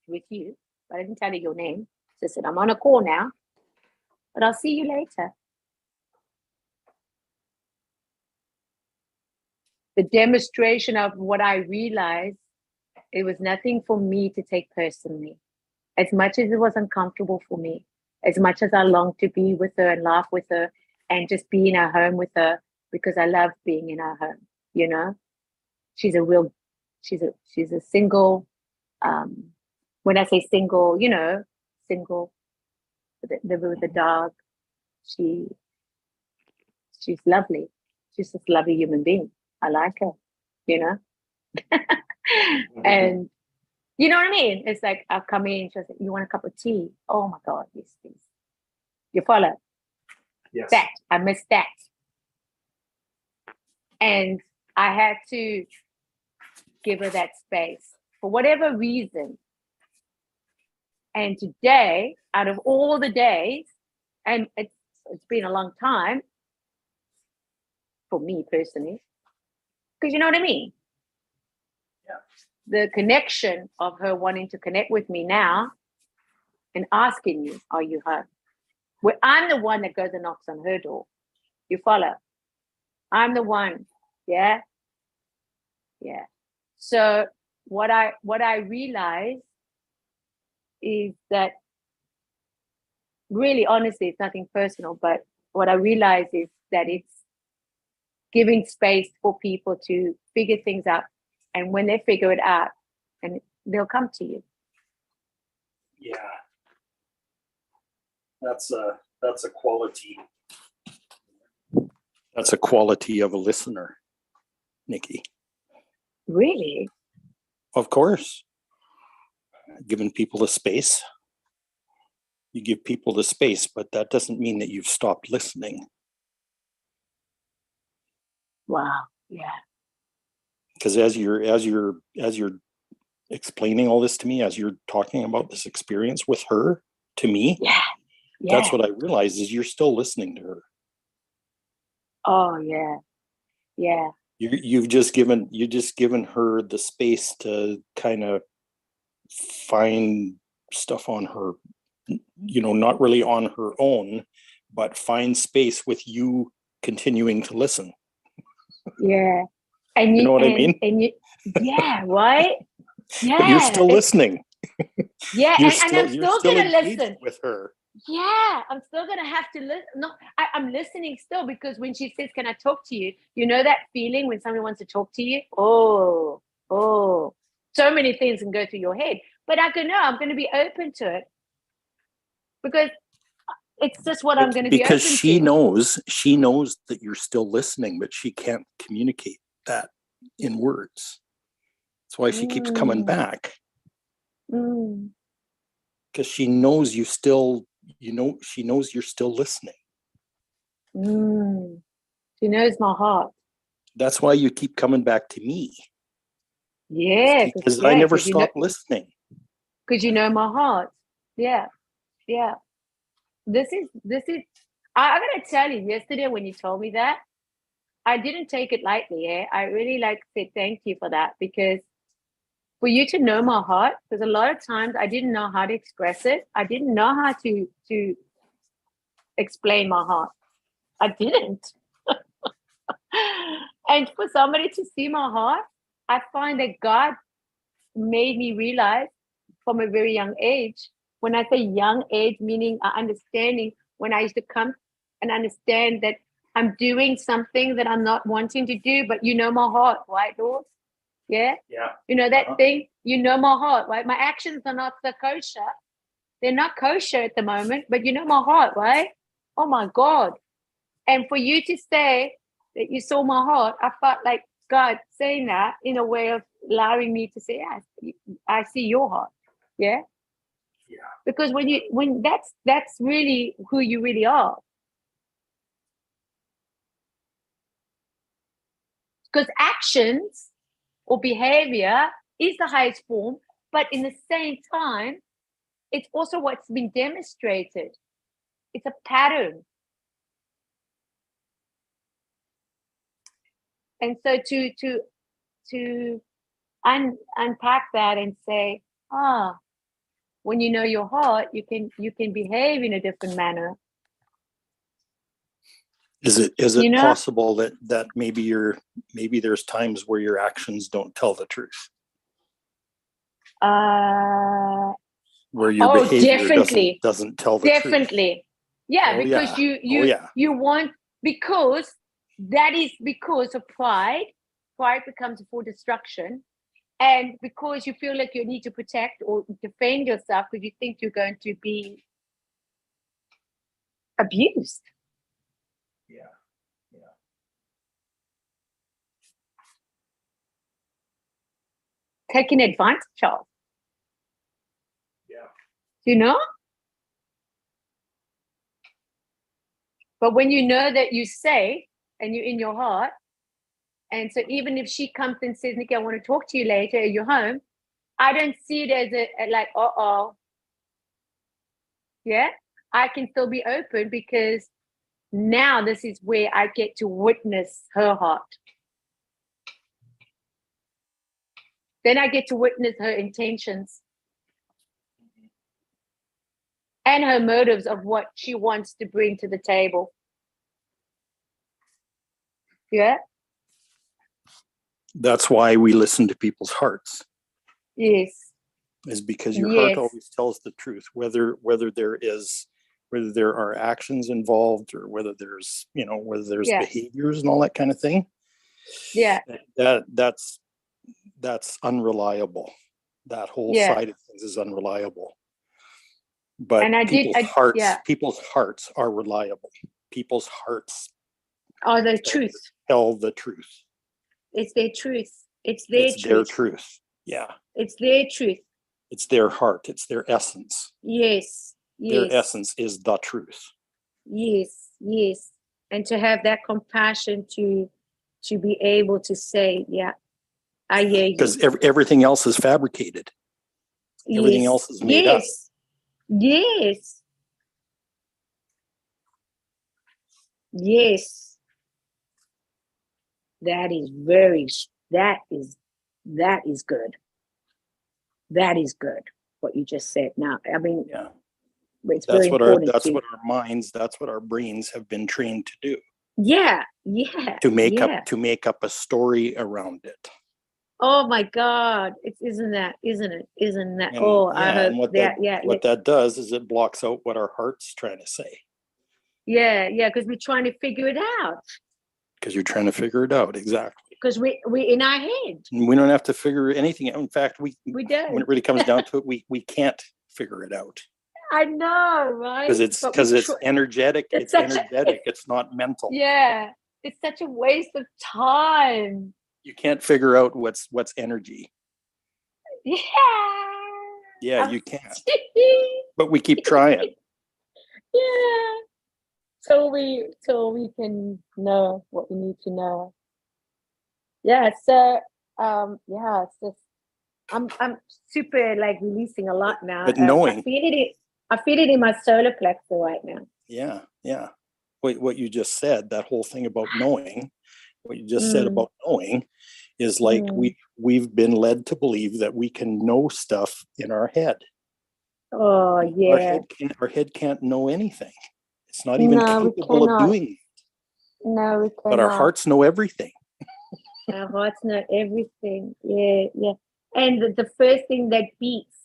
with you, but I didn't tell you your name. So I said, I'm on a call now, but I'll see you later. The demonstration of what I realized, it was nothing for me to take personally. As much as it was uncomfortable for me, as much as I longed to be with her and laugh with her and just be in her home with her, because I love being in her home, you know. She's a single, when I say single, you know, single, with the dog. She's lovely. She's just a lovely human being. I like her, you know. And you know what I mean? It's like I'll come in, she'll say, you want a cup of tea? Oh my God, yes, please. You follow? Yes. That, I missed that. And I had to give her that space for whatever reason. And today, out of all the days, and it's been a long time for me personally, because you know what I mean? Yeah. The connection of her wanting to connect with me now and asking me, are you home? Well, I'm the one that goes and knocks on her door. You follow? I'm the one. Yeah. Yeah. So what I realized is that really, honestly, it's nothing personal, but what I realize is that it's giving space for people to figure things out. And when they figure it out, and they'll come to you. Yeah. That's a quality. That's a quality of a listener, Nikki. Really? Of course. Giving people the space. You give people the space, but that doesn't mean that you've stopped listening. Wow. Yeah. Because as you're explaining all this to me, as you're talking about this experience with her, to me, Yeah. Yeah. that's what I realize is you're still listening to her. Oh yeah. Yeah. You've just given her the space to kind of find stuff on her, not really on her own, but find space with you continuing to listen. Yeah. And You know what I mean? And you, yeah, right? Yeah. But you're still listening. Yeah, You're and I'm still gonna engaged listen with her. Yeah, I'm still gonna have to listen. No, I'm listening still, because when she says, "Can I talk to you?" You know that feeling when somebody wants to talk to you? Oh, so many things can go through your head. But I'm gonna be open to it, because it's just what I'm gonna be open Because she to. knows that you're still listening, but she can't communicate that in words. That's why she keeps coming back. Mm. Because she knows you still, she knows you're still listening. She knows my heart. That's why you keep coming back to me. Yeah, because I never stopped listening. Because you know my heart. Yeah, yeah. This is. I gotta tell you, yesterday when you told me that, I didn't take it lightly. I really said thank you for that, because for you to know my heart, because a lot of times I didn't know how to express it. I didn't know how to explain my heart. I didn't. And for somebody to see my heart, I find that God made me realize from a very young age. When I say young age, meaning understanding, when I used to come and understand that I'm doing something that I'm not wanting to do, but you know my heart, right, Lord? Yeah? Yeah. You know that thing? You know my heart, right? My actions are not so kosher. They're not kosher at the moment, but you know my heart, right? Oh my God. And for you to say that you saw my heart, I felt like God saying that in a way of allowing me to say, yeah, I see your heart. Yeah. Yeah. Because when that's really who you really are. Because actions or behavior is the highest form, but in the same time, it's also what's been demonstrated. It's a pattern. And so to unpack that and say, when you know your heart, you can behave in a different manner. Is it possible that maybe there's times where your actions don't tell the truth? Where your behavior doesn't tell the truth. Definitely. Yeah, because you want, because that is because of pride. Pride becomes for destruction. And because you feel like you need to protect or defend yourself because you think you're going to be abused. Yeah. Taken advantage of. Yeah. You know? But when you know that you're safe and you're in your heart, and so even if she comes and says, Nikki, I want to talk to you later at your home, I don't see it as a like, yeah, I can still be open, because now this is where I get to witness her heart. Then I get to witness her intentions and her motives of what she wants to bring to the table. Yeah. That's why we listen to people's hearts. Yes. Is because your heart always tells the truth, whether there are actions involved or whether there's behaviors and all that kind of thing. Yeah. That's unreliable. That whole side of things is unreliable. But And I did- people's hearts, yeah. people's hearts are reliable. People's hearts Oh, the truth. tell the truth. It's their truth. It's their It's their truth. truth. Yeah. It's their truth. It's their heart. It's their essence. Yes. Their Yes. essence is the truth. Yes. Yes. And to have that compassion to be able to say, yeah, I hear you. Because everything else is fabricated. Everything else is made up. Yes. Yes. That is that is good. That is good. What you just said. Now, I mean, Yeah. it's That's very what important. that's what our minds, that's what our brains have been trained to do. Yeah. To make up a story around it. Oh my God. Isn't that? And, Oh, I yeah, hope and what that, what that does is it blocks out what our heart's trying to say. Yeah, because we're trying to figure it out. Because you're trying to figure it out. Exactly. Because we in our head. And we don't have to figure anything out. In fact, We when don't. it really comes down to it, we can't figure it out. I know, right? Because it's energetic. It's energetic. It's not mental. Yeah. It's such a waste of time. You can't figure out what's energy. Yeah. Yeah, you can't. But we keep trying. Yeah. So we can know what we need to know. Yeah, so yeah, it's just I'm super like releasing a lot now. But knowing. I feel it in my solar plexus right now. Yeah, yeah. What you just said, that whole thing about knowing, what you just said about knowing is like we've been led to believe that we can know stuff in our head. Oh yeah. Our head can't know anything. It's not even capable of doing it. No, we cannot. But our hearts know everything. Our hearts know everything. Yeah, yeah. And the first thing that beats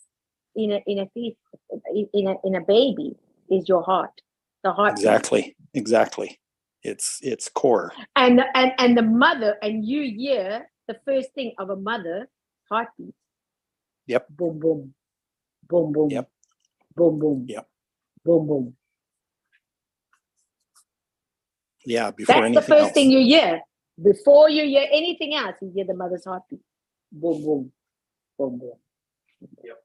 in a baby is your heart. The heart. Exactly. It's core. And the mother, and you hear the first thing of a mother heartbeat. Yep. Boom boom. Boom boom. Yep. Boom boom. Yep. Boom boom. Yeah, before That's anything the first else. thing you hear. Before you hear anything else, you hear the mother's heartbeat. Boom boom. Boom boom. Yep.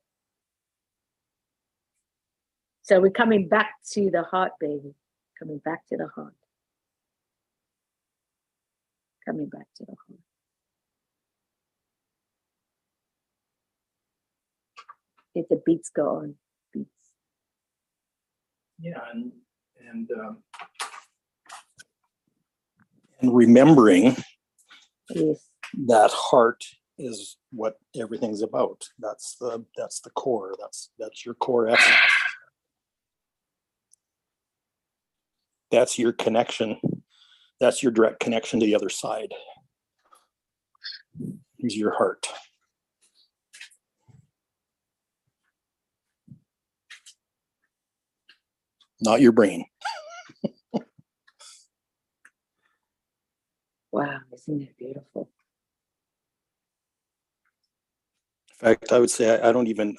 So we're coming back to the heart, baby. Coming back to the heart. Coming back to the heart. If the beats go on, beats. Yeah, and remembering that heart is what everything's about. That's the core. That's your core essence. That's your connection. That's your direct connection to the other side. Is your heart. Not your brain. Wow, isn't it beautiful? In fact, I would say I don't even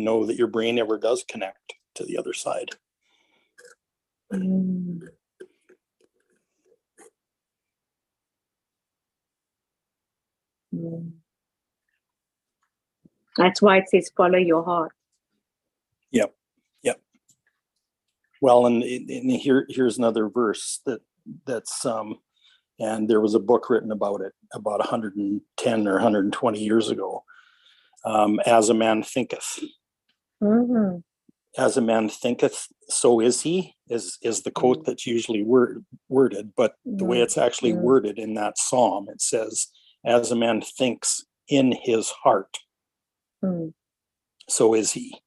know that your brain ever does connect to the other side. That's why it says follow your heart. Yep. Well, and here's another verse that's and there was a book written about it about 110 or 120 years ago. As a man thinketh. Mm-hmm. As a man thinketh, so is he, is the quote that's usually worded, but the way it's actually worded in that psalm, it says, as a man thinks in his heart, so is he.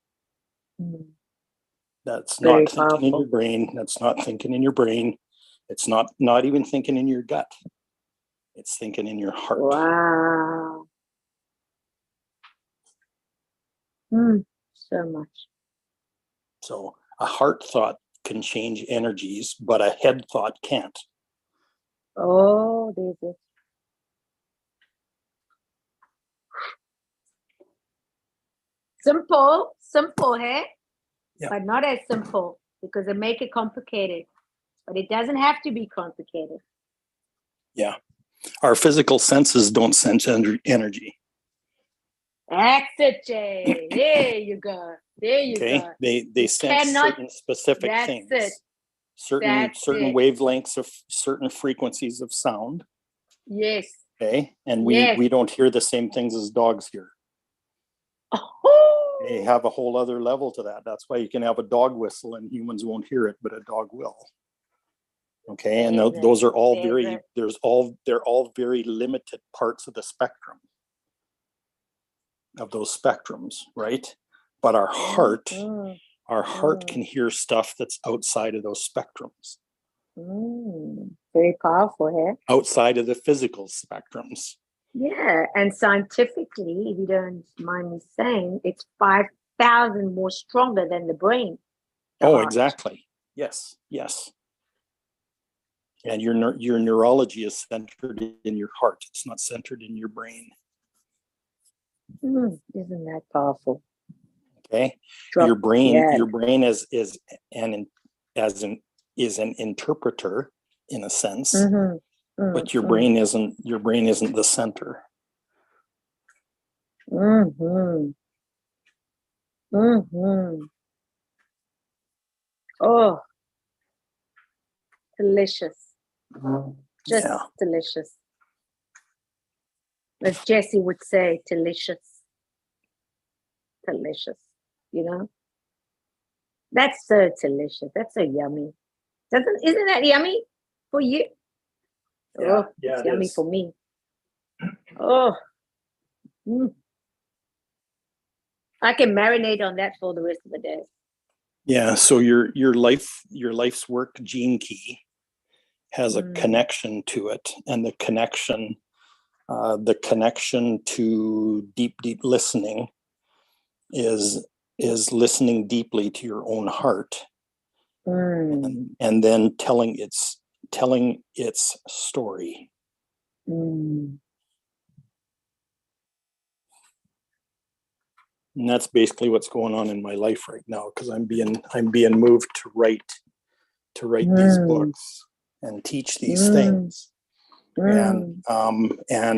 That's Very not thinking in powerful. your brain. That's not thinking in your brain. It's not even thinking in your gut. It's thinking in your heart. Wow. So much. So a heart thought can change energies, but a head thought can't. Oh, there's it. Simple, hey? Yeah. but not as simple because they make it complicated. But it doesn't have to be complicated. Yeah. Our physical senses don't sense energy. That's it, Jay. There you go. There you Okay. go. They sense cannot- certain specific that's things. it. Certain That's certain it. wavelengths of certain frequencies of sound. Yes. Okay. And Yes. we don't hear the same things as dogs hear. Oh, They have a whole other level to that. That's why you can have a dog whistle and humans won't hear it, but a dog will. Okay, and There's those are all there's they're all very limited parts of the spectrum of those spectrums, right? But our heart can hear stuff that's outside of those spectrums, very powerful here. outside of the physical spectrums. Yeah, and scientifically, if you don't mind me saying, it's 5,000 more stronger than the brain. the Oh, heart. exactly. Yes, yes. And your neurology is centered in your heart. It's not centered in your brain. Isn't that powerful? Okay. Drop- Your brain yeah. is an interpreter in a sense, but your brain isn't the center. Oh, delicious. Just Yeah. delicious. As Jesse would say, delicious. Delicious. You know? That's so delicious. That's so yummy. Isn't that yummy for you? Yeah, Oh, yeah, it's it yummy is. for me. Oh. I can marinate on that for the rest of the day. Yeah. So your life's work gene key has a connection to it, and the connection to deep listening is listening deeply to your own heart, and then telling its story. And that's basically what's going on in my life right now, because I'm being moved to write these books and teach these things. And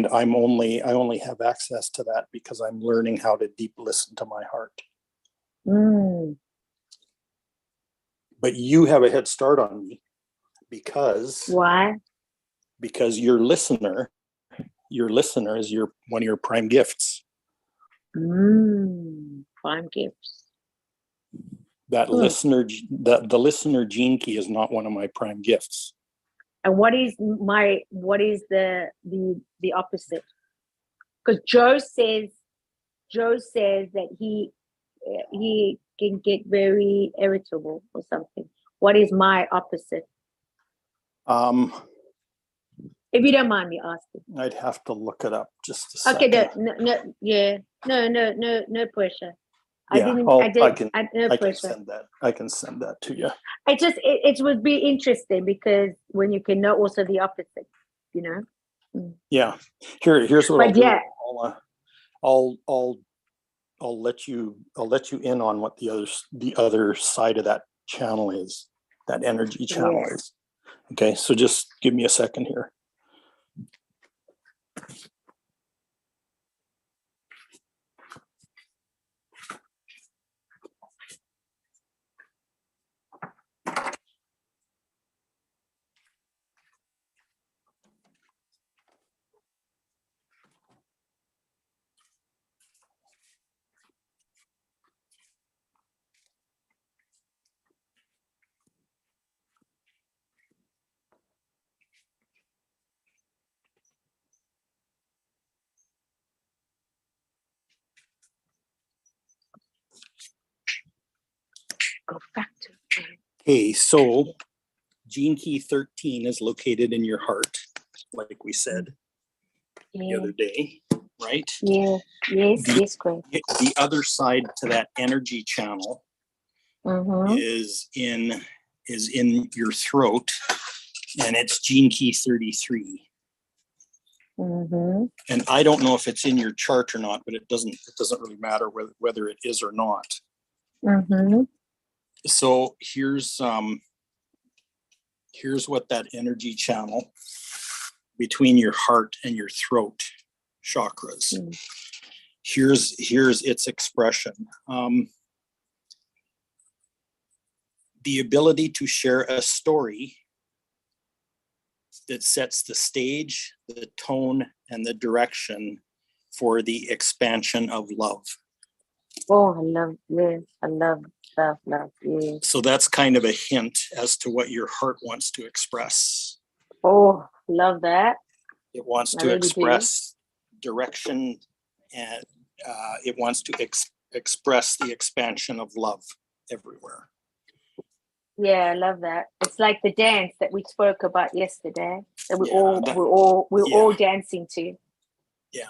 I only have access to that because I'm learning how to deep listen to my heart. But you have a head start on me because why? Because your listener is one of your prime gifts. Prime gifts. That the listener gene key is not one of my prime gifts. And what is the opposite? Because Joe says that he can get very irritable or something. What is my opposite? If you don't mind me asking. I'd have to look it up just a second. Okay, no pressure. Yeah, I can pressure. send that to you. It would be interesting because when you can know also the opposite, you know. Yeah. Here's what But I'll let you in on what the other side of that channel is, that energy channel is. Okay, so just give me a second here. Go back to it. Okay, so gene key 13 is located in your heart, like we said the other day, right? Yeah. Yes, great. The other side to that energy channel is in your throat, and it's gene key 33. And I don't know if it's in your chart or not, but it doesn't really matter whether it is or not. So here's what that energy channel between your heart and your throat chakras. Mm. Here's its expression. The ability to share a story that sets the stage, the tone, and the direction for the expansion of love. Oh, I love this. I love love. Yeah. So that's kind of a hint as to what your heart wants to express. Oh, love that. It wants I to really do. express direction, and it wants to express the expansion of love everywhere. Yeah, I love that. It's like the dance that we spoke about yesterday that Yeah, we're yeah. all dancing to. Yeah.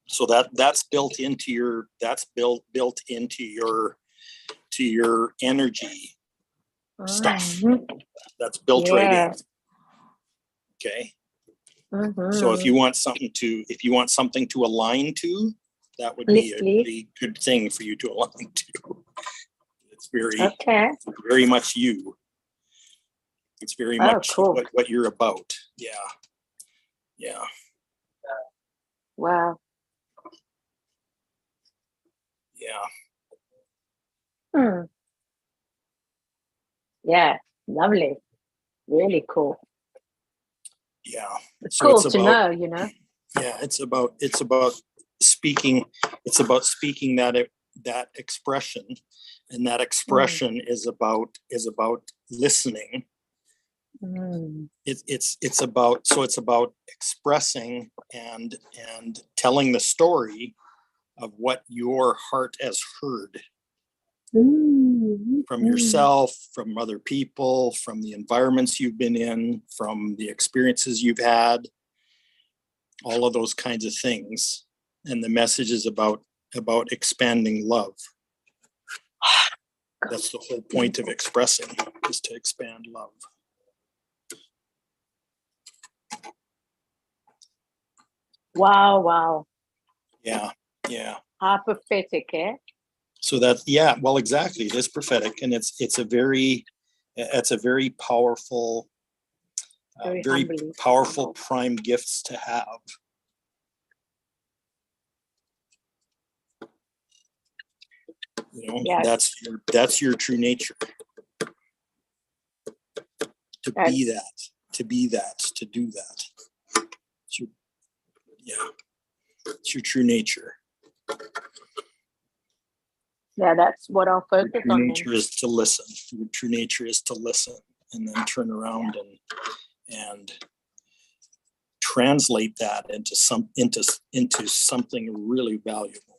So that's built into your to your energy stuff. Mhm. That's built right Yeah. in. Okay. Mhm. So if you want something to align to, that would Yes, be a please. really good thing for you to align to. It's Okay. very much you. It's very Oh, much cool. what you're about. Yeah. Yeah. Wow. Yeah. Hmm. Yeah. Lovely. Really cool. Yeah. It's So cool it's to about, know, you know. yeah, it's about speaking that expression, and that expression is about listening. Mm. It's about expressing and telling the story of what your heart has heard Mm. from yourself, from other people, from the environments you've been in, from the experiences you've had, all of those kinds of things. And the message is about expanding love. That's the whole point of expressing, is to expand love. Wow, wow. Yeah, yeah. How prophetic, eh? So that, yeah, well, exactly. It is prophetic, and it's a very powerful, Very very humbling. powerful prime gifts to have. You know, Yes. that's your true nature. To be that, to do that. It's your true nature. Yeah, that's what I'll Your focus true on. nature is to listen. Your true nature is to listen, and then turn around and translate that into something really valuable.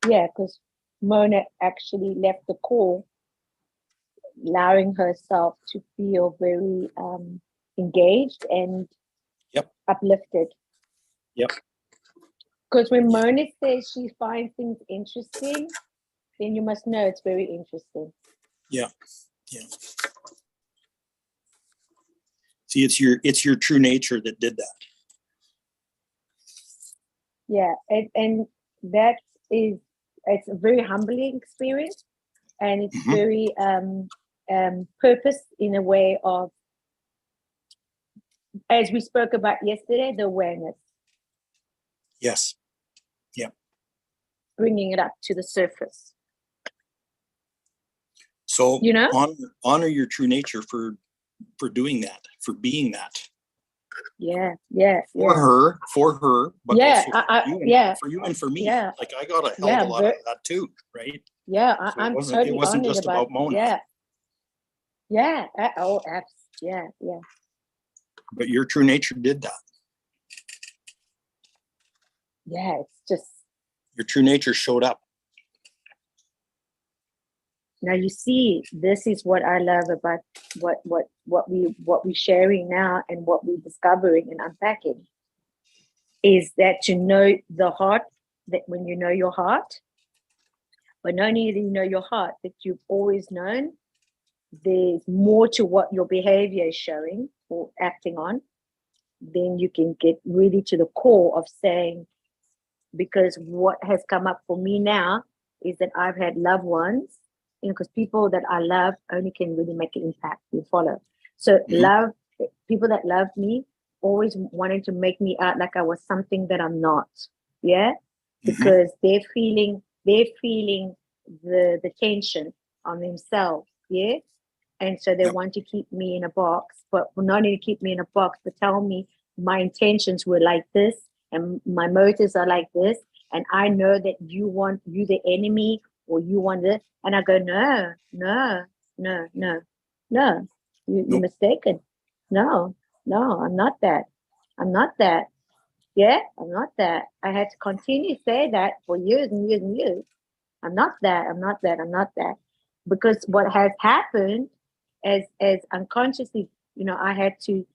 Yeah, because Mona actually left the call allowing herself to feel very engaged and uplifted. Yep. Because when Mona says she finds things interesting, then you must know it's very interesting. Yeah. Yeah. See, it's your true nature that did that. Yeah, and it's a very humbling experience, and it's very purpose in a way of, as we spoke about yesterday, the awareness. Yes. Yeah. Bringing it up to the surface. So, you know, honor your true nature for doing that, for being that. Yeah. For her, but yeah, also for you and for me. Yeah. Like, I got a hell of a lot of that too, right? Yeah, So I'm it totally wasn't honored just about Mona. Yeah. Yeah. Yeah. But your true nature did that. Yeah, it's just, your true nature showed up. Now you see, this is what I love about what we're sharing now and what we're discovering and unpacking, is that to know the heart, that when you know your heart, but not only do you know your heart, that you've always known there's more to what your behavior is showing or acting on, then you can get really to the core of saying, because what has come up for me now is that I've had loved ones, because people that I love only can really make an impact. You follow? So people that love me always wanted to make me out like I was something that I'm not. Yeah, because they're feeling the tension on themselves. Yeah, and so they want to keep me in a box, but not only keep me in a box, but tell me my intentions were like this and my motives are like this, and I know that you the enemy, or you want it, and I go, no, you're mistaken. No, I'm not that. I'm not that. Yeah, I'm not that. I had to continue to say that for years and years and years. I'm not that. I'm not that. I'm not that. Because what has happened as unconsciously, I had to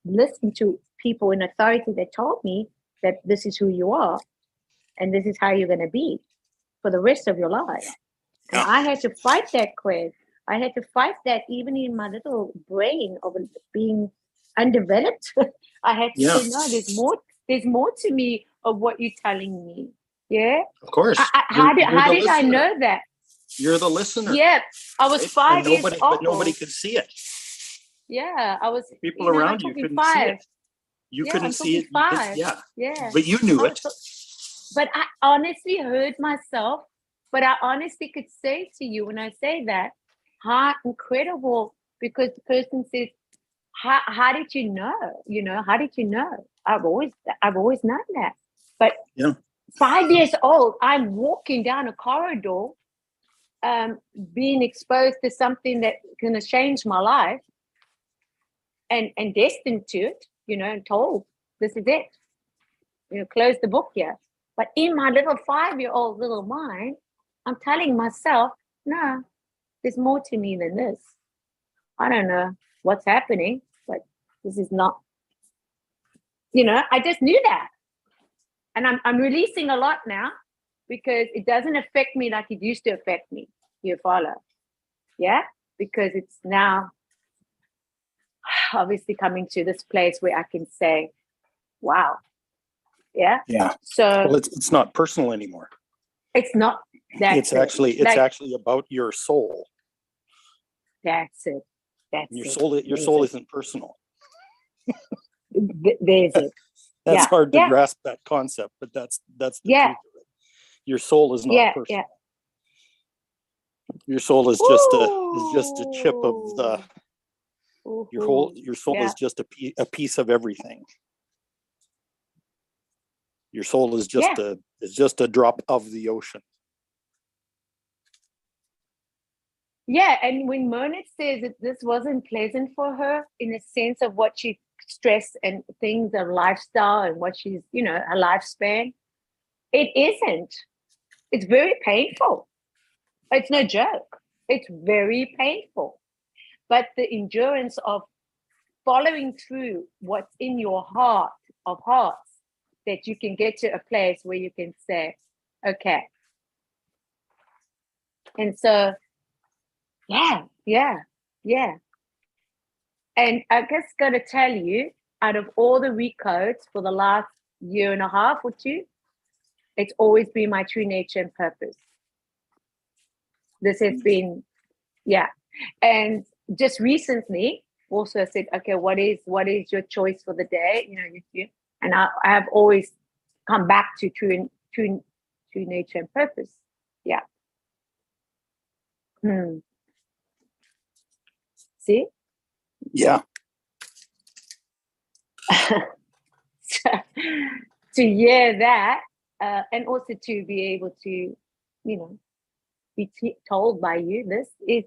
listen to people in authority that told me that this is who you are and this is how you're going to be for the rest of your life. And I had to fight that quiz. I had to fight that even in my little brain of being undeveloped. I had to say, no, there's more to me of what you're telling me. Yeah. Of course. How did I know that? You're the listener. Yeah. I was 5 years old. But nobody could see it. Yeah. I was people around you couldn't see it. You couldn't see it. 5. Yeah. But you knew it. But I honestly heard myself. But I honestly could say to you when I say that, how incredible, because the person says, how did you know? How did you know? I've always known that. But 5 years old, I'm walking down a corridor, being exposed to something that's gonna change my life and destined to it, and told this is it. Close the book here. But in my little 5-year-old little mind, I'm telling myself, no, there's more to me than this. I don't know what's happening, but this is not, I just knew that. And I'm releasing a lot now because it doesn't affect me like it used to affect me. You follow? Yeah? Because it's now obviously coming to this place where I can say, wow. Yeah? Yeah. So well, it's not personal anymore. It's not. It's actually about your soul. That's it. Your soul isn't personal. There's it. That's hard to grasp that concept, but that's the truth of it. Your soul is not personal. Your soul is just a chip of the. Your soul is just a piece of everything. Your soul is just a drop of the ocean. Yeah, and when Mona says that this wasn't pleasant for her in a sense of what she stressed and things of lifestyle and what she's, her lifespan, it isn't. It's very painful. It's no joke. It's very painful. But the endurance of following through what's in your heart of hearts, that you can get to a place where you can say, okay. And so, yeah. And I just got to tell you, out of all the recodes for the last year and a half or two, it's always been my true nature and purpose. This has been, And just recently, also I said, okay, what is your choice for the day? And I have always come back to true nature and purpose. Yeah. See? Yeah. To hear that, and also to be able to, be told by you, this is,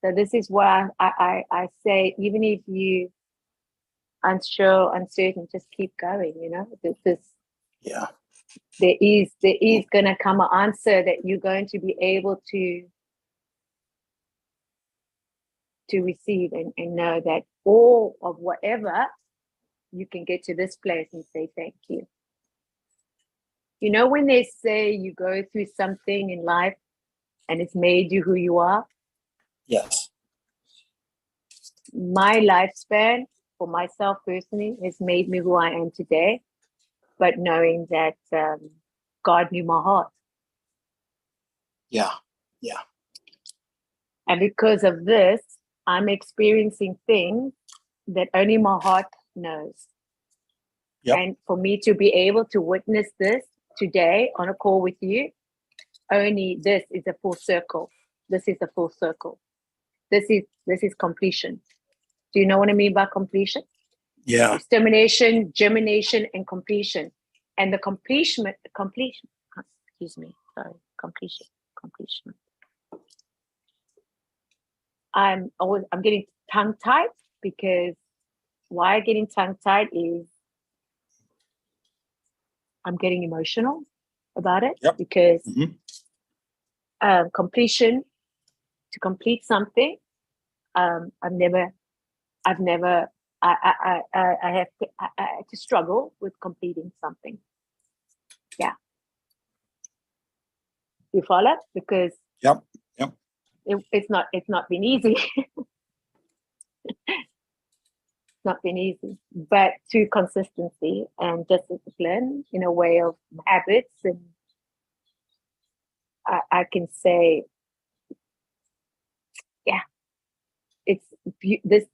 So this is why I say, even if you unsure, uncertain, just keep going, there is going to come an answer that you're going to be able to receive and know that all of whatever, you can get to this place and say thank you. When they say you go through something in life and it's made you who you are? Yes. My lifespan for myself personally has made me who I am today. But knowing that God knew my heart. Yeah. And because of this, I'm experiencing things that only my heart knows. Yep. And for me to be able to witness this today on a call with you, only this is a full circle. This is a full circle. This is completion. Do you know what I mean by completion? Yeah. Extermination, germination, and completion. And the completion, excuse me, sorry, completion. I'm getting tongue tied because why getting tongue tied is I'm getting emotional about it. Yep. Because Mhm. to complete something, I have to struggle with completing something. Yeah. You follow? Because Yep. it's not been easy. Not been easy, but through consistency and discipline in a way of habits, and I can say, yeah, it's this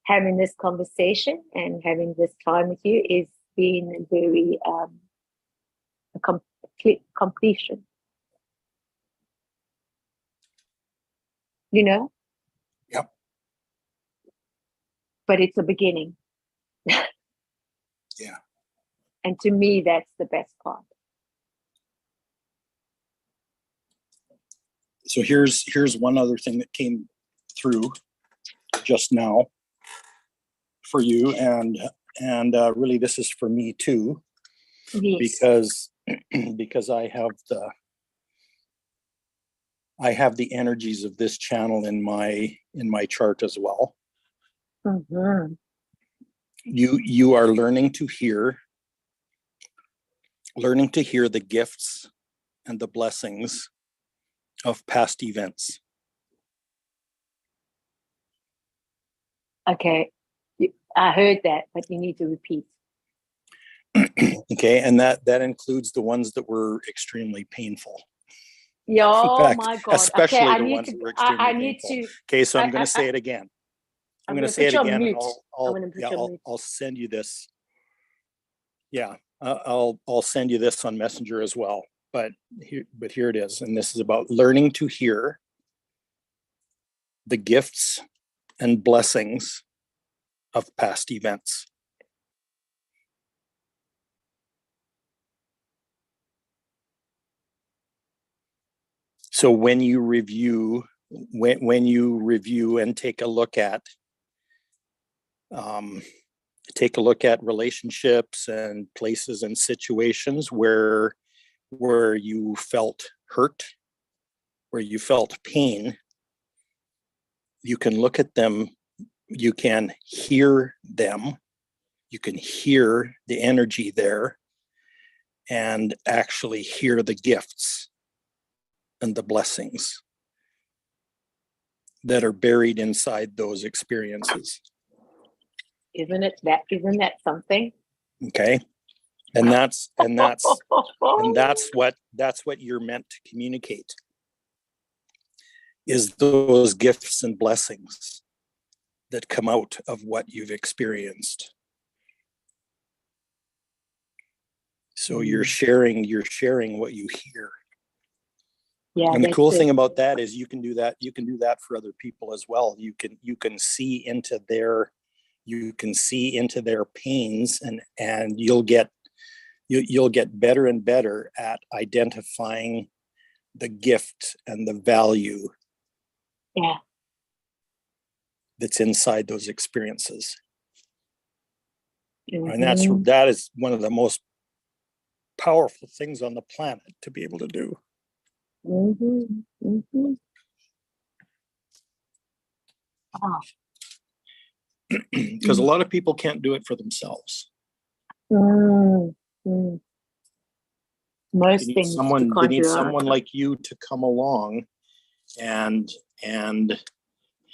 having this conversation and having this time with you is being very a complete completion. You know? Yep. But it's a beginning. Yeah. And to me, that's the best part. So here's one other thing that came through just now for you, and really this is for me too, Yes. because I have the energies of this channel in my chart as well. Mm-hmm. You are learning to hear the gifts and the blessings of past events. Okay. I heard that, but you need to repeat. Okay, and that includes the ones that were extremely painful. Yeah, oh fact, my God. especially okay, the ones that were extremely painful. Okay, so I'm going to say it again. I'm going to say it again, and I'll send you this. Yeah, I'll send you this on Messenger as well. But here it is, and this is about learning to hear the gifts and blessings of past events. So when you review and take a look at relationships and places and situations where you felt hurt, where you felt pain, you can look at them, you can hear them, you can hear the energy there, and actually hear the gifts and the blessings that are buried inside those experiences. Isn't that something? Okay. And that's what you're meant to communicate, is those gifts and blessings that come out of what you've experienced. So you're sharing what you hear. Yeah. And the cool thing about that is you can do that for other people as well. You can see into their pains, and you'll get better and better at identifying the gift and the value that's inside those experiences. Mm-hmm. And that is one of the most powerful things on the planet to be able to do. Mm-hmm. Mm-hmm. Oh. Because a lot of people can't do it for themselves. Mm-hmm. Most things they need someone like you to come along and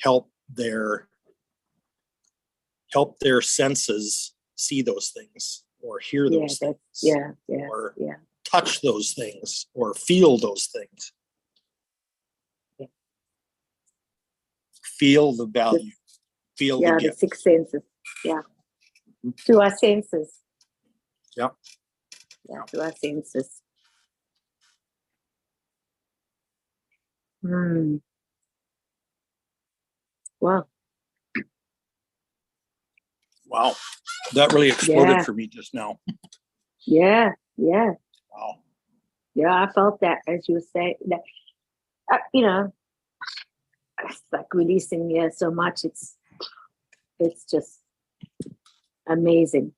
help their help their senses see those things or hear Yeah, those that's things yeah, or yeah. touch those things or feel those things. Yeah. Feel the value, feel Yeah, the the gift. six senses. Yeah. To our senses. Yeah. Yeah, to our senses. Hmm. Wow. Wow. That really exploded Yeah. for me just now. Yeah, yeah, Wow. yeah. I felt that as you were saying that. You know, it's like releasing so much. It's just amazing.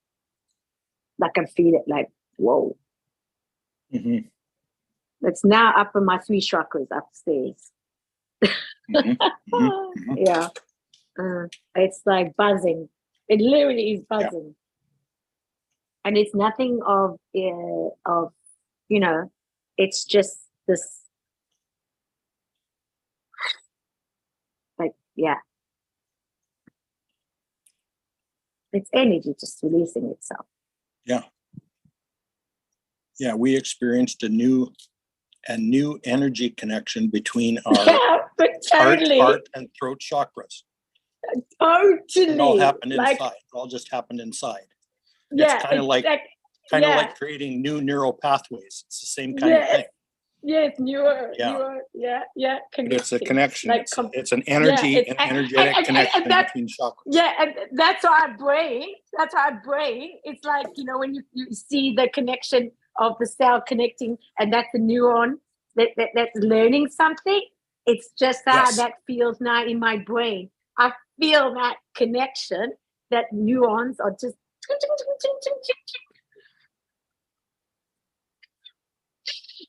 Like I feel it. Like whoa. Mhm. It's now up in my 3 chakras upstairs. Mhm. Mhm. Yeah. It's like buzzing. It literally is buzzing. And it's nothing of it's just this, like, yeah. It's energy just releasing itself. Yeah. Yeah, we experienced a new energy connection between our Yeah, but totally. heart and throat chakras. Totally. It all happened like, inside. It all just happened inside. Yeah. It's kind of like yeah. like creating new neural pathways. It's the same kind of thing. Yes, newer, Yeah. connection. But it's a connection. Like, it's an energy, it's- an energetic and connection that's- between chakras. Yeah, and that's our brain. It's like, when you see the connection of the cell connecting, and that's a neuron that's learning something. It's just how Yes. that feels now in my brain. I feel that connection, that neurons are just.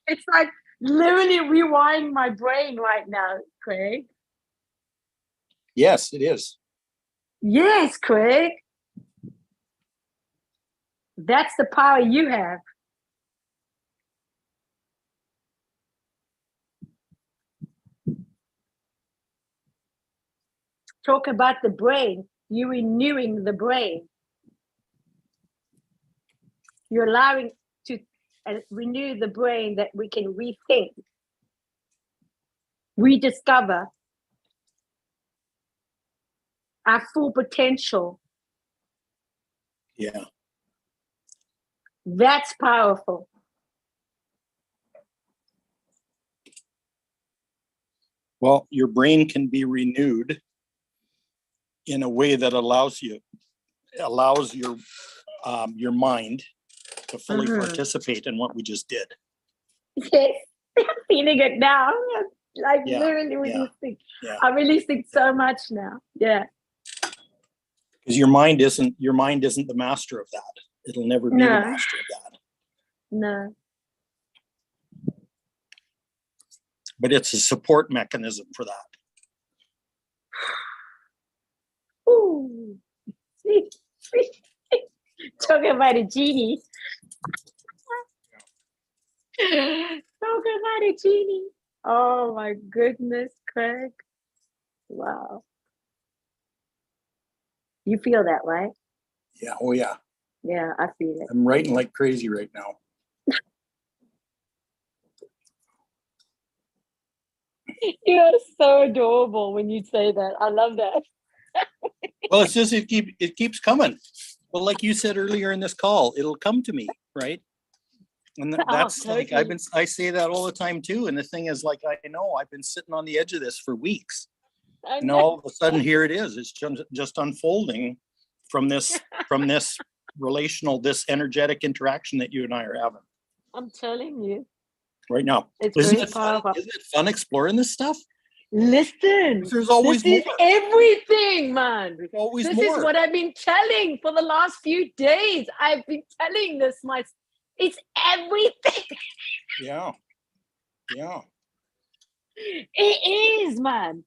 It's like literally rewiring my brain right now, Craig. Yes, it is. Yes, Craig. That's the power you have. Talk about the brain. You're renewing the brain. You're allowing to renew the brain, that we can rethink, rediscover our full potential. Yeah. That's powerful. Well, your brain can be renewed in a way that allows your mind to fully participate in what we just did. Yes, I'm feeling it now. Like Yeah, literally releasing. yeah. I'm releasing so much now. Yeah. Because your mind isn't the master of that. It'll never be the No. master of that. No. But it's a support mechanism for that. Ooh. Talking about a genie. Talking about a genie. Oh my goodness, Craig. Wow. You feel that, right? Yeah. Oh yeah. Yeah, I feel it. I'm writing like crazy right now. You're so adorable when you say that. I love that. Well, it's just it keeps coming. Well, like you said earlier in this call, it'll come to me, right? And that's like I say that all the time too. And the thing is, like, I know I've been sitting on the edge of this for weeks. And all of a sudden here it is. It's just unfolding from this relational, this energetic interaction that you and I are having. I'm telling you. Right now. It's Isn't very it fun? powerful. Isn't it fun exploring this stuff? Listen, There's always this is more. everything, man. There's always This more. is what I've been telling for the last few days. I've been telling this it's everything. Yeah. Yeah. It is, man.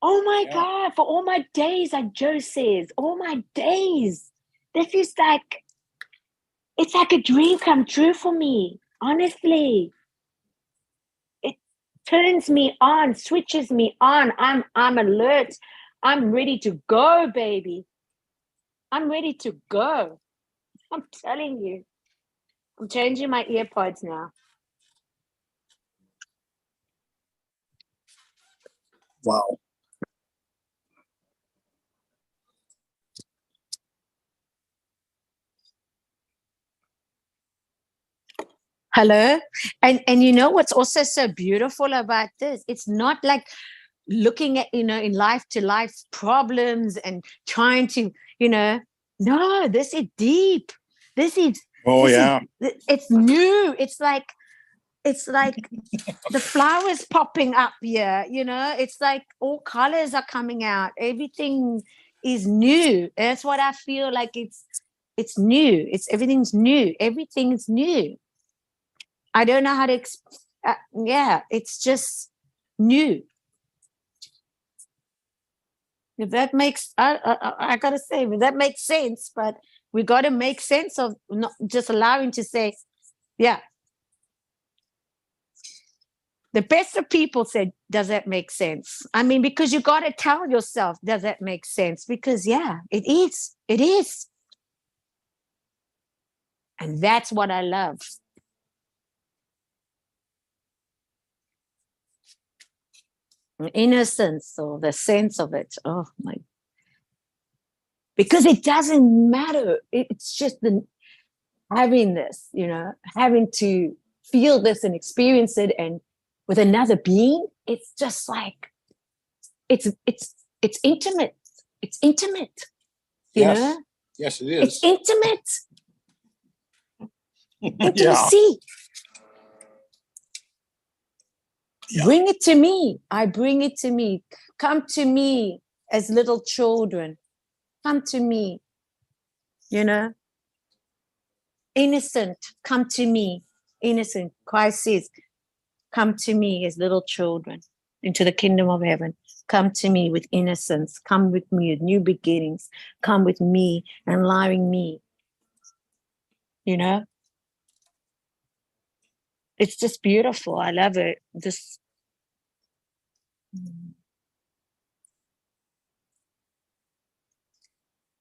Oh my God, for all my days, like Joe says, all my days. This is like, it's like a dream come true for me, honestly. It turns me on, switches me on. I'm alert. I'm ready to go, baby. I'm ready to go. I'm telling you. I'm changing my earpods now. Wow. Hello. And you know what's also so beautiful about this? It's not like looking at, in life to life problems and trying to, no, this is deep. This is Oh, this is- yeah. it's new. It's like the flowers popping up here, it's like all colors are coming out. Everything is new. That's what I feel like. It's new. Everything's new. Everything's new. I don't know how to it's just new. If that makes I gotta say, if that makes sense, but we got to make sense of not just allowing to say, yeah. The best of people said, does that make sense? I mean, because you got to tell yourself, does that make sense? Because yeah, it is. And that's what I love. Innocence, or the sense of it. Oh my. Because it doesn't matter. It's just having this, having to feel this and experience it, and with another being, it's just like, it's intimate. It's intimate. You know? Yes, it It's is. intimate. Yeah. Intimacy. Yeah. Bring it to me. I bring it to me. Come to me as little children. Come to me. Innocent. Come to me. Innocent. Christ says, come to me as little children into the kingdom of heaven. Come to me with innocence. Come with me with new beginnings. Come with me and allowing me. It's just beautiful. I love it.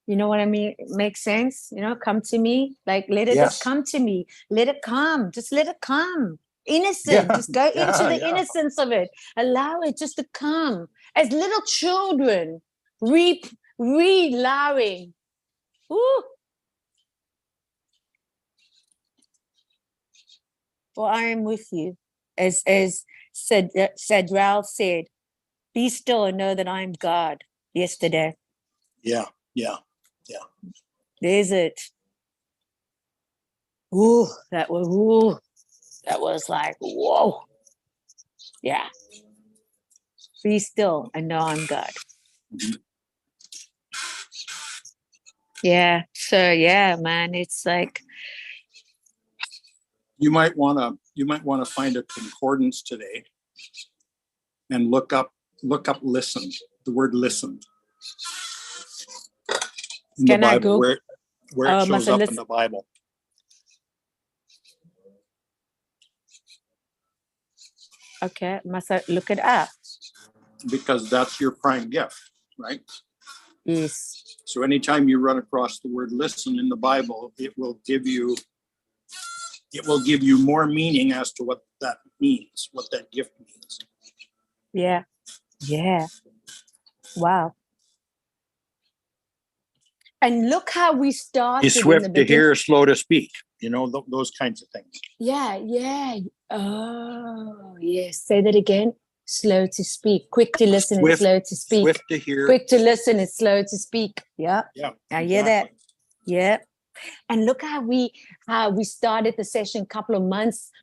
You know what I mean? It makes sense. Come to me. Like, let it just Yes. come to me. Let it come. Just let it come. Innocent. Yeah. Just go into the Yeah. innocence of it. Allow it just to come. As little children, allowing. Woo. For I am with you. As Sadral said, be still and know that I am God yesterday. Yeah. There's it. Ooh, that was like, whoa. Yeah. Be still and know I'm God. Mhm. Yeah. So yeah, man, it's like, You might want to find a concordance today and look up listen, the word listen in Can the I Bible, go- where it shows must I up in listen? the Bible. okay, must I look it up? Because that's your prime gift, right? Yes. So anytime you run across the word listen in the Bible, it will give you more meaning as to what that means, what that gift means. Yeah. Yeah. Wow. And look how we started. Be in the swift to beginning. hear, slow to speak. Those kinds of things. Yeah. Yeah. Oh, yes. Say that again. Slow to speak. Quick to listen and Swift- slow to speak. Swift to hear. Quick to listen and slow to speak. Yeah. Yeah. I hear that. exactly. Yeah. And look how we started the session a couple of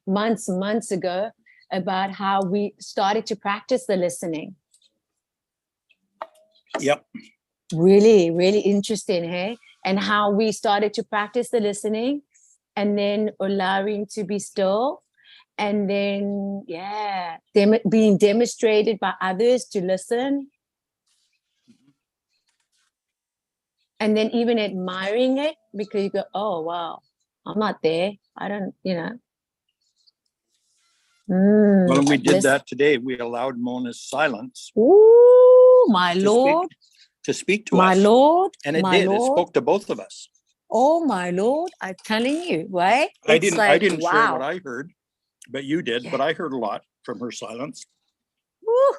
months ago about how we started to practice the listening. Yep. Really, really interesting, hey? And how we started to practice the listening and then allowing to be still. And then, yeah, being demonstrated by others to listen. And then even admiring it, because you go, oh, wow, I'm not there. I don't, When we did listen. that today, we allowed Mona's silence Ooh, my to Lord. speak. to speak to My us. lord, And it my did. It lord. spoke to both of us. Oh my lord, I'm telling you, right? I It's didn't like, share wow. what I heard, but you did. Yeah. But I heard a lot from her silence. Woo.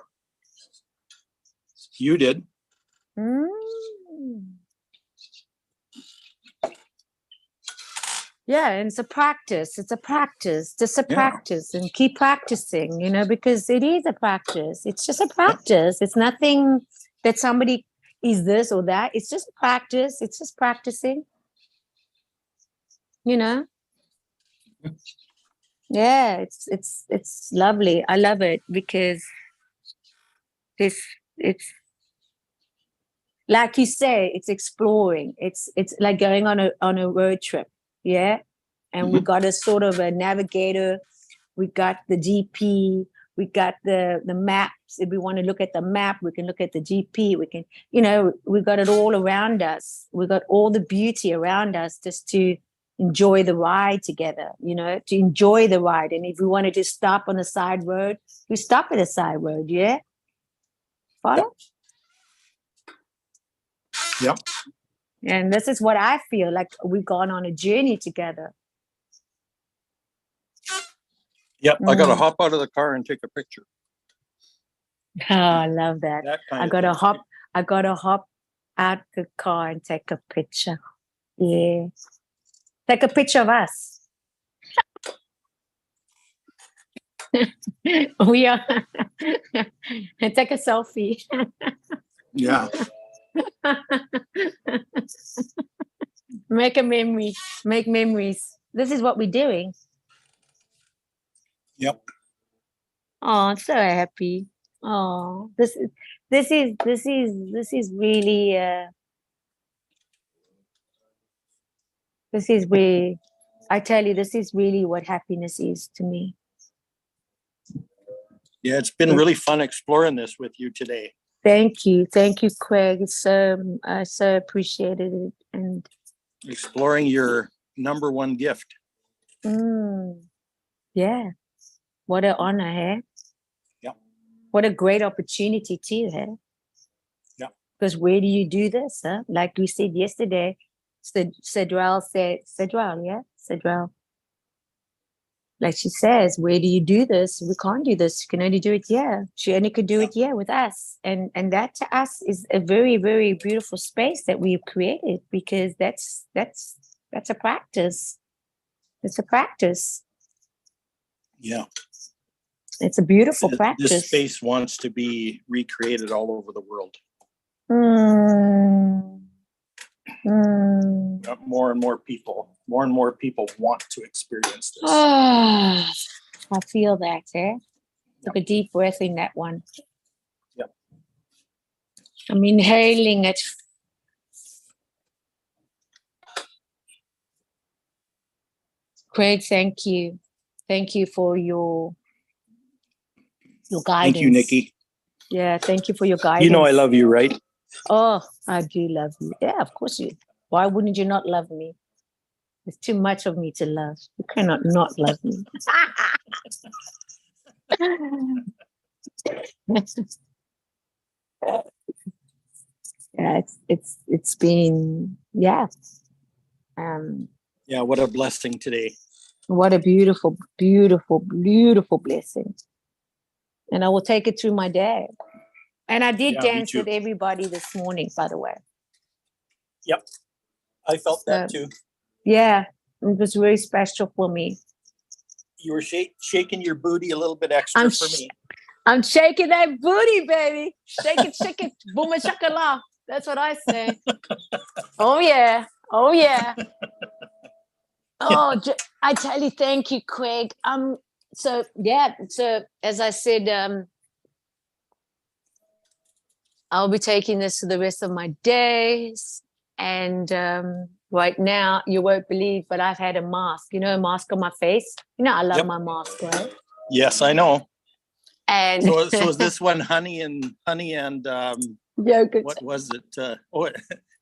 You did. Mm. Yeah, and it's a practice. It's a practice. Just a Yeah. practice, and keep practicing. Because it is a practice. It's just a practice. It's nothing that somebody is this or that. It's just a practice. It's just practicing. Yeah, it's lovely. I love it because it's like you say, it's exploring. It's like going on a road trip. Yeah. And we got a sort of a navigator. We got the GP. We got the maps. If we want to look at the map, we can look at the GP. We can, we got it all around us. We got all the beauty around us just to enjoy the ride together, to enjoy the ride. And if we wanted to stop on a side road, we stop at a side road. Yeah. Follow? Yep. And this is what I feel like we've gone on a journey together. Yep. I got to hop out of the car and take a picture. Oh, I love that. That kind I of gotta thing. hop out the car and take a picture. Yeah. Take a picture of us. We are and take a selfie. Yeah. Make a memory. Make memories. This is what we're doing. Yep. Oh, I'm so happy. Oh, this is really this is where I tell you, this is really what happiness is to me. Yeah, it's been really fun exploring this with you today. Thank you, Craig. It's I so appreciated it, and Exploring your number one gift. yeah, what an honor, hey? Yeah. What a great opportunity too, hey? Yeah. Because where do you do this, huh? Like we said yesterday, Cedrell. Like she says, where do you do this? We can't do this. You can only do it here. She only could do it here with us. And that to us is a very, very beautiful space that we've created, because that's a practice. It's a practice. Yeah. It's a beautiful practice. This space wants to be recreated all over the world. More and more people want to experience this. I feel that, eh? Took a deep breath in that one. Yep. I'm inhaling it. Craig, thank you. Thank you for your guidance. Thank you, Nikki. Yeah, thank you for your guidance. You know I love you, right? Oh, I do love you. Yeah, of course you. Why wouldn't you not love me? There's too much of me to love. You cannot not love me. Yeah, it's been yeah. Yeah, what a blessing today. What a beautiful, beautiful, beautiful blessing. And I will take it through my day. And I did dance with everybody this morning, by the way. Yep. I felt that too. Yeah, it was very special for me. You were shaking your booty a little bit extra for me. I'm shaking that booty, baby. Shake it, boom and shakala. That's what I say. Oh yeah. Oh, I tell you, thank you, Craig. So as I said, I'll be taking this for the rest of my days. And right now, you won't believe, but I've had a mask. A mask on my face. I love my mask, right? Yes, I know. And so is this one honey and yogurt? What was it?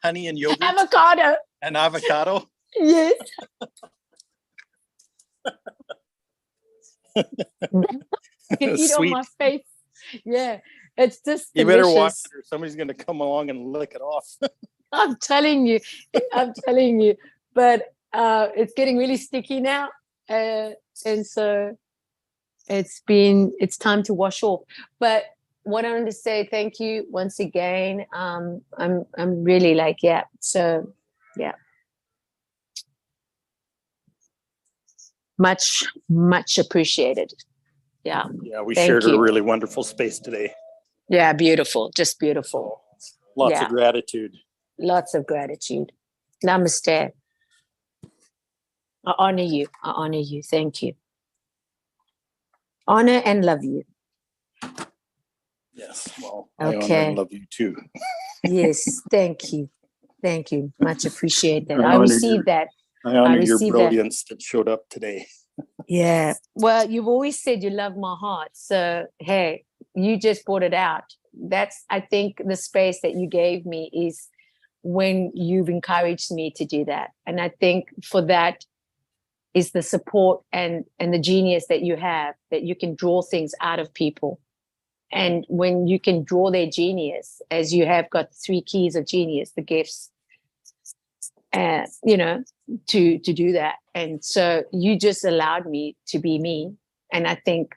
Honey and yogurt. Avocado. An avocado. Yes. You can eat on my face. Yeah. It's just You better watch delicious. it or somebody's gonna come along and lick it off. I'm telling you, I'm telling you. But it's getting really sticky now, and so it's time to wash off. But what I want to say, thank you once again. I'm really like, yeah. So yeah, much appreciated. Yeah, Yeah, we Thank shared a you. really wonderful space today. yeah, beautiful, just beautiful. So lots Yeah. of gratitude. Lots of gratitude. Namaste. I honor you. I honor you. Thank you. Honor and love you. Yes. Well, I honor Okay. and love you too. Yes. Thank you. Thank you. Much appreciate that. I I honor received your- that. I honor your received that. brilliance that showed up today. Yeah. Well, you've always said you love my heart. So, hey, you just brought it out. That's, I think, the space that you gave me is when you've encouraged me to do that. And I think for that is the support and the genius that you have, that you can draw things out of people. And when you can draw their genius, as you have got 3 keys of genius, the gifts, you know, to do that. And so you just allowed me to be me. And I think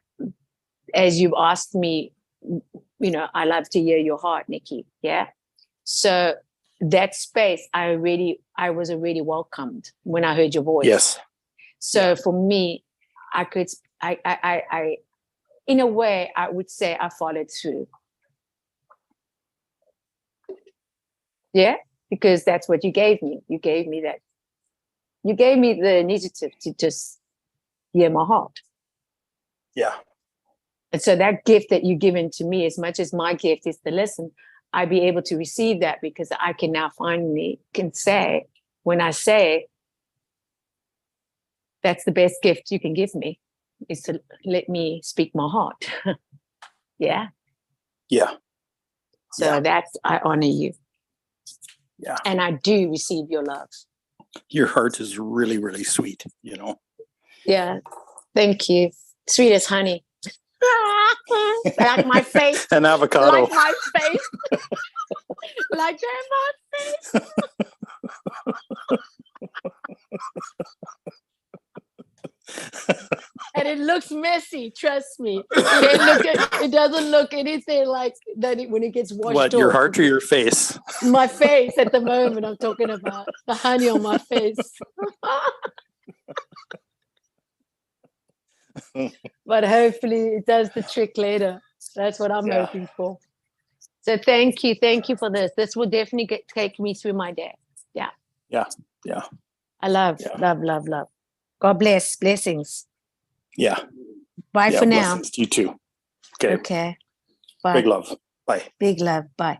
as you've asked me, you know, I love to hear your heart, Nikki. Yeah. So that space, I was already welcomed when I heard your voice. Yes. So for me, I in a way, I would say I followed through. Yeah, because that's what you gave me. You gave me that. You gave me the initiative to just hear my heart. Yeah. And so that gift that you've given to me, as much as my gift is to listen, I be able to receive that because I can now finally can say, when I say, that's the best gift you can give me, is to let me speak my heart. Yeah. Yeah. So Yeah. that's, I honor you. Yeah. And I do receive your love. Your heart is really, really sweet, you know. Yeah. Thank you. Sweet as honey. Like my face. An avocado. Like my face. Like that, my face. And it looks messy, trust me. It doesn't look anything like that when it gets washed What, off. your heart or your face? My face at the moment, I'm talking about the honey on my face. But hopefully it does the trick later. That's what I'm Yeah. hoping for. So thank you for this. This will definitely take me through my day. Yeah. Yeah. Yeah. I love. God bless. Blessings. Yeah. Bye Yeah, for now. blessings to you too. Okay. Okay. Bye. Big love. Bye. Big love. Bye.